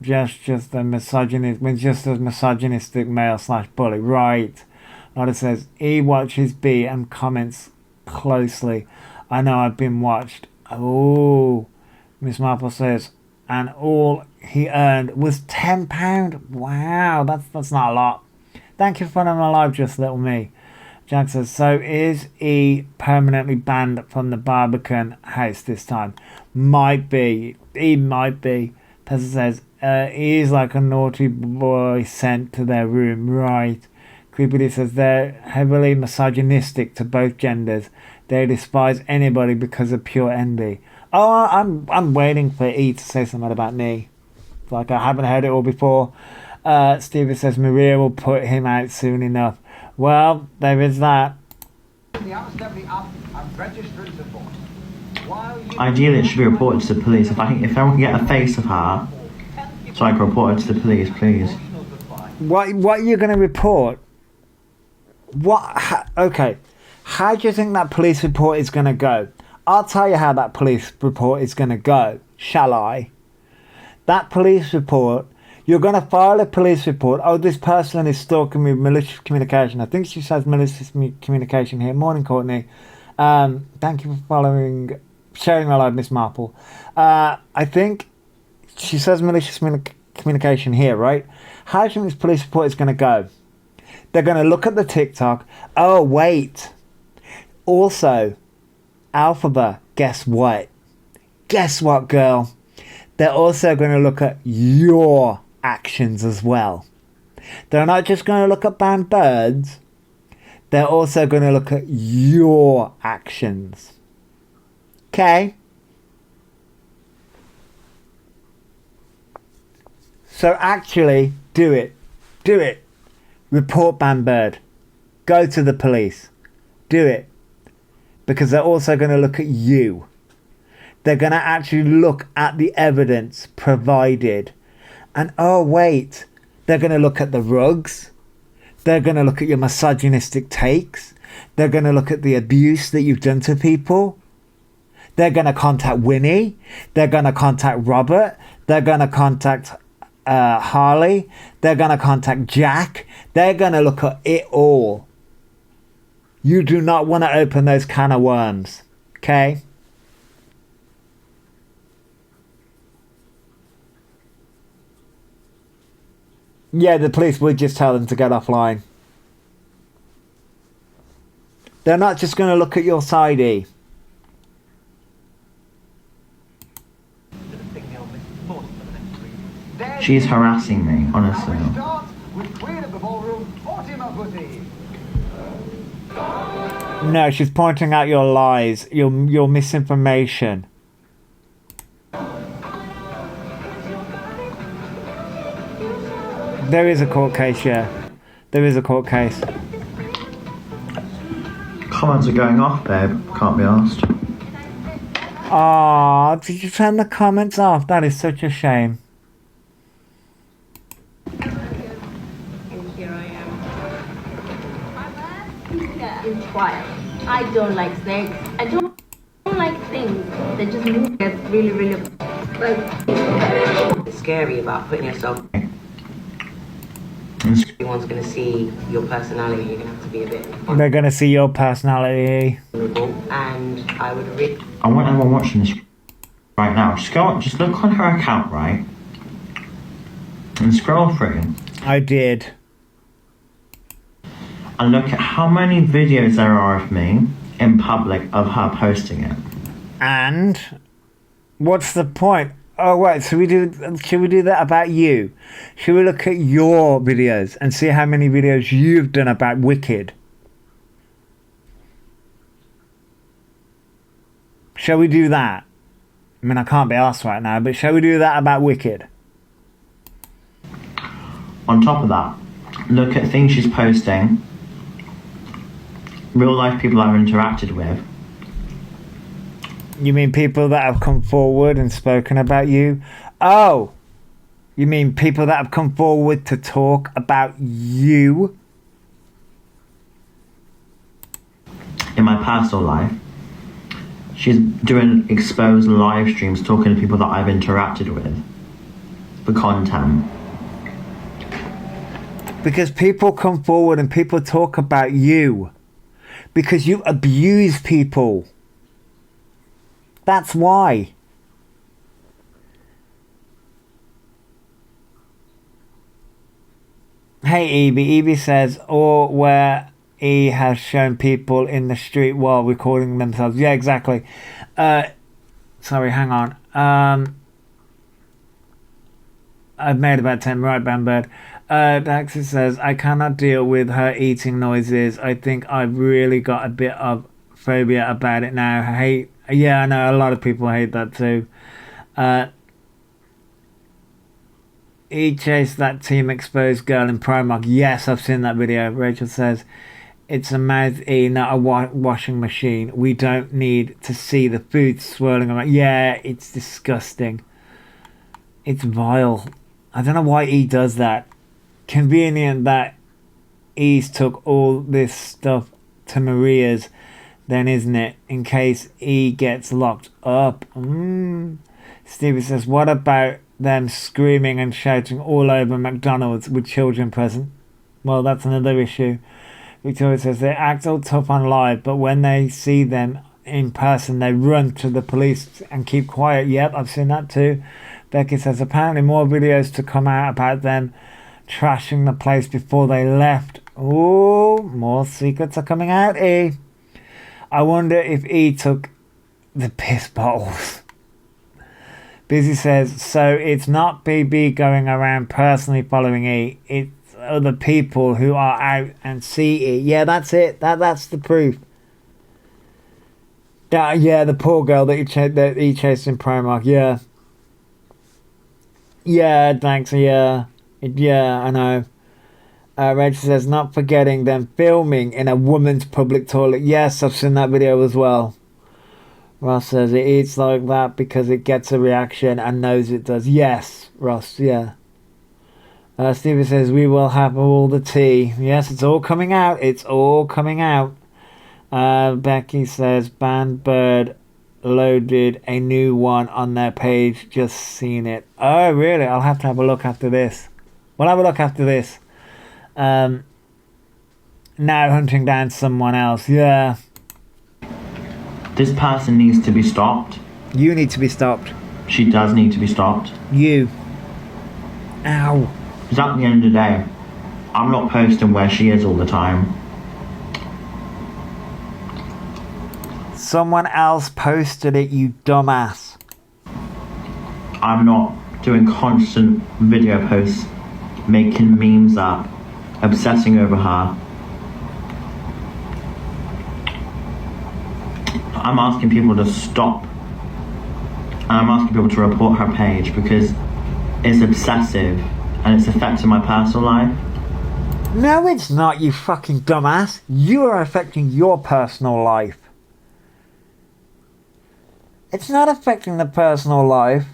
just a misogynistic male / bully. Right. Lotta says, he watches B and comments closely. I know I've been watched. Oh. Miss Marple says, and all he earned was £10. Wow, that's not a lot. Thank you for following my live, just little me. Jack says, so is he permanently banned from the Barbican house this time? Might be. He might be. Tessa says, he is like a naughty boy sent to their room. Right. Creepily says, they're heavily misogynistic to both genders. They despise anybody because of pure envy. Oh, I'm waiting for E to say something about me. Like I haven't heard it all before. Stevie says Maria will put him out soon enough. Well, there is that. Ideally, it should be reported to the police. If everyone can get a face of her, so I can report it to the police, please. What are you going to report? Okay. How do you think that police report is going to go? I'll tell you how that police report is going to go. Shall I? That police report. You're going to file a police report. Oh, this person is stalking me with malicious communication. I think she says malicious communication here. Morning, Courtney. Thank you for sharing my live, Miss Marple. I think she says malicious communication here, right? How do you think this police report is going to go? They're going to look at the TikTok. Oh, wait. Also, elphaba, guess what? Guess what, girl? They're also going to look at your actions as well. They're not just going to look at banned birds. They're also going to look at your actions. Okay? So actually, do it. Do it. Report banned bird. Go to the police. Do it. Because they're also going to look at you. They're going to actually look at the evidence provided. And oh wait, they're going to look at the rugs. They're going to look at your misogynistic takes. They're going to look at the abuse that you've done to people. They're going to contact Winnie. They're going to contact Robert. They're going to contact Harley. They're going to contact Jack. They're going to look at it all. You do not want to open those can of worms. Okay? Yeah, the police would just tell them to get offline. They're not just going to look at your side, E. She's harassing me, honestly. No, she's pointing out your lies, your misinformation. There is a court case, yeah. There is a court case. Comments are going off, babe. Can't be asked. Ah, did you turn the comments off? That is such a shame. And here I am. In trial. I don't like snakes. I don't like things that just move. It's really like scary about putting yourself. Everyone's gonna see your personality. You're gonna have to be a bit. They're gonna see your personality. And I would really. I want everyone watching this right now. Just look on her account, right? And scroll through. I did. And look at how many videos there are of me in public of her posting it. And what's the point? Oh wait, should we do that about you? Should we look at your videos and see how many videos you've done about Wicked? Shall we do that? I mean, I can't be asked right now, but shall we do that about Wicked? On top of that, look at things she's posting, real life people I've interacted with. You mean people that have come forward and spoken about you? Oh, you mean people that have come forward to talk about you? In my personal life, she's doing exposed live streams talking to people that I've interacted with for content. Because people come forward and people talk about you. Because you abuse people. That's why. Hey Evie. Evie says, or where he has shown people in the street while recording themselves. Yeah, exactly. Sorry, hang on. I've made about 10, right, Bambird. Daxi says, I cannot deal with her eating noises. I think I've really got a bit of phobia about it now. Yeah, I know, a lot of people hate that too. He chased that team exposed girl in Primark. Yes, I've seen that video. Rachel says, it's a mouth E, not a washing machine. We don't need to see the food swirling around. Yeah, it's disgusting. It's vile. I don't know why E does that. Convenient that E's took all this stuff to Maria's, then, isn't it? In case E gets locked up. Stevie says, what about them screaming and shouting all over McDonald's with children present? Well, that's another issue. Victoria says, they act all tough on live, but when they see them in person, they run to the police and keep quiet. Yep, I've seen that too. Becky says, apparently more videos to come out about them trashing the place before they left. Ooh, more secrets are coming out, E. I wonder if E took the piss bottles. Busy says, so it's not BB going around personally following E. It's other people who are out and see E. Yeah, that's it. That's the proof. Yeah, the poor girl that he chased in Primark. Yeah. Yeah, thanks. Yeah. Yeah, I know. Rachel says, not forgetting them filming in a woman's public toilet. Yes, I've seen that video as well. Ross says, it eats like that because it gets a reaction and knows it does. Yes, Ross, yeah. Stevie says, we will have all the tea. Yes, it's all coming out. It's all coming out. Becky says, Band Bird loaded a new one on their page. Just seen it. Oh, really? I'll have to have a look after this. We'll have a look after this. Now hunting down someone else. Yeah. This person needs to be stopped. You need to be stopped. She does need to be stopped. You. Ow. Because at the end of the day, I'm not posting where she is all the time. Someone else posted it, you dumbass. I'm not doing constant video posts, making memes up, obsessing over her. I'm asking people to stop. And I'm asking people to report her page because it's obsessive and it's affecting my personal life. No, it's not, you fucking dumbass. You are affecting your personal life. It's not affecting the personal life.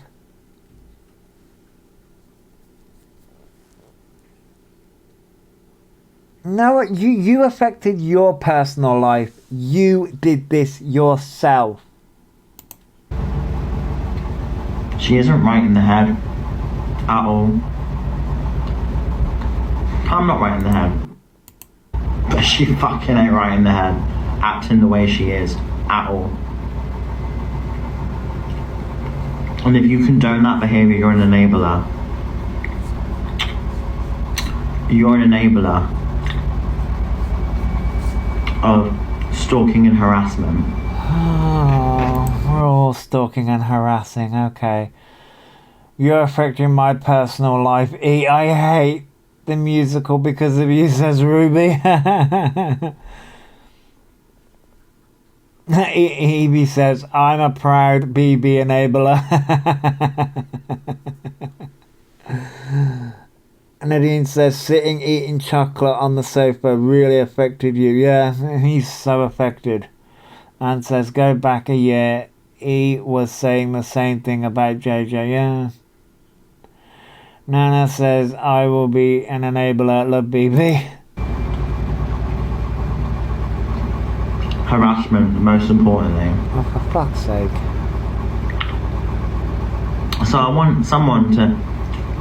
No, you affected your personal life. You did this yourself. She isn't right in the head at all. I'm not right in the head. But she fucking ain't right in the head, acting the way she is at all. And if you condone that behaviour, you're an enabler. You're an enabler of stalking and harassment. Oh, we're all stalking and harassing, okay. You're affecting my personal life. I hate the musical because of you, says Ruby. Evie says, I'm a proud BB enabler. Nadine says, sitting eating chocolate on the sofa really affected you. Yeah, he's so affected. And says, go back a year. He was saying the same thing about JJ. Yeah. Nana says, I will be an enabler. Love BB. Harassment, the most important thing. Oh, for fuck's sake. So I want someone to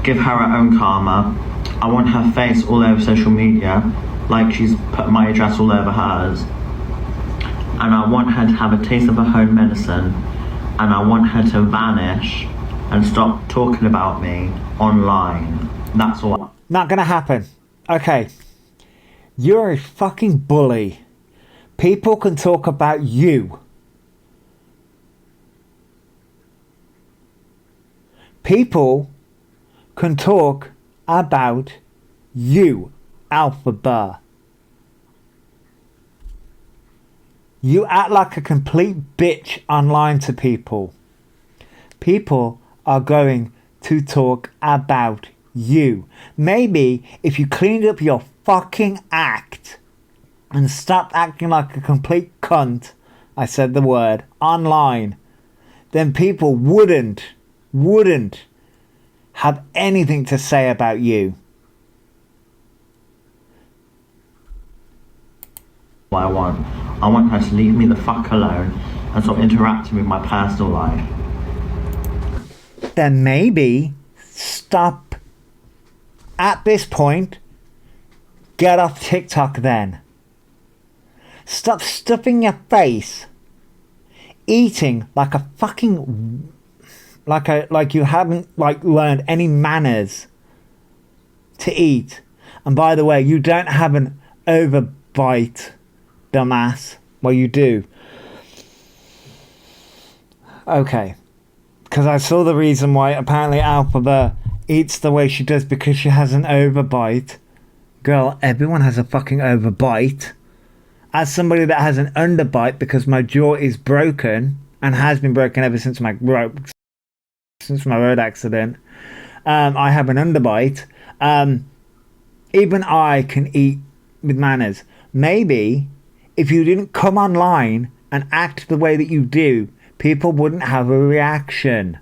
give her her own karma. I want her face all over social media, like she's put my address all over hers. And I want her to have a taste of her own medicine. And I want her to vanish and stop talking about me online. That's all. Not gonna happen. Okay. You're a fucking bully. People can talk about you. People can talk about you, elphaba. You act like a complete bitch online to people. People are going to talk about you. Maybe if you cleaned up your fucking act and stopped acting like a complete cunt, I said the word, online, then people wouldn't have anything to say about you. What I want her to leave me the fuck alone and stop interacting with my personal life. Then maybe stop at this point. Get off TikTok then. Stop stuffing your face, eating like a fucking, like you haven't learned any manners to eat. And by the way, you don't have an overbite, dumbass. Well, you do. Okay. Because I saw the reason why apparently elphaba eats the way she does, because she has an overbite. Girl, everyone has a fucking overbite. As somebody that has an underbite, because my jaw is broken and has been broken ever since my road accident, I have an underbite. Even I can eat with manners. Maybe if you didn't come online and act the way that you do, people wouldn't have a reaction.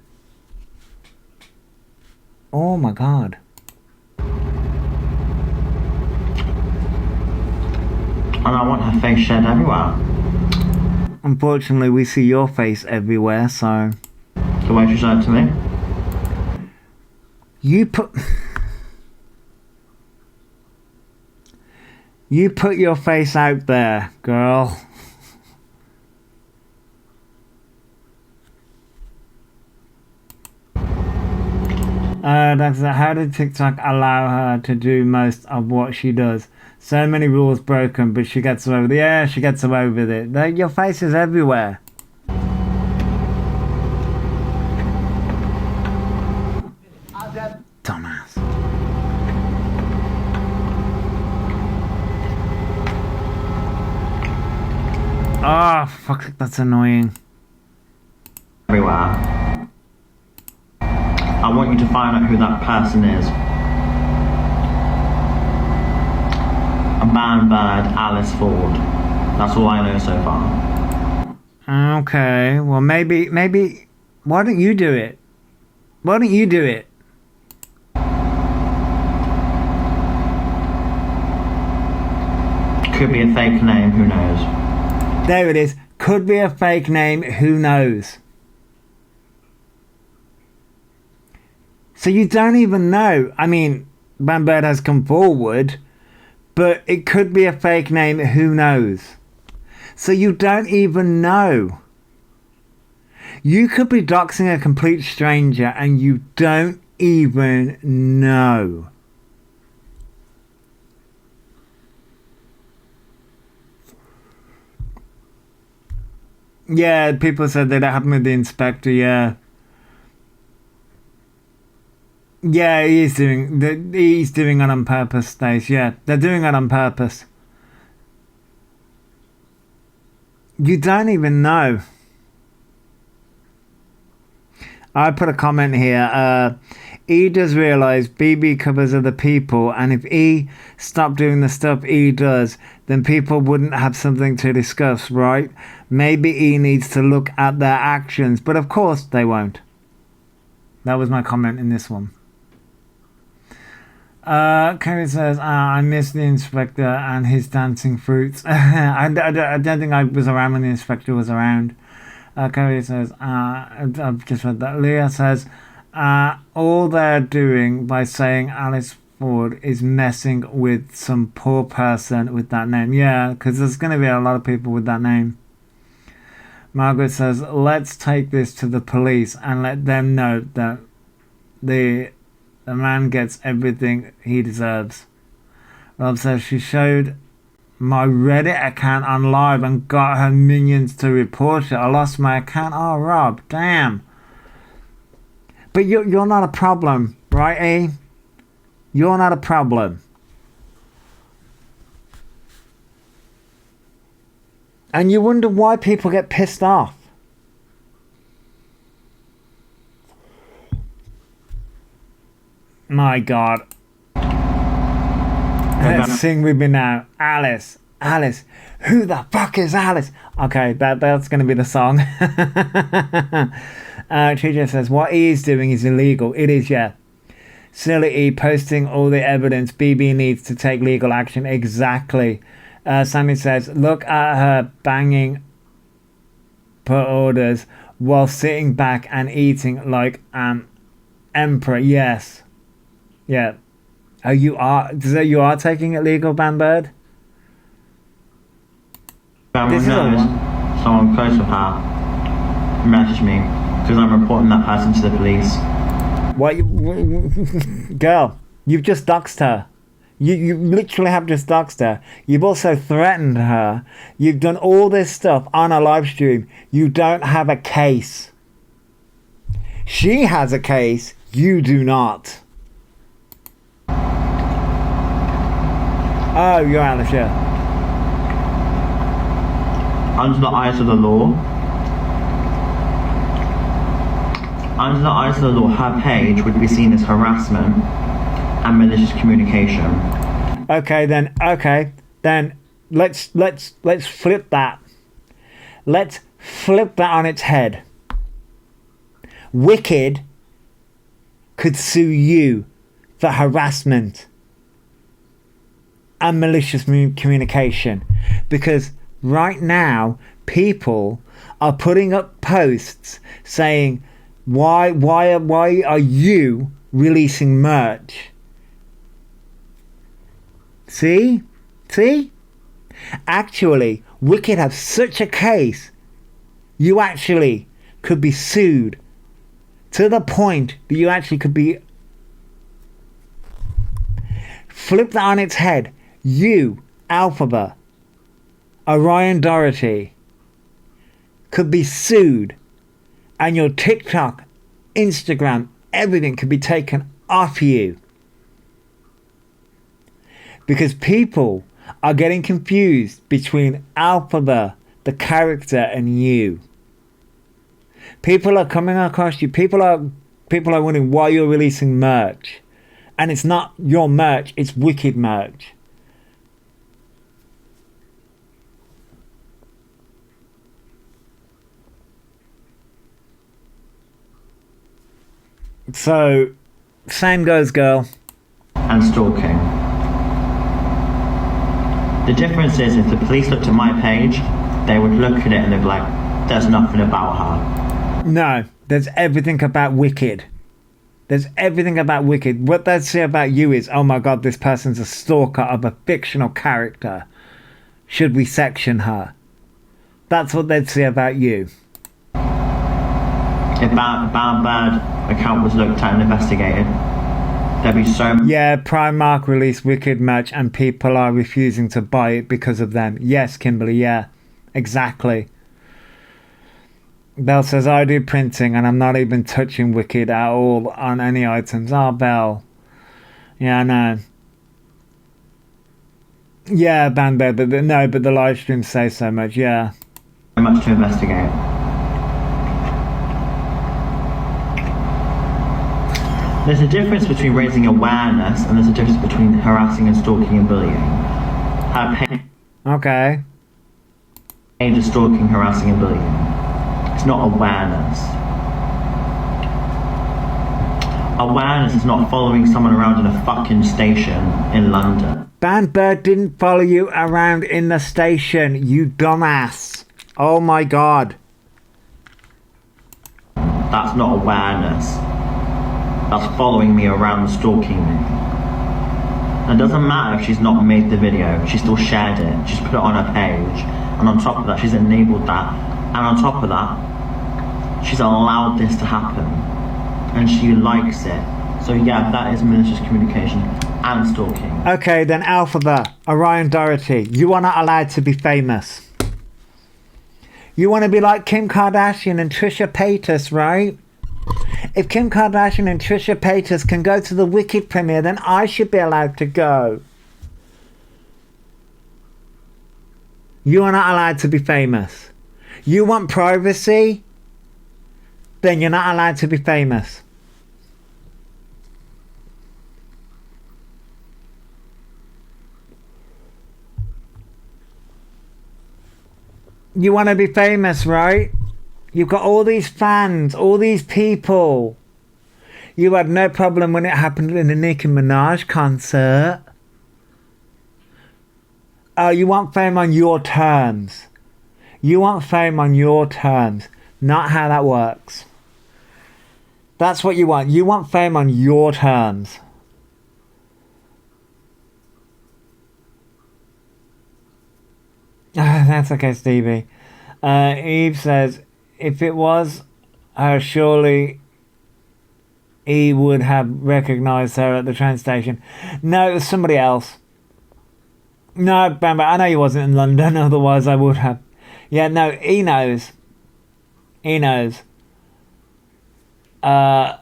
Oh my god. And I want her face shed everywhere. Unfortunately, we see your face everywhere, so... The way she said to me. You put your face out there, girl. How did TikTok allow her to do most of what she does? So many rules broken, but she gets away with it. Yeah, she gets away with it. Your face is everywhere. Ah, fuck, that's annoying. Everywhere. I want you to find out who that person is. Man Bird, Alice Ford. That's all I know so far. Okay, well maybe, why don't you do it? Why don't you do it? Could be a fake name, who knows? There it is. Could be a fake name, who knows? So you don't even know. I mean, Man Bird has come forward, but it could be a fake name, who knows? So you don't even know. You could be doxing a complete stranger and you don't even know. Yeah, people said that happened with the inspector, yeah. Yeah, he's doing it on purpose, Stace. Yeah, they're doing it on purpose. You don't even know. I put a comment here. E does realise BB covers other people, and if E stopped doing the stuff E does, then people wouldn't have something to discuss, right? Maybe E needs to look at their actions, but of course they won't. That was my comment in this one. Kevin says, I miss the inspector and his dancing fruits. I don't think I was around when the inspector was around. Kevin says, I've just read that. Leah says, all they're doing by saying Alice Ford is messing with some poor person with that name. Yeah, because there's going to be a lot of people with that name. Margaret says, let's take this to the police and let them know that the man gets everything he deserves. Rob says, she showed my Reddit account on live and got her minions to report it. I lost my account. Oh, Rob, damn. But you're not a problem, right, E? You're not a problem. And you wonder why people get pissed off. My God. Let's sing with me now. Alice. Alice. Who the fuck is Alice? Okay, that's going to be the song. TJ says, what he is doing is illegal. It is, yeah. Silly E posting all the evidence. BB needs to take legal action. Exactly. Sammy says, look at her banging per orders while sitting back and eating like an emperor. Yes. Yeah. Oh, you are taking it legal, Banbird? This is someone close with her messaged me because I'm reporting that person to the police. What? Girl, you've just doxed her. You literally have just doxed her. You've also threatened her. You've done all this stuff on a live stream. You don't have a case. She has a case. You do not. Oh, you're Alice, yeah. Under the eyes of the law, her page would be seen as harassment and malicious communication. Okay, then let's flip that. Let's flip that on its head. Wicked could sue you for harassment and malicious communication, because right now people are putting up posts saying, why are you releasing merch? See? Actually, Wicked have such a case, you actually could be sued to the point that you actually could be. Flip that on its head. You, elphaba, Orion Doherty, could be sued, and your TikTok, Instagram, everything could be taken off you. Because people are getting confused between elphaba, the character and you. People are coming across you. People are wondering why you're releasing merch. And it's not your merch, it's Wicked merch. So, same goes, girl. And stalking. The difference is if the police looked at my page, they would look at it and they'd be like, there's nothing about her. No, there's everything about Wicked. There's everything about Wicked. What they'd say about you is, oh my god, this person's a stalker of a fictional character. Should we section her? That's what they'd say about you. If Bad Bird account was looked at and investigated, there'd be so... Yeah, Primark released Wicked merch and people are refusing to buy it because of them. Yes, Kimberly, yeah. Exactly. Belle says, I do printing and I'm not even touching Wicked at all on any items. Oh, Belle. Yeah, I know. Yeah, Bandbed, but but the live streams say so much, yeah. much to investigate. There's a difference between raising awareness and there's a difference between harassing and stalking and bullying. Her page Okay. is stalking, harassing and bullying. It's not awareness. Awareness is not following someone around in a fucking station in London. Bandbird didn't follow you around in the station, you dumbass. Oh my god. That's not awareness. That's following me around and stalking me. It doesn't matter if she's not made the video, she still shared it, she's put it on her page, and on top of that she's enabled that, and on top of that she's allowed this to happen, and she likes it. So yeah, that is malicious communication and stalking. Okay, then elphaba, Orion Doherty, you are not allowed to be famous. You want to be like Kim Kardashian and Trisha Paytas, right? If Kim Kardashian and Trisha Paytas can go to the Wicked premiere, then I should be allowed to go. You are not allowed to be famous. You want privacy? Then you're not allowed to be famous. You want to be famous, right? You've got all these fans, all these people. You had no problem when it happened in the Nicki Minaj concert. Oh, you want fame on your terms. You want fame on your terms, not how that works. That's what you want. You want fame on your terms. That's okay, Stevie. Eve says, if it was her, surely he would have recognised her at the train station. No, it was somebody else. No, Bamba, I know he wasn't in London, otherwise I would have. Yeah, no, he knows. He knows. Yes,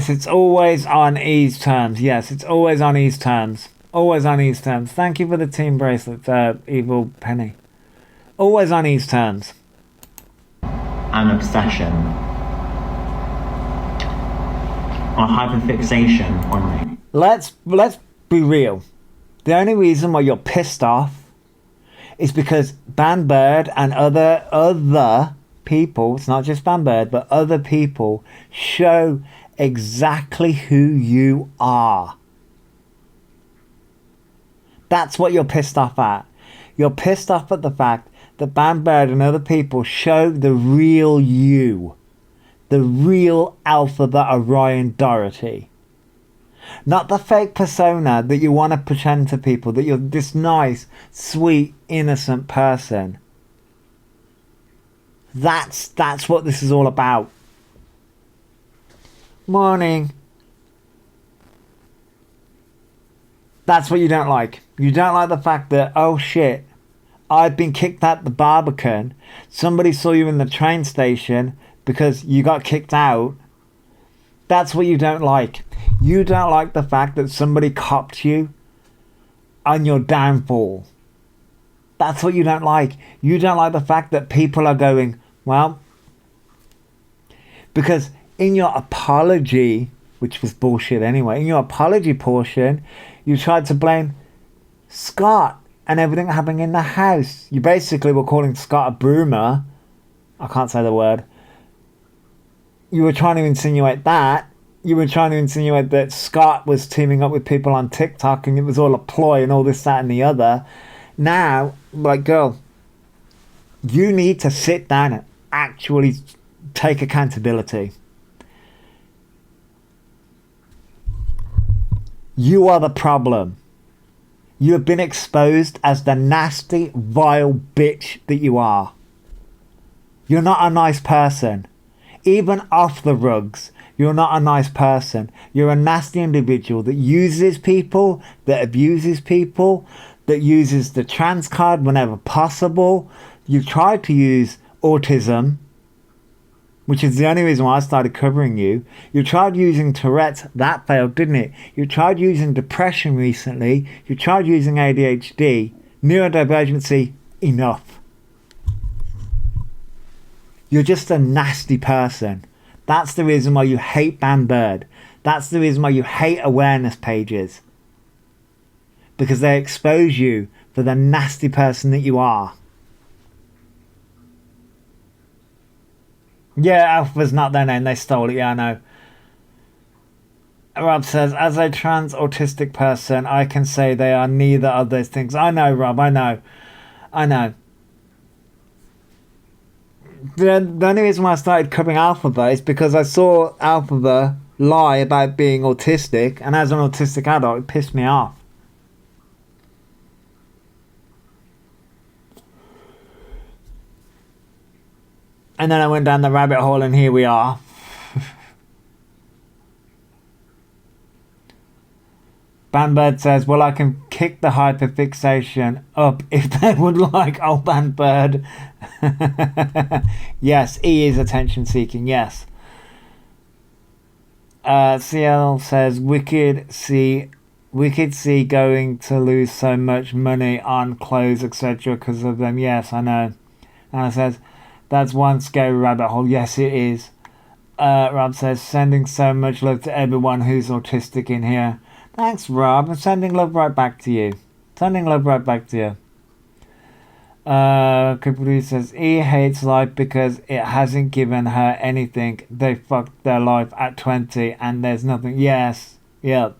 it's always on E's terms. Yes, it's always on E's terms. Always on E's terms. Thank you for the team bracelet, Evil Penny. Always on E's terms. An obsession. Or hyperfixation on me. Let's be real. The only reason why you're pissed off is because Bandbird and other people, it's not just Bandbird, but other people show exactly who you are. That's what you're pissed off at. You're pissed off at the fact that Bandbird and other people show the real you. The real elphaba Orion Doherty. Not the fake persona that you want to pretend to people that you're this nice, sweet, innocent person. That's what this is all about. Morning. That's what you don't like. You don't like the fact that, oh shit, I've been kicked out the Barbican. Somebody saw you in the train station because you got kicked out. That's what you don't like. You don't like the fact that somebody copped you on your downfall. That's what you don't like. You don't like the fact that people are going, well, because in your apology, which was bullshit anyway, in your apology portion, you tried to blame Scott and everything happening in the house. You basically were calling Scott a broomer. I can't say the word. You were trying to insinuate that. You were trying to insinuate that Scott was teaming up with people on TikTok and it was all a ploy and all this, that and the other. Now, like, girl, you need to sit down and actually take accountability. You are the problem. You have been exposed as the nasty, vile bitch that you are. You're not a nice person. Even off the rugs, you're not a nice person. You're a nasty individual that uses people, that abuses people, that uses the trans card whenever possible. You've tried to use autism, which is the only reason why I started covering you. You tried using Tourette's, that failed, didn't it? You tried using depression recently. You tried using ADHD. Neurodivergency, enough. You're just a nasty person. That's the reason why you hate Bambird. That's the reason why you hate awareness pages. Because they expose you for the nasty person that you are. Yeah, Alpha's not their name, they stole it, yeah, I know. Rob says, as a trans autistic person, I can say they are neither of those things. I know, Rob, I know. The only reason why I started covering Elphaba is because I saw Elphaba lie about being autistic, and as an autistic adult, it pissed me off. And then I went down the rabbit hole, and here we are. Banbird says, well, I can kick the hyperfixation up if they would like. Oh, Banbird. Yes, he is attention seeking, yes. CL says, Wicked C going to lose so much money on clothes, etc. because of them. Yes, I know. And it says, that's one scary rabbit hole. Yes, it is. Rob says, sending so much love to everyone who's autistic in here. Thanks, Rob. I'm sending love right back to you. Capri says, he hates life because it hasn't given her anything. They fucked their life at 20 and there's nothing. Yes. Yep.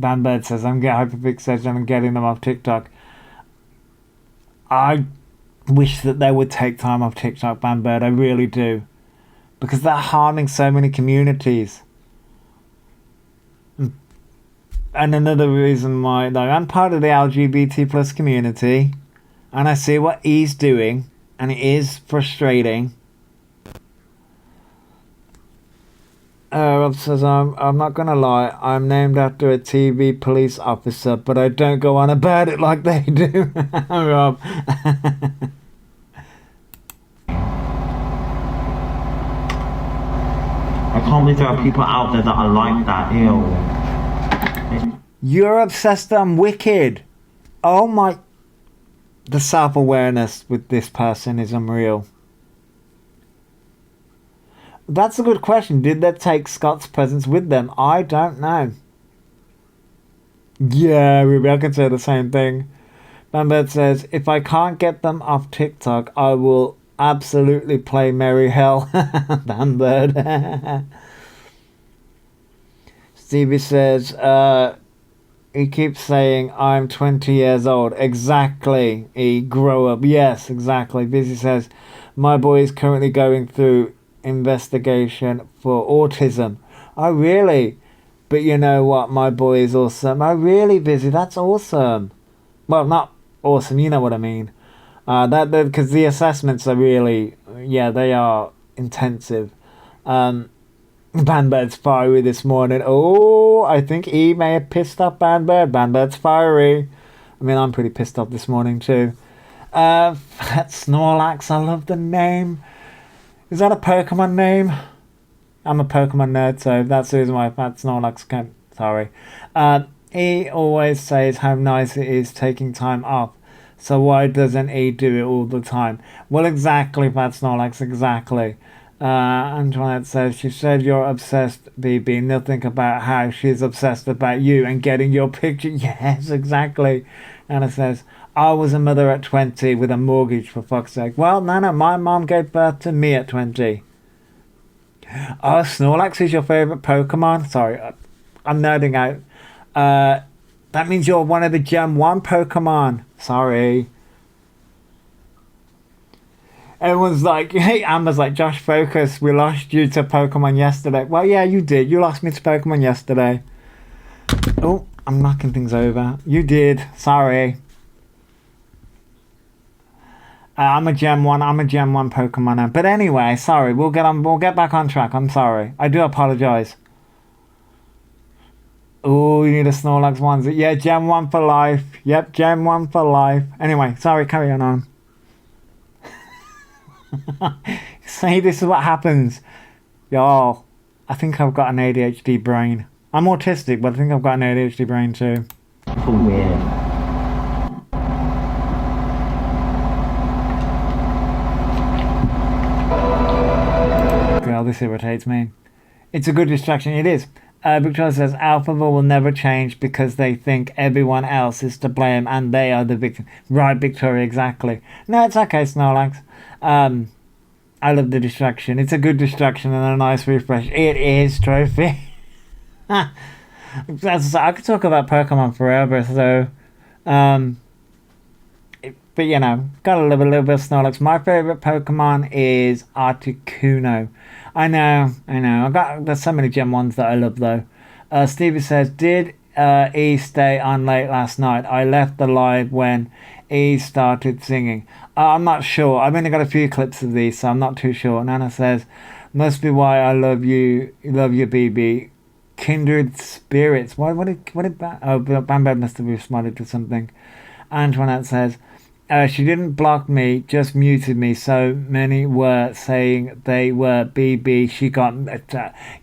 Bambird says, I'm getting hyperfixation. I'm getting them off TikTok. I wish that they would take time off TikTok, Bambird. I really do. Because they're harming so many communities. And another reason why, though, I'm part of the LGBT plus community, and I see what he's doing, and it is frustrating. Rob says, I'm not gonna lie, I'm named after a TV police officer, but I don't go on about it like they do. Rob. I can't believe there are people out there that are like that. Ew. You're obsessed on Wicked. Oh my... The self-awareness with this person is unreal. That's a good question. Did they take Scott's presence with them? I don't know. Yeah, Ruby, I can say the same thing. Bambert says, if I can't get them off TikTok, I will absolutely play Merry Hell. Bambert. Stevie says, he keeps saying, I'm 20 years old. Exactly. He grow up. Yes, exactly. Busy says, my boy is currently going through investigation for autism. Oh, really? But you know what? My boy is awesome. Oh, really, Busy? That's awesome. Well, not awesome. You know what I mean. Because the assessments are really, yeah, they are intensive. Banbird's fiery this morning. Oh, I think he may have pissed off Banbird. Banbird's fiery. I mean, I'm pretty pissed off this morning too. Fat Snorlax, I love the name. Is that a Pokemon name? I'm a Pokemon nerd, so that's the reason why Fat Snorlax can't... Sorry. he always says how nice it is taking time off. So why doesn't he do it all the time? Well, exactly, Pat Snorlax, exactly. Antoinette says, she said you're obsessed, BB. Nothing about how she's obsessed about you and getting your picture. Yes, exactly. Anna says, I was a mother at 20 with a mortgage, for fuck's sake. Well, no, my mom gave birth to me at 20. Oh, Snorlax is your favourite Pokemon? Sorry, I'm nerding out. That means you're one of the Gen 1 Pokemon. Sorry. Everyone's like, hey, Amber's like, Josh, focus. We lost you to Pokemon yesterday. Well, yeah, you did. You lost me to Pokemon yesterday. Oh, I'm knocking things over. You did. Sorry. I'm a Gen 1. I'm a Gen 1 Pokemon now. But anyway, sorry. We'll get back on track. I'm sorry. I do apologize. Oh, you need a Snorlax onesie. Yeah, Gen 1 for life. Yep, Gen 1 for life. Anyway, sorry, carry on. See, this is what happens. Y'all, I think I've got an ADHD brain. I'm autistic, but I think I've got an ADHD brain too. Weird. Girl, this irritates me. It's a good distraction. It is. Victoria says, elphaba will never change because they think everyone else is to blame and they are the victim. Right, Victoria, exactly. No, it's okay, Snorlax. I love the distraction. It's a good distraction and a nice refresh. It is, Trophy. I could talk about Pokemon forever, so... but, you know, gotta love a little bit of Snorlax. My favourite Pokemon is Articuno. I know. There's so many Gen 1s that I love, though. Stevie says, did E stay on late last night? I left the live when E started singing. I'm not sure. I've only got a few clips of these, so I'm not too sure. Nana says, must be why I love you, BB. Kindred spirits. What did Bambad must have responded to something. Antoinette says, she didn't block me, just muted me. So many were saying they were BB. She got...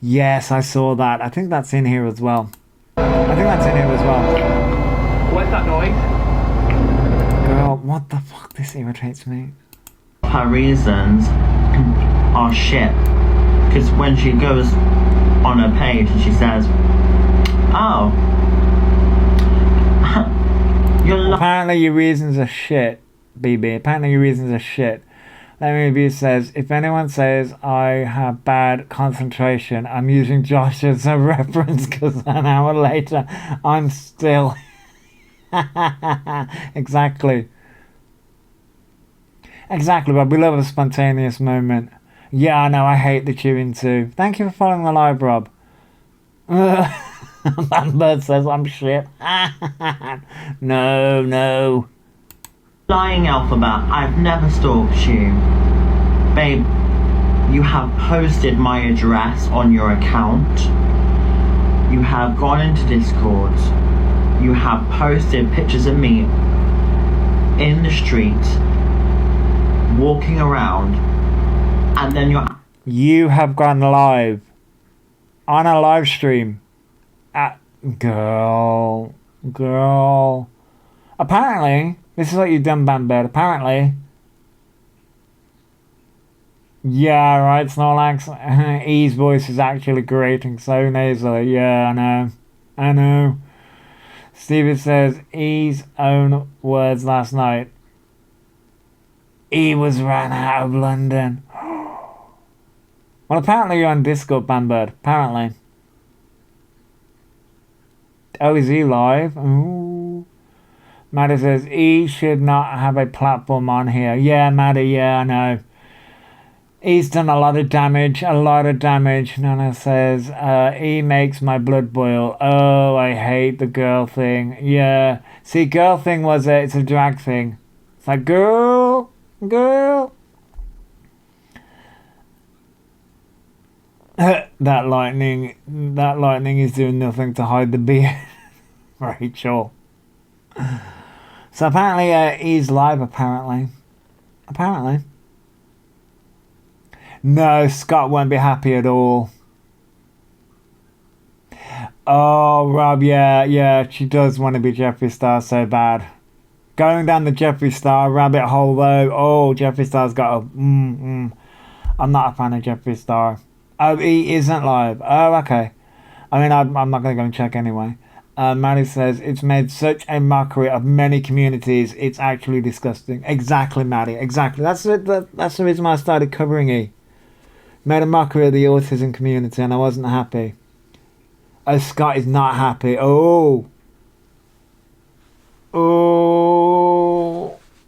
yes, I saw that. I think that's in here as well. What's that noise? Girl, what the fuck? This irritates me. Her reasons are shit. Because when she goes on her page and she says, oh, apparently your reasons are shit, BB. Apparently your reasons are shit. Let me review says, if anyone says I have bad concentration, I'm using Josh as a reference because an hour later I'm still... Exactly, but we love a spontaneous moment. Yeah, I know, I hate the chewing too. Thank you for following the live, Rob. Lambert says I'm shit. No. lying alphabet, I've never stalked you. Babe, you have posted my address on your account. You have gone into Discord. You have posted pictures of me in the street, walking around, and then you have gone live on a live stream. Girl. Apparently, this is what you've done, Bambird. Apparently. Yeah, right, Snorlax. E's voice is actually grating so nasally. Yeah, I know. Steven says, E's own words last night. E was ran out of London. Well, apparently you're on Discord, Bambird. Apparently. Oh, is he live? Ooh. Maddie says, E should not have a platform on here. Yeah, Maddie, yeah, I know. E's done a lot of damage. Nana says, E makes my blood boil. Oh, I hate the girl thing. Yeah. See, girl thing it's a drag thing. It's like, girl. That lightning is doing nothing to hide the beard. Rachel. So apparently he's live, apparently. No, Scott won't be happy at all. Oh, Rob, yeah, she does want to be Jeffree Star so bad. Going down the Jeffree Star rabbit hole, though. Oh, Jeffree Star's got a. I'm not a fan of Jeffree Star. Oh, he isn't live. Oh, okay. I mean, I'm not going to go and check anyway. Maddie says, it's made such a mockery of many communities, it's actually disgusting. Exactly, Maddie, exactly. That's the reason why I started covering E. Made a mockery of the autism community and I wasn't happy. Oh, Scott is not happy. Oh.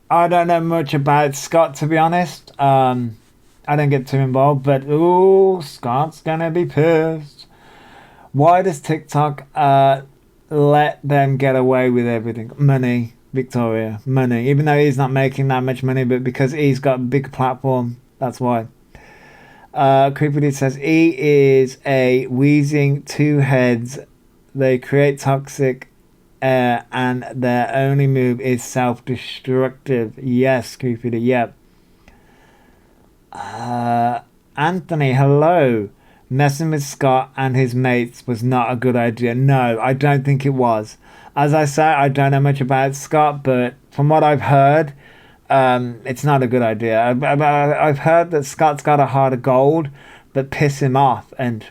I don't know much about Scott, to be honest. I don't get too involved, but Scott's gonna be pissed. Why does TikTok let them get away with everything? Money, Victoria, money. Even though he's not making that much money, but because he's got a big platform, that's why. Creepy says E is a wheezing two heads. They create toxic air, and their only move is self-destructive. Yes, Creepy. Yep. Anthony, hello. Messing with Scott and his mates was not a good idea. No, I don't think it was. As I say, I don't know much about Scott, but from what I've heard, it's not a good idea. I've heard that Scott's got a heart of gold, but piss him off, and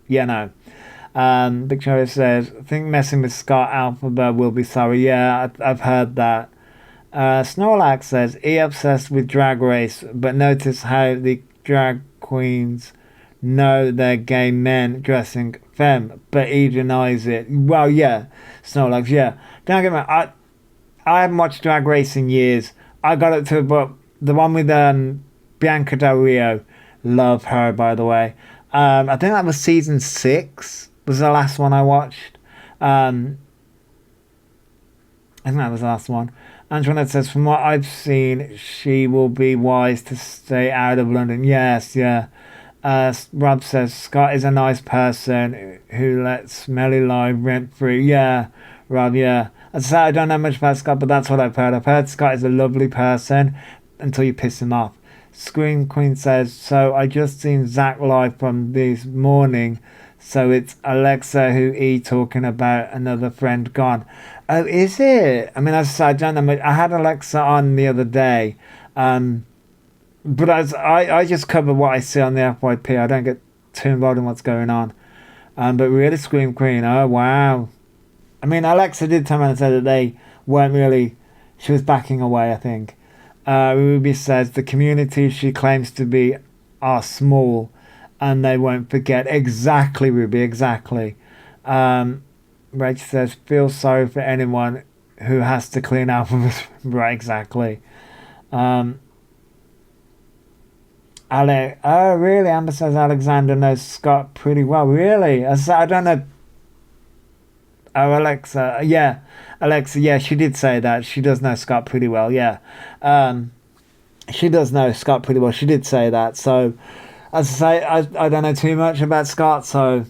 yeah, no. Victoria says, I think messing with Scott elphaba will be sorry. Yeah, I've heard that. Snorlax says, E obsessed with Drag Race, but notice how the drag queens know they're gay men dressing femme, but E denies it. Well, yeah, Snorlax, yeah. Don't get me wrong, I haven't watched Drag Race in years. I got up to about the one with Bianca Del Rio. Love her, by the way. I think that was season 6 was the last one I watched. I think that was the last one. Antoinette says, from what I've seen, she will be wise to stay out of London. Yes, yeah. Rob says, Scott is a nice person who lets Smelly lie rent free. Yeah, Rob, yeah. As I say, I don't know much about Scott, but that's what I've heard. I've heard Scott is a lovely person until you piss him off. Scream Queen says, so I just seen Zach live from this morning. So it's Alexa who E talking about another friend gone. Oh, is it? I mean, as I said, I don't know much. I had Alexa on the other day. But I just cover what I see on the FYP. I don't get too involved in what's going on. But really, Scream Queen, oh, wow. I mean, Alexa did come out and say that they weren't really... She was backing away, I think. Ruby says, the communities she claims to be are small and they won't forget. Exactly, Ruby, exactly. Rach says, feel sorry for anyone who has to clean up. Right, exactly. Oh, really? Amber says Alexander knows Scott pretty well. Really? I don't know. Oh, Alexa. Yeah. Alexa, yeah, she did say that. She does know Scott pretty well, yeah. She does know Scott pretty well. She did say that. So, as I say, I don't know too much about Scott, so...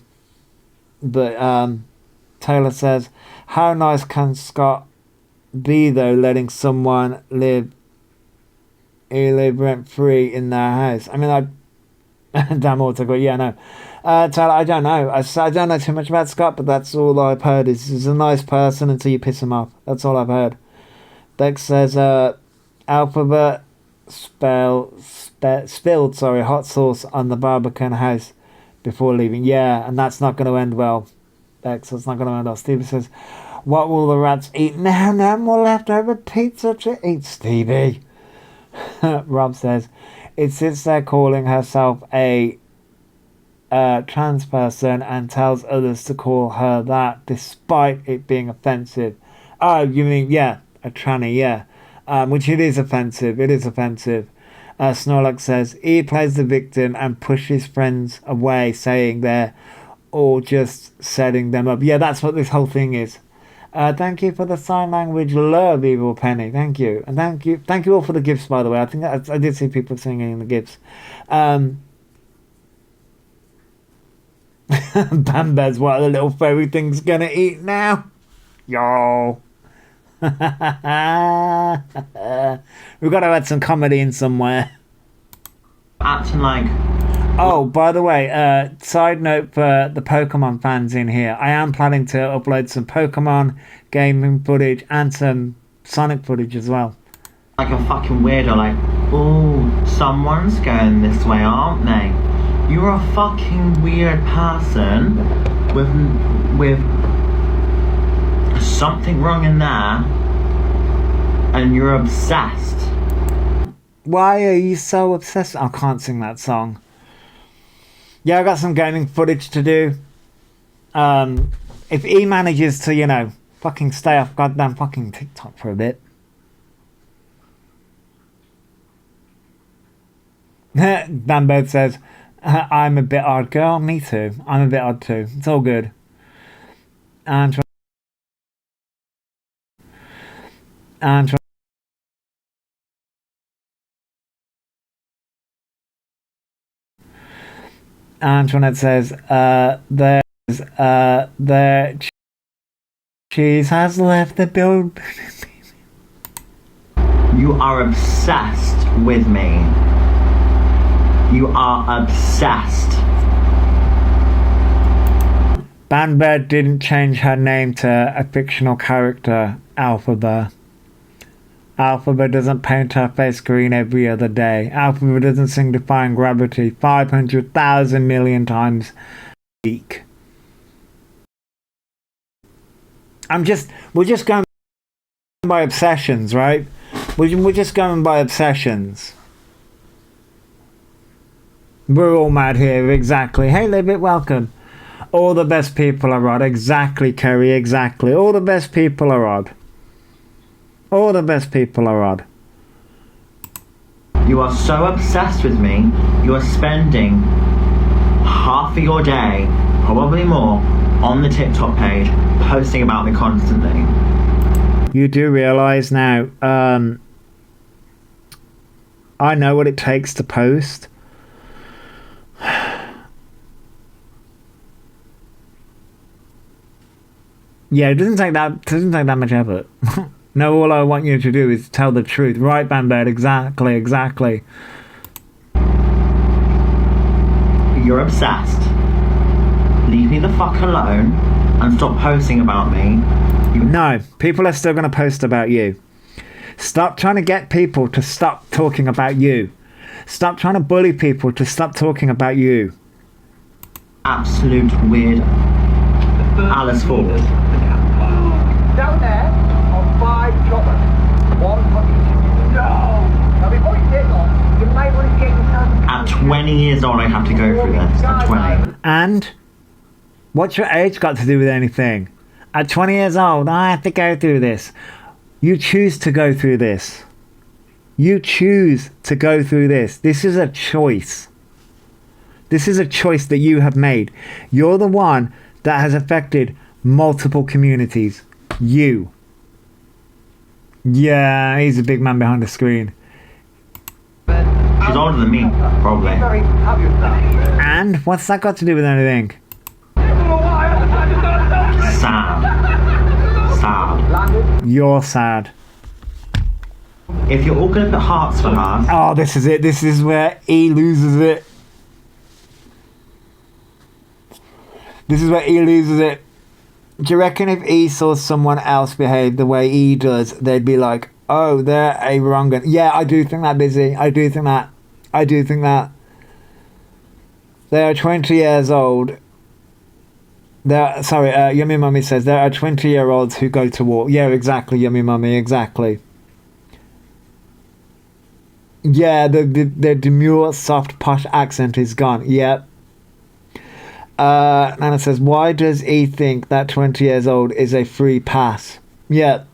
But, Taylor says, how nice can Scott be, though, letting someone live rent-free in their house? I mean, damn autograph. Yeah, no. Taylor, I don't know. I don't know too much about Scott, but that's all I've heard. He's a nice person until you piss him off. That's all I've heard. Bex says, alphabet spilled hot sauce on the Barbican house before leaving. Yeah, and that's not going to end well. Bex, that's not going to end well. Stevie says, what will the rats eat? No more leftover pizza to eat, Stevie. Rob says, it sits there calling herself a trans person and tells others to call her that despite it being offensive. Oh, you mean, yeah, a tranny, yeah. Which it is offensive. It is offensive. Snorlax says, E plays the victim and pushes friends away, saying they're all just setting them up. Yeah, that's what this whole thing is. Thank you for the sign language love, Evil Penny. Thank you. And thank you all for the gifts, by the way. I think I did see people singing the gifts. Bambas, what are the little fairy things gonna eat now? Yo. We've got to add some comedy in somewhere. Acting like Oh, by the way, side note for the Pokemon fans in here, I am planning to upload some Pokemon gaming footage and some Sonic footage as well. Like a fucking weirdo, like, oh, someone's going this way, aren't they? You're a fucking weird person with something wrong in there, and you're obsessed. Why are you so obsessed? I can't sing that song. Yeah, I got some gaming footage to do. If he manages to, you know, fucking stay off goddamn fucking TikTok for a bit. Danbird says, I'm a bit odd, girl. Me too. I'm a bit odd too. It's all good. And Antoinette says, there cheese has left the build. You are obsessed with me. You are obsessed. Banbird didn't change her name to a fictional character, Elphaba. Elphaba doesn't paint her face green every other day. Elphaba doesn't sing Defying Gravity 500,000 million times a week. We're just going by obsessions, right? We're just going by obsessions. We're all mad here, exactly. Hey, Libit, welcome. All the best people are odd. Exactly, Kerry, exactly. All the best people are odd. All the best people are odd. You are so obsessed with me, you are spending half of your day, probably more, on the TikTok page, posting about me constantly. You do realise now, I know what it takes to post. Yeah, it doesn't take that much effort. No, all I want you to do is tell the truth. Right, Banbird, exactly. You're obsessed. Leave me the fuck alone and stop posting about me. No, people are still going to post about you. Stop trying to get people to stop talking about you. Stop trying to bully people to stop talking about you. Absolute weird. Alice Ford. Down there on 5 choppers. 1 fucking. No! Now before you take off, you might want to get yourself. At 20 years old, I have to go through this. At 20. And what's your age got to do with anything? At 20 years old, I have to go through this. You choose to go through this. You choose to go through this. This is a choice. This is a choice that you have made. You're the one that has affected multiple communities. You. Yeah, he's a big man behind the screen. She's older than me, probably. And what's that got to do with anything? Sad. You're sad. If you're all gonna put hearts for her, Oh, this is it. This is where E loses it. This is where E loses it. Do you reckon if E saw someone else behave the way E does, they'd be like, oh, they're a wrong one. Yeah, I do think that, Busy. I do think that. They are 20 years old. Yummy Mummy says there are 20-year-olds who go to war. Yeah, exactly, Yummy Mummy, exactly. Yeah, the demure, soft, posh accent is gone. Yep. Nana says, why does he think that 20 years old is a free pass? Yep.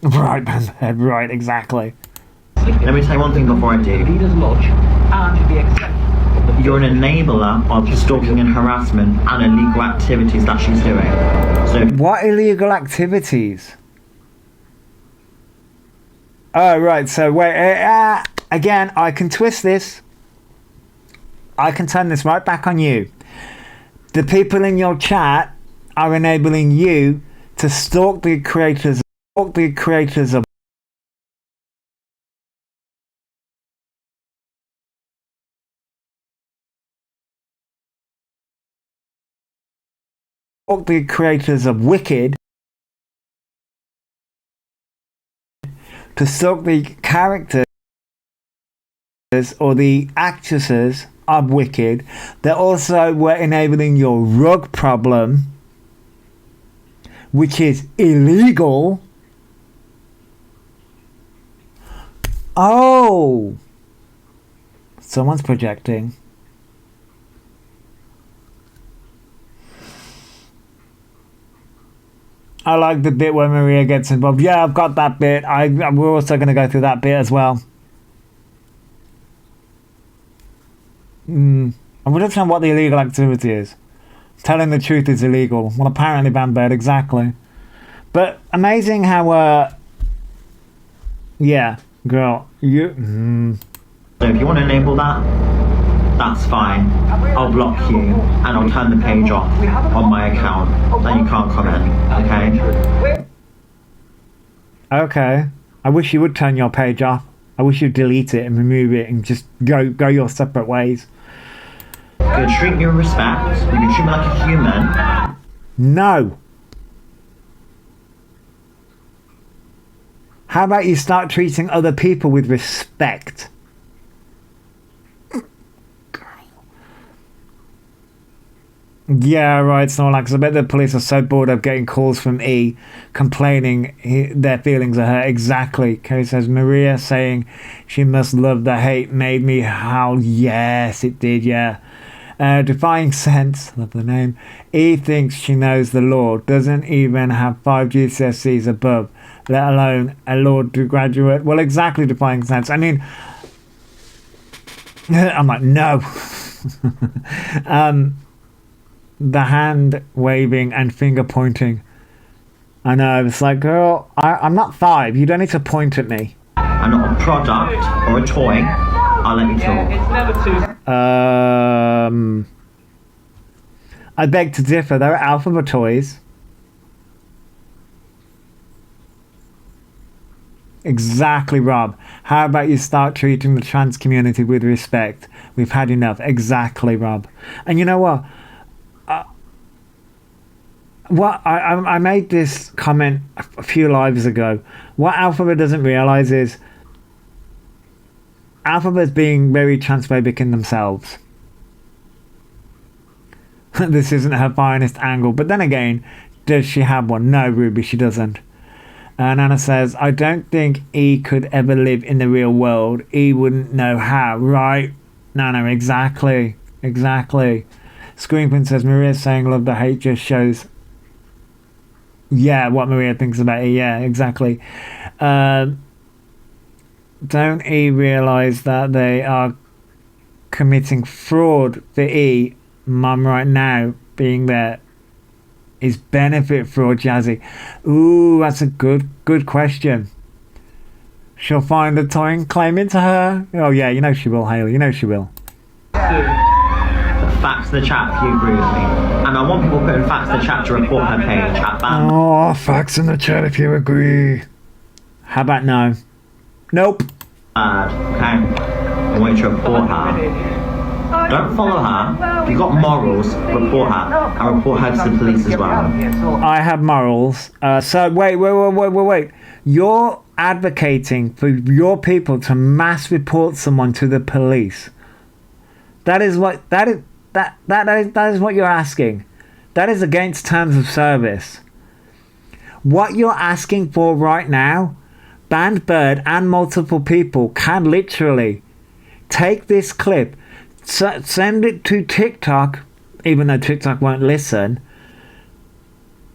Right, Banhead, right, exactly. let me tell you one thing before I do. Leaders lodge and the accept. You're an enabler of stalking and harassment and illegal activities that she's doing. So What illegal activities? Oh, right, so wait, again, I can twist this. I can turn this right back on you. The people in your chat are enabling you to stalk the creators of the creators of Wicked, to stalk the characters or the actresses of Wicked, they also were enabling your rug problem, which is illegal. Oh, someone's projecting. I like the bit where Maria gets involved. Yeah, I've got that bit. We're also going to go through that bit as well. I would understand what the illegal activity is. Telling the truth is illegal. Well, apparently, Band-Bird, exactly. But amazing how, yeah, girl, you... So if you want to enable that, that's fine. I'll block you and I'll turn the page off on my account. Then you can't comment, okay? Okay. I wish you would turn your page off. I wish you'd delete it and remove it and just go your separate ways. You can treat me with respect. You can treat me like a human. No. How about you start treating other people with respect? Yeah, right, Snorlax. I bet the police are so bored of getting calls from E complaining their feelings are hurt. Exactly. Kerry says, Maria saying she must love the hate made me howl. Yes, it did, yeah. Defying Sense, love the name. E thinks she knows the law, doesn't even have 5 GCSEs above, let alone a law graduate. Well, exactly, Defying Sense. I mean, I'm like, no. The hand waving and finger pointing. I know, it's like, girl, I'm not 5. You don't need to point at me. I'm not a product or a toy. I'll let you talk. It's never too... I beg to differ. There are elphaba toys. Exactly, Rob. How about you start treating the trans community with respect? We've had enough. Exactly, Rob. And you know what? I made this comment a few lives ago. What elphaba doesn't realize is elphaba is being very transphobic in themselves. This isn't her finest angle, but then again, does she have one? No, Ruby, she doesn't. Nana says, I don't think E could ever live in the real world. E wouldn't know how, right? Nana, exactly. Screaming says, Maria saying love the hate just shows, yeah, what Maria thinks about it. Yeah, exactly. Don't E realise that they are committing fraud for E? Mum right now being there is benefit fraud, Jazzy. Ooh, that's a good question. She'll find a toy and claim it to her. Oh yeah, you know she will, Haley. You know she will. Facts in the chat if you agree with me. And I want people putting facts in the chat to report her page at BAM. Oh, facts in the chat if you agree. How about no? Nope. Okay? I want you to report her. Don't follow her. If you've got morals, report her. And report her to the police as well. I have morals. So wait. You're advocating for your people to mass report someone to the police. That is what you're asking. That is against terms of service. What you're asking for right now, Band-Bird and multiple people can literally take this clip, send it to TikTok, even though TikTok won't listen,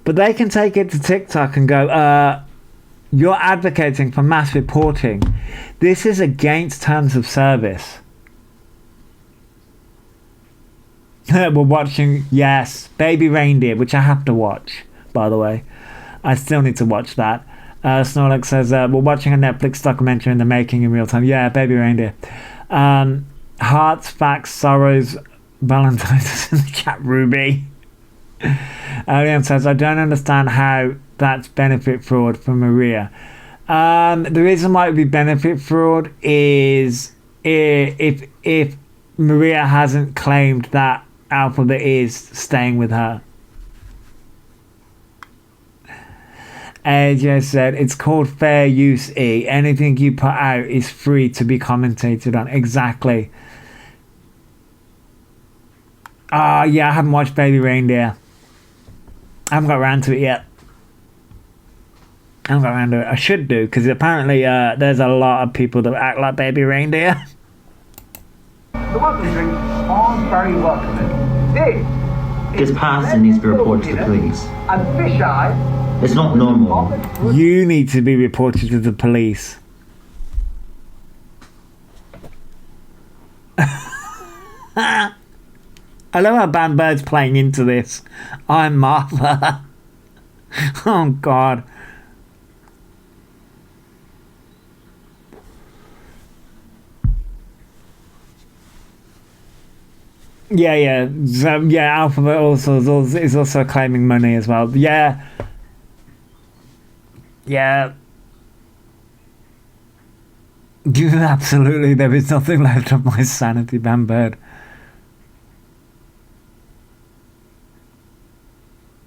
but they can take it to TikTok and go, you're advocating for mass reporting. This is against terms of service. We're watching, yes, Baby Reindeer, which I have to watch, by the way. I still need to watch that. Snorlax says, we're watching a Netflix documentary in the making in real time. Yeah, Baby Reindeer. Hearts, facts, sorrows, Valentine's in the chat, Ruby. Leon says, I don't understand how that's benefit fraud for Maria. The reason why it would be benefit fraud is if Maria hasn't claimed that elphaba is staying with her. AJ said, it's called fair use, E. Anything you put out is free to be commentated on. Exactly. Yeah, I haven't watched Baby Reindeer. I haven't got around to it yet. I should do, because apparently there's a lot of people that act like Baby Reindeer. The welcome drinks aren't very welcoming. This person needs to be reported to the police. And fish eye. It's not normal. You need to be reported to the police. I love how Bambird's playing into this. I'm Martha. Oh, God. Yeah. So, yeah, Alphabet is also claiming money as well. Yeah. Absolutely, there is nothing left of my sanity, Bambird.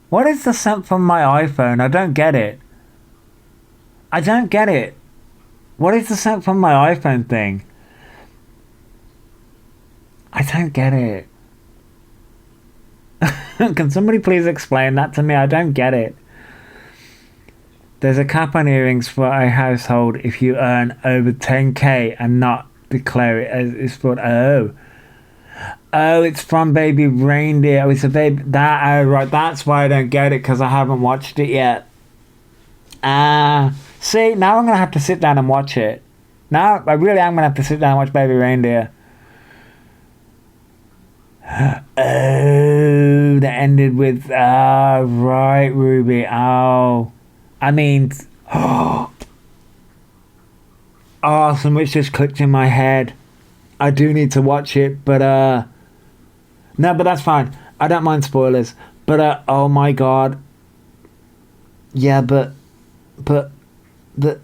What is the sound from my iPhone? I don't get it. What is the sound from my iPhone thing? I don't get it. Can somebody please explain that to me? I don't get it. There's a cap on earrings for a household if you earn over 10k and not declare it as it's for it's from Baby Reindeer. Oh, it's a baby right, that's why I don't get it, because I haven't watched it yet. See, now I'm gonna have to sit down and watch it. Now I really am gonna have to sit down and watch Baby Reindeer. Oh, that ended with right, Ruby. Oh, I mean, awesome, which just clicked in my head. I do need to watch it, but no, but that's fine. I don't mind spoilers. But oh my God. Yeah, but the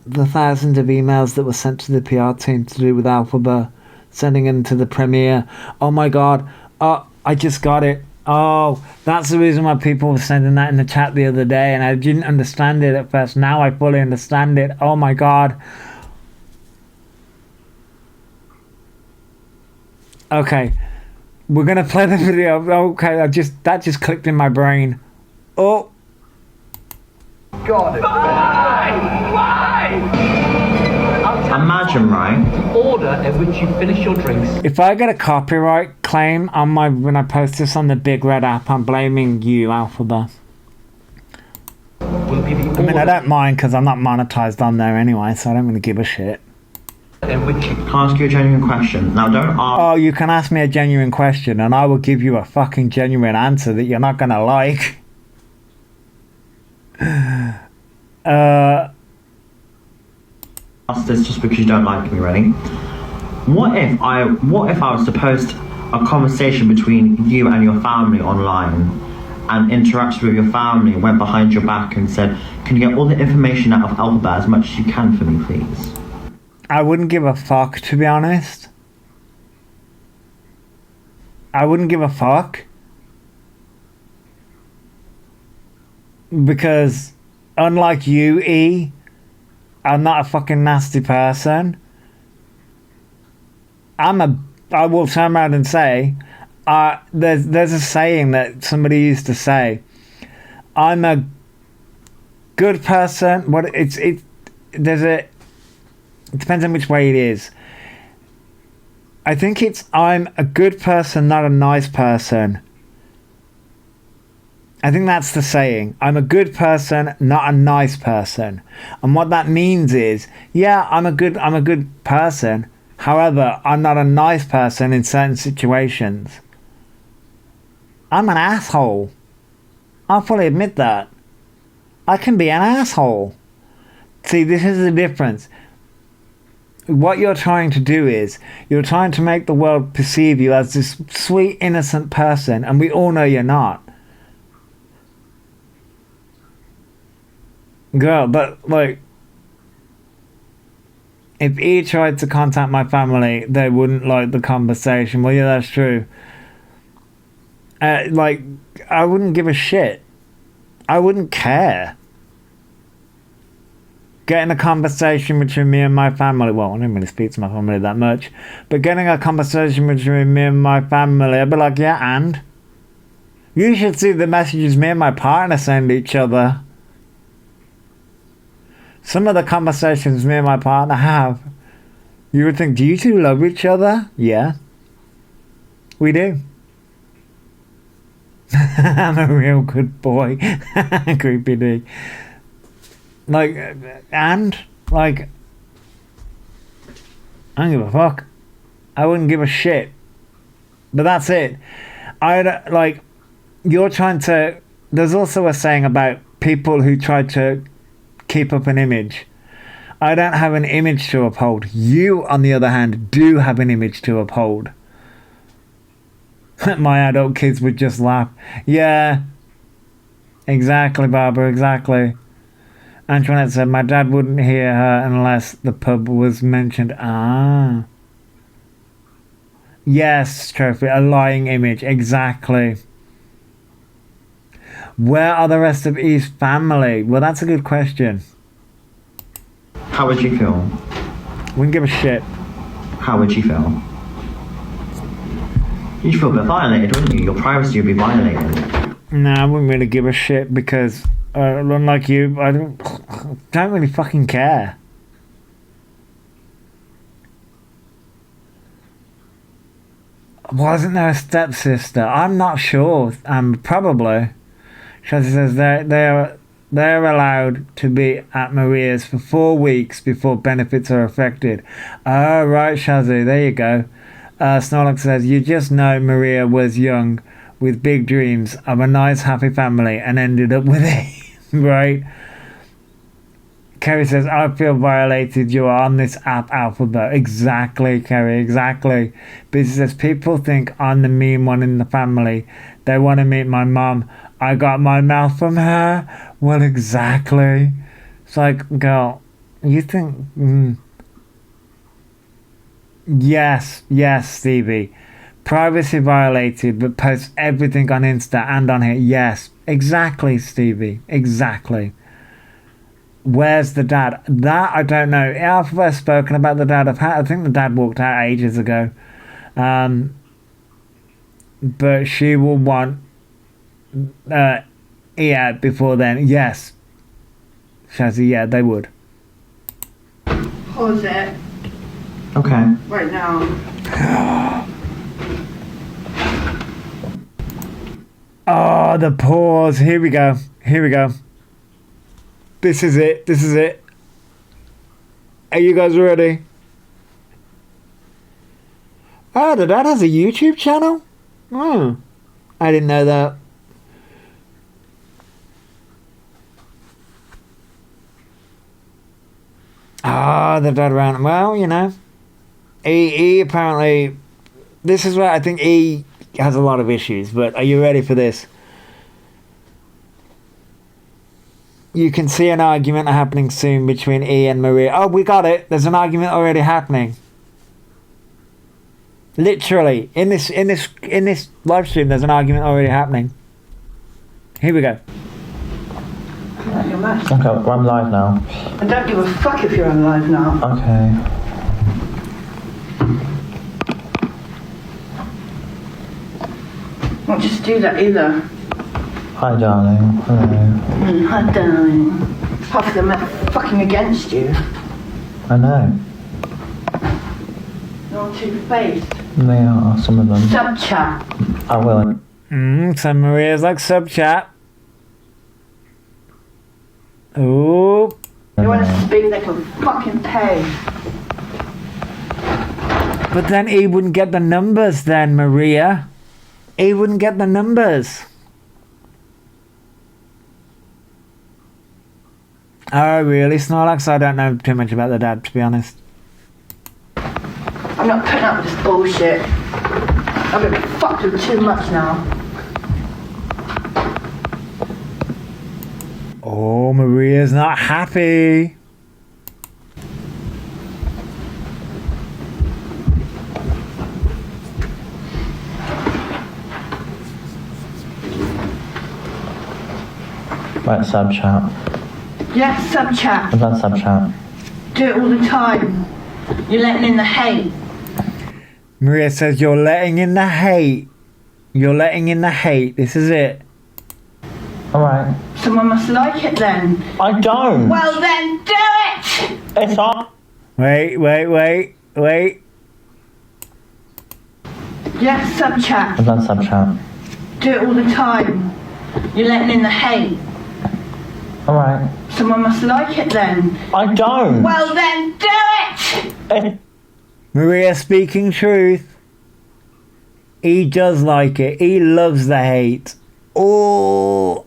thousands of emails that were sent to the PR team to do with Alphaba, sending them to the premiere. Oh my God. Oh, I just got it. Oh, that's the reason why people were sending that in the chat the other day, and I didn't understand it at first. Now I fully understand it. Oh my God. Okay, we're gonna play the video. Okay, that just clicked in my brain. Oh, God. Why? Imagine, right? Order at which you finish your drinks. if I get a copyright claim on when I post this on the Big Red app, I'm blaming you, Alphaba. Will be the I mean, I don't mind because I'm not monetized on there anyway, so I don't really give a shit. in which you Can I ask you a genuine question? Now, don't ask. Oh, you can ask me a genuine question and I will give you a fucking genuine answer that you're not gonna like. Ask this just because you don't like me, ready? What if I was to post a conversation between you and your family online and interacted with your family and went behind your back and said, can you get all the information out of Elphaba as much as you can for me, please? I wouldn't give a fuck, to be honest. I wouldn't give a fuck. Because, unlike you, E, I'm not a fucking nasty person. I will turn around and say, there's a saying that somebody used to say, I'm a good person. It depends on which way it is. I think it's I'm a good person, not a nice person. I think that's the saying. I'm a good person, not a nice person. And what that means is, yeah, I'm a good person. However, I'm not a nice person in certain situations. I'm an asshole. I'll fully admit that. I can be an asshole. See, this is the difference. What you're trying to do is, you're trying to make the world perceive you as this sweet, innocent person, and we all know you're not. Girl, but like, if he tried to contact my family, they wouldn't like the conversation. Well, yeah, that's true. Like, I wouldn't give a shit. I wouldn't care. getting a conversation between me and my family. Well, I don't really speak to my family that much, but getting a conversation between me and my family, I'd be like, yeah, and? You should see the messages me and my partner send each other. Some of the conversations me and my partner have, you would think, do you two love each other? Yeah. We do. I'm a real good boy. Creepy D. Like, and? Like, I don't give a fuck. I wouldn't give a shit. But that's it. You're trying to... There's also a saying about people who try to keep up an image. I don't have an image to uphold. You, on the other hand, do have an image to uphold. My adult kids would just laugh. Yeah. Exactly, Barbara, exactly. Antoinette said, my dad wouldn't hear her unless the pub was mentioned. Ah. Yes, Trophy, a lying image, exactly. Where are the rest of Eve's family? Well, that's a good question. How would you feel? Wouldn't give a shit. How would you feel? You'd feel a bit violated, wouldn't you? Your privacy would be violated. Nah, I wouldn't really give a shit because, unlike you, I don't really fucking care. Wasn't there a stepsister? I'm not sure. Probably. Shazzy says they're allowed to be at Maria's for 4 weeks before benefits are affected. Oh, right, Shazzy, there you go. Snorlax says, you just know Maria was young with big dreams of a nice, happy family and ended up with it. Right? Kerry says, I feel violated. You are on this app, Elphaba. Exactly, Kerry, exactly. Busy says, people think I'm the mean one in the family. They want to meet my mum. I got my mouth from her. Well, exactly. It's like, girl, you think... Yes, Stevie. Privacy violated, but post everything on Insta and on here. Yes, exactly, Stevie. Exactly. Where's the dad? That I don't know. Alpha has spoken about the dad. I think the dad walked out ages ago. But she will want out before then. Yes. Shazzy, yeah, they would. Pause it Okay. right now. Oh, the pause. Here we go. This is it. Are you guys ready? Oh, the dad has a YouTube channel? Oh, I didn't know that. Ah, the dad ran. Well, you know, he apparently... This is where I think he has a lot of issues, but are you ready for this? You can see an argument happening soon between E and Maria. Oh, we got it. There's an argument already happening. Literally, in this live stream, there's an argument already happening. Here we go. You're mad. Okay, well, I'm live now. I don't give a fuck if you're on live now. Okay. Don't just do that either. Hi, darling. Hello. Hi, darling. Half of them are fucking against you. I know. They're all two-faced. They are, some of them. Sub-chat. I will. So Maria's like sub chat. Ooh. They want to speak, they can fucking pay. But then he wouldn't get the numbers then, Maria. He wouldn't get the numbers. Oh, really, Snorlax? I don't know too much about the dad, to be honest. I'm not putting up with this bullshit. I've been fucked with too much now. Oh, Maria's not happy. Right, sub chat. Yeah, sub chat. I've done sub chat. Do it all the time. You're letting in the hate. Maria says you're letting in the hate. You're letting in the hate. This is it. Alright. Someone must like it then. I don't. Well then, do it! It's on. Wait. Yeah, sub chat. I've done sub chat. Do it all the time. You're letting in the hate. Alright. Someone must like it then. I don't. Well then, do it! It's Maria speaking truth. He does like it. He loves the hate. Oh.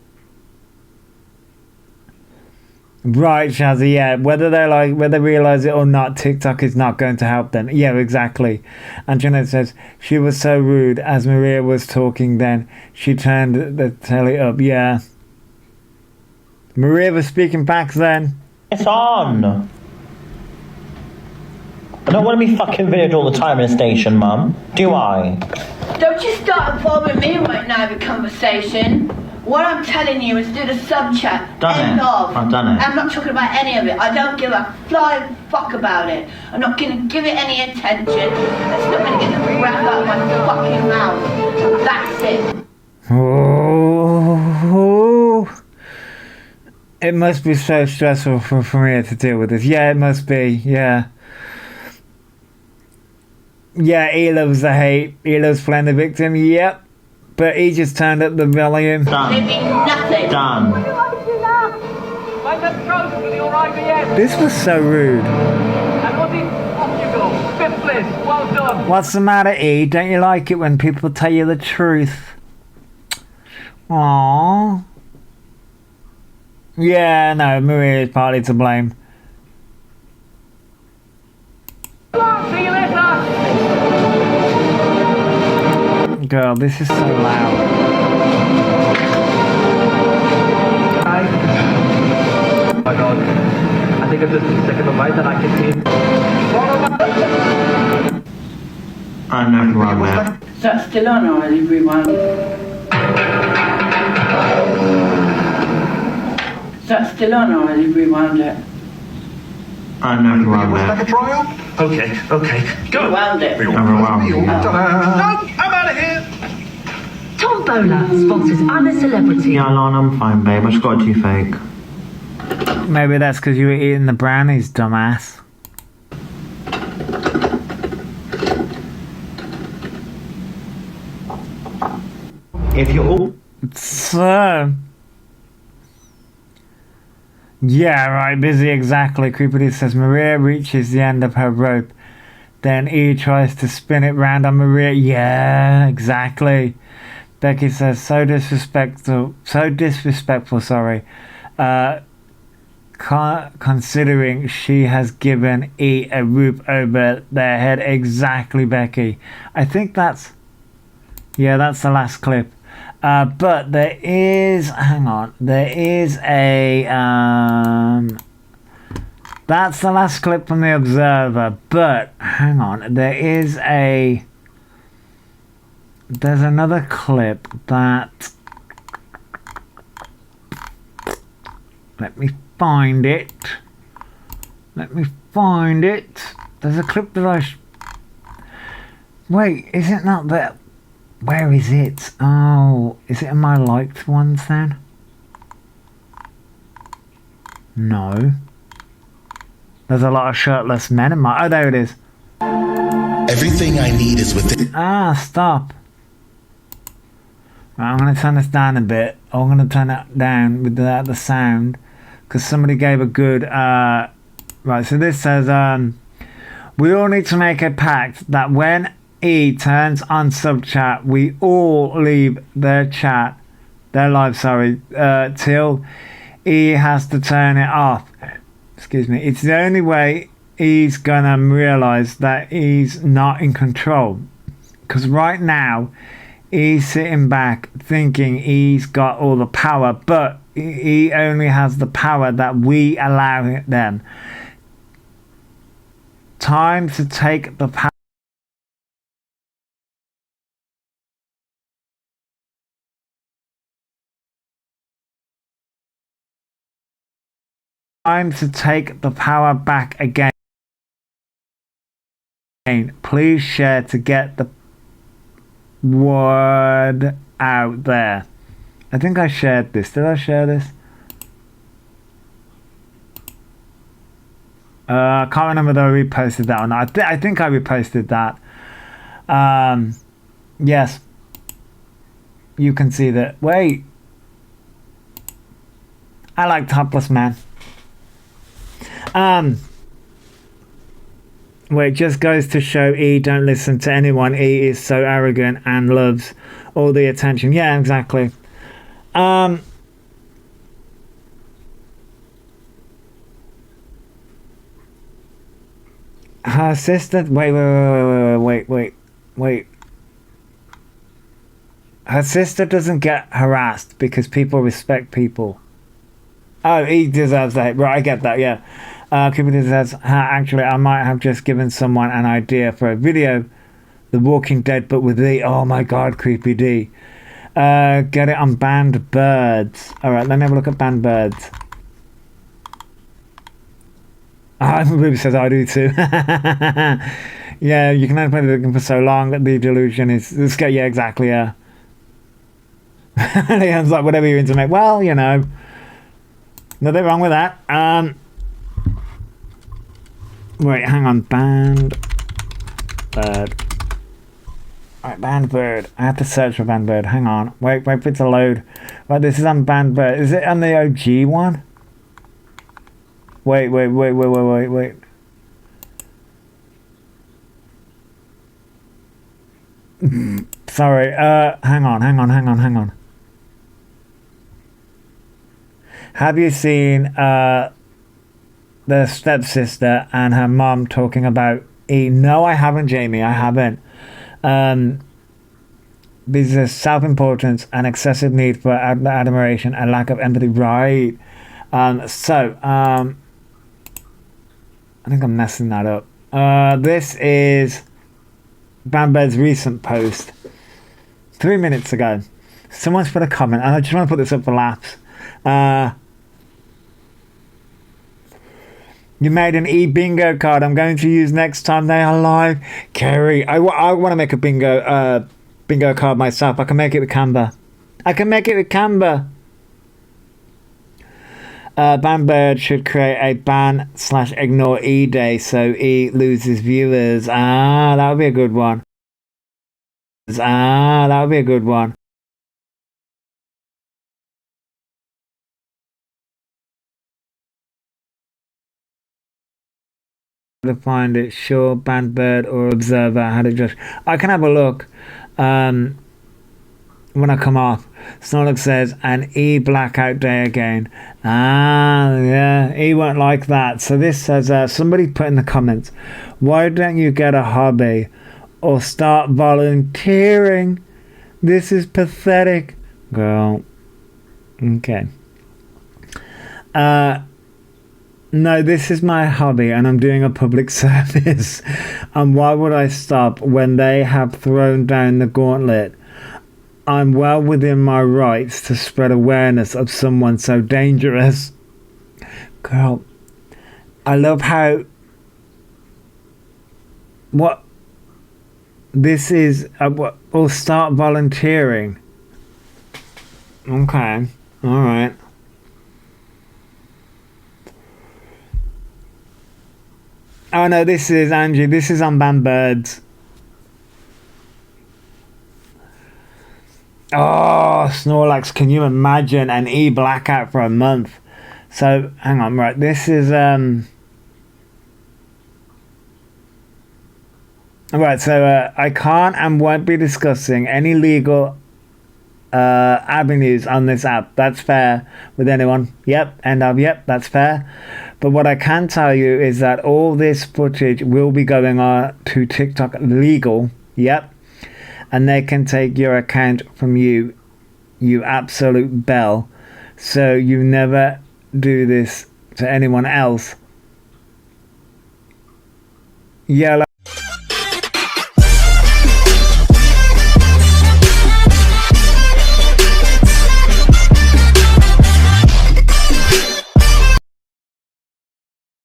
Right, Shazzy, yeah. Whether they realise it or not, TikTok is not going to help them. Yeah, exactly. And Janet says, she was so rude as Maria was talking then. She turned the telly up. Yeah. Maria was speaking back then. It's on. I don't want to be fucking videoed all the time in a station, Mum. Do I? Don't you start involving me right now in the conversation. What I'm telling you is do the sub chat. Done End it. of. I've done it. I'm not talking about any of it. I don't give a flying fuck about it. I'm not going to give it any attention. It's not going to get the breath out of my fucking mouth. That's it. Oh. It must be so stressful for Maria to deal with this. Yeah, it must be. Yeah. Yeah, he loves the hate. He loves playing the victim. Yep. But he just turned up the volume. Done. Living nothing. Done. This was so rude. And Ozzy, off you go. 5th place, well done. What's the matter, E? Don't you like it when people tell you the truth? Aww. Yeah, no, Maria is partly to blame. See you later. Girl, this is so loud. Oh my god. I think I'm just sick of a bite that I can see. I know who I'm with. Is that still on or have you rewound it? Is that still on or have you rewound it? I know who I'm with. Okay. Go. Rewound it. Overwhelmed. No, I'm out of here. Tombola sponsors I'm a Celebrity. Yeah, Lana, I'm fine, babe. I just got a toothache. Maybe that's because you were eating the brownies, dumbass. If you're all... So... Yeah, right, busy, exactly. Creepity says Maria reaches the end of her rope. Then E tries to spin it round on Maria. Yeah, exactly. Becky says, so disrespectful, sorry. Considering she has given E a roof over their head. Exactly, Becky. I think that's... Yeah, that's the last clip. But there is... Hang on. There is a... That's the last clip from The Observer. But, hang on. There is a... There's another clip that... Let me find it. There's a clip that I... Wait, is it not that... Where is it? Oh, is it in my liked ones then? No. There's a lot of shirtless men in my... Oh, there it is. Everything I need is within. Ah, stop. Right, I'm going to turn this down a bit. I'm going to turn it down with the sound. Because somebody gave a good... Right, so this says... we all need to make a pact that when E turns on sub chat, we all leave their live, till E has to turn it off. Excuse me. It's the only way he's gonna realize that he's not in control. Because right now, he's sitting back thinking he's got all the power, but he only has the power that we allow them. Time to take the power. Time to take the power back again. Please share to get the word out there. I think I shared this. Did I share this? I can't remember though I reposted that or not. I think I reposted that. Yes. You can see that. Wait. I like topless man. Wait, just goes to show E don't listen to anyone. E is so arrogant and loves all the attention. Yeah, exactly. Her sister. Wait. Her sister doesn't get harassed because people respect people. Oh, he deserves that. Right, I get that, yeah. Creepy says, actually, I might have just given someone an idea for a video. The Walking Dead, but with the... Oh my god, Creepy D. Get it on Banned Birds. Alright, let me have a look at Banned Birds. Ruby says, I do too. Yeah, you can only play the game for so long. The delusion is... Yeah, exactly, yeah. Leon's like, whatever you're into, mate. Well, you know... Nothing wrong with that. Wait, hang on. Banned Bird. Alright, Banned Bird. I have to search for Banned Bird. Hang on. Wait for it to load. Right, this is on Banned Bird. Is it on the OG one? Wait. Sorry. Hang on. Have you seen the stepsister and her mom talking about E? No, I haven't, Jamie. I haven't. This is self-importance and excessive need for admiration and lack of empathy. Right. I think I'm messing that up. This is Bamber's recent post 3 minutes ago. Someone's put a comment, and I just want to put this up for laughs. You made an e-bingo card I'm going to use next time they are live. Kerry, I want to make a bingo card myself. I can make it with Canva. Bambird should create a ban/ignore E day so E loses viewers. That would be a good one. To find it, sure, Bandbird or Observer had it just. I can have a look when I come off. Snorlax says an E blackout day again. Yeah, E won't like that. So this says somebody put in the comments, why don't you get a hobby or start volunteering? This is pathetic, girl. Okay. No, this is my hobby and I'm doing a public service. And why would I stop when they have thrown down the gauntlet? I'm well within my rights to spread awareness of someone so dangerous. Girl, I love how... What? This is... We'll start volunteering. Okay, alright. Oh no, this is Angie. This is on Bambirds. Oh, Snorlax, can you imagine an E blackout for a month? So, hang on, right, this is, Right, so I can't and won't be discussing any legal avenues on this app. That's fair with anyone. Yep, that's fair. But what I can tell you is that all this footage will be going on to TikTok legal. Yep. And they can take your account from you, you absolute bell. So you never do this to anyone else. Yellow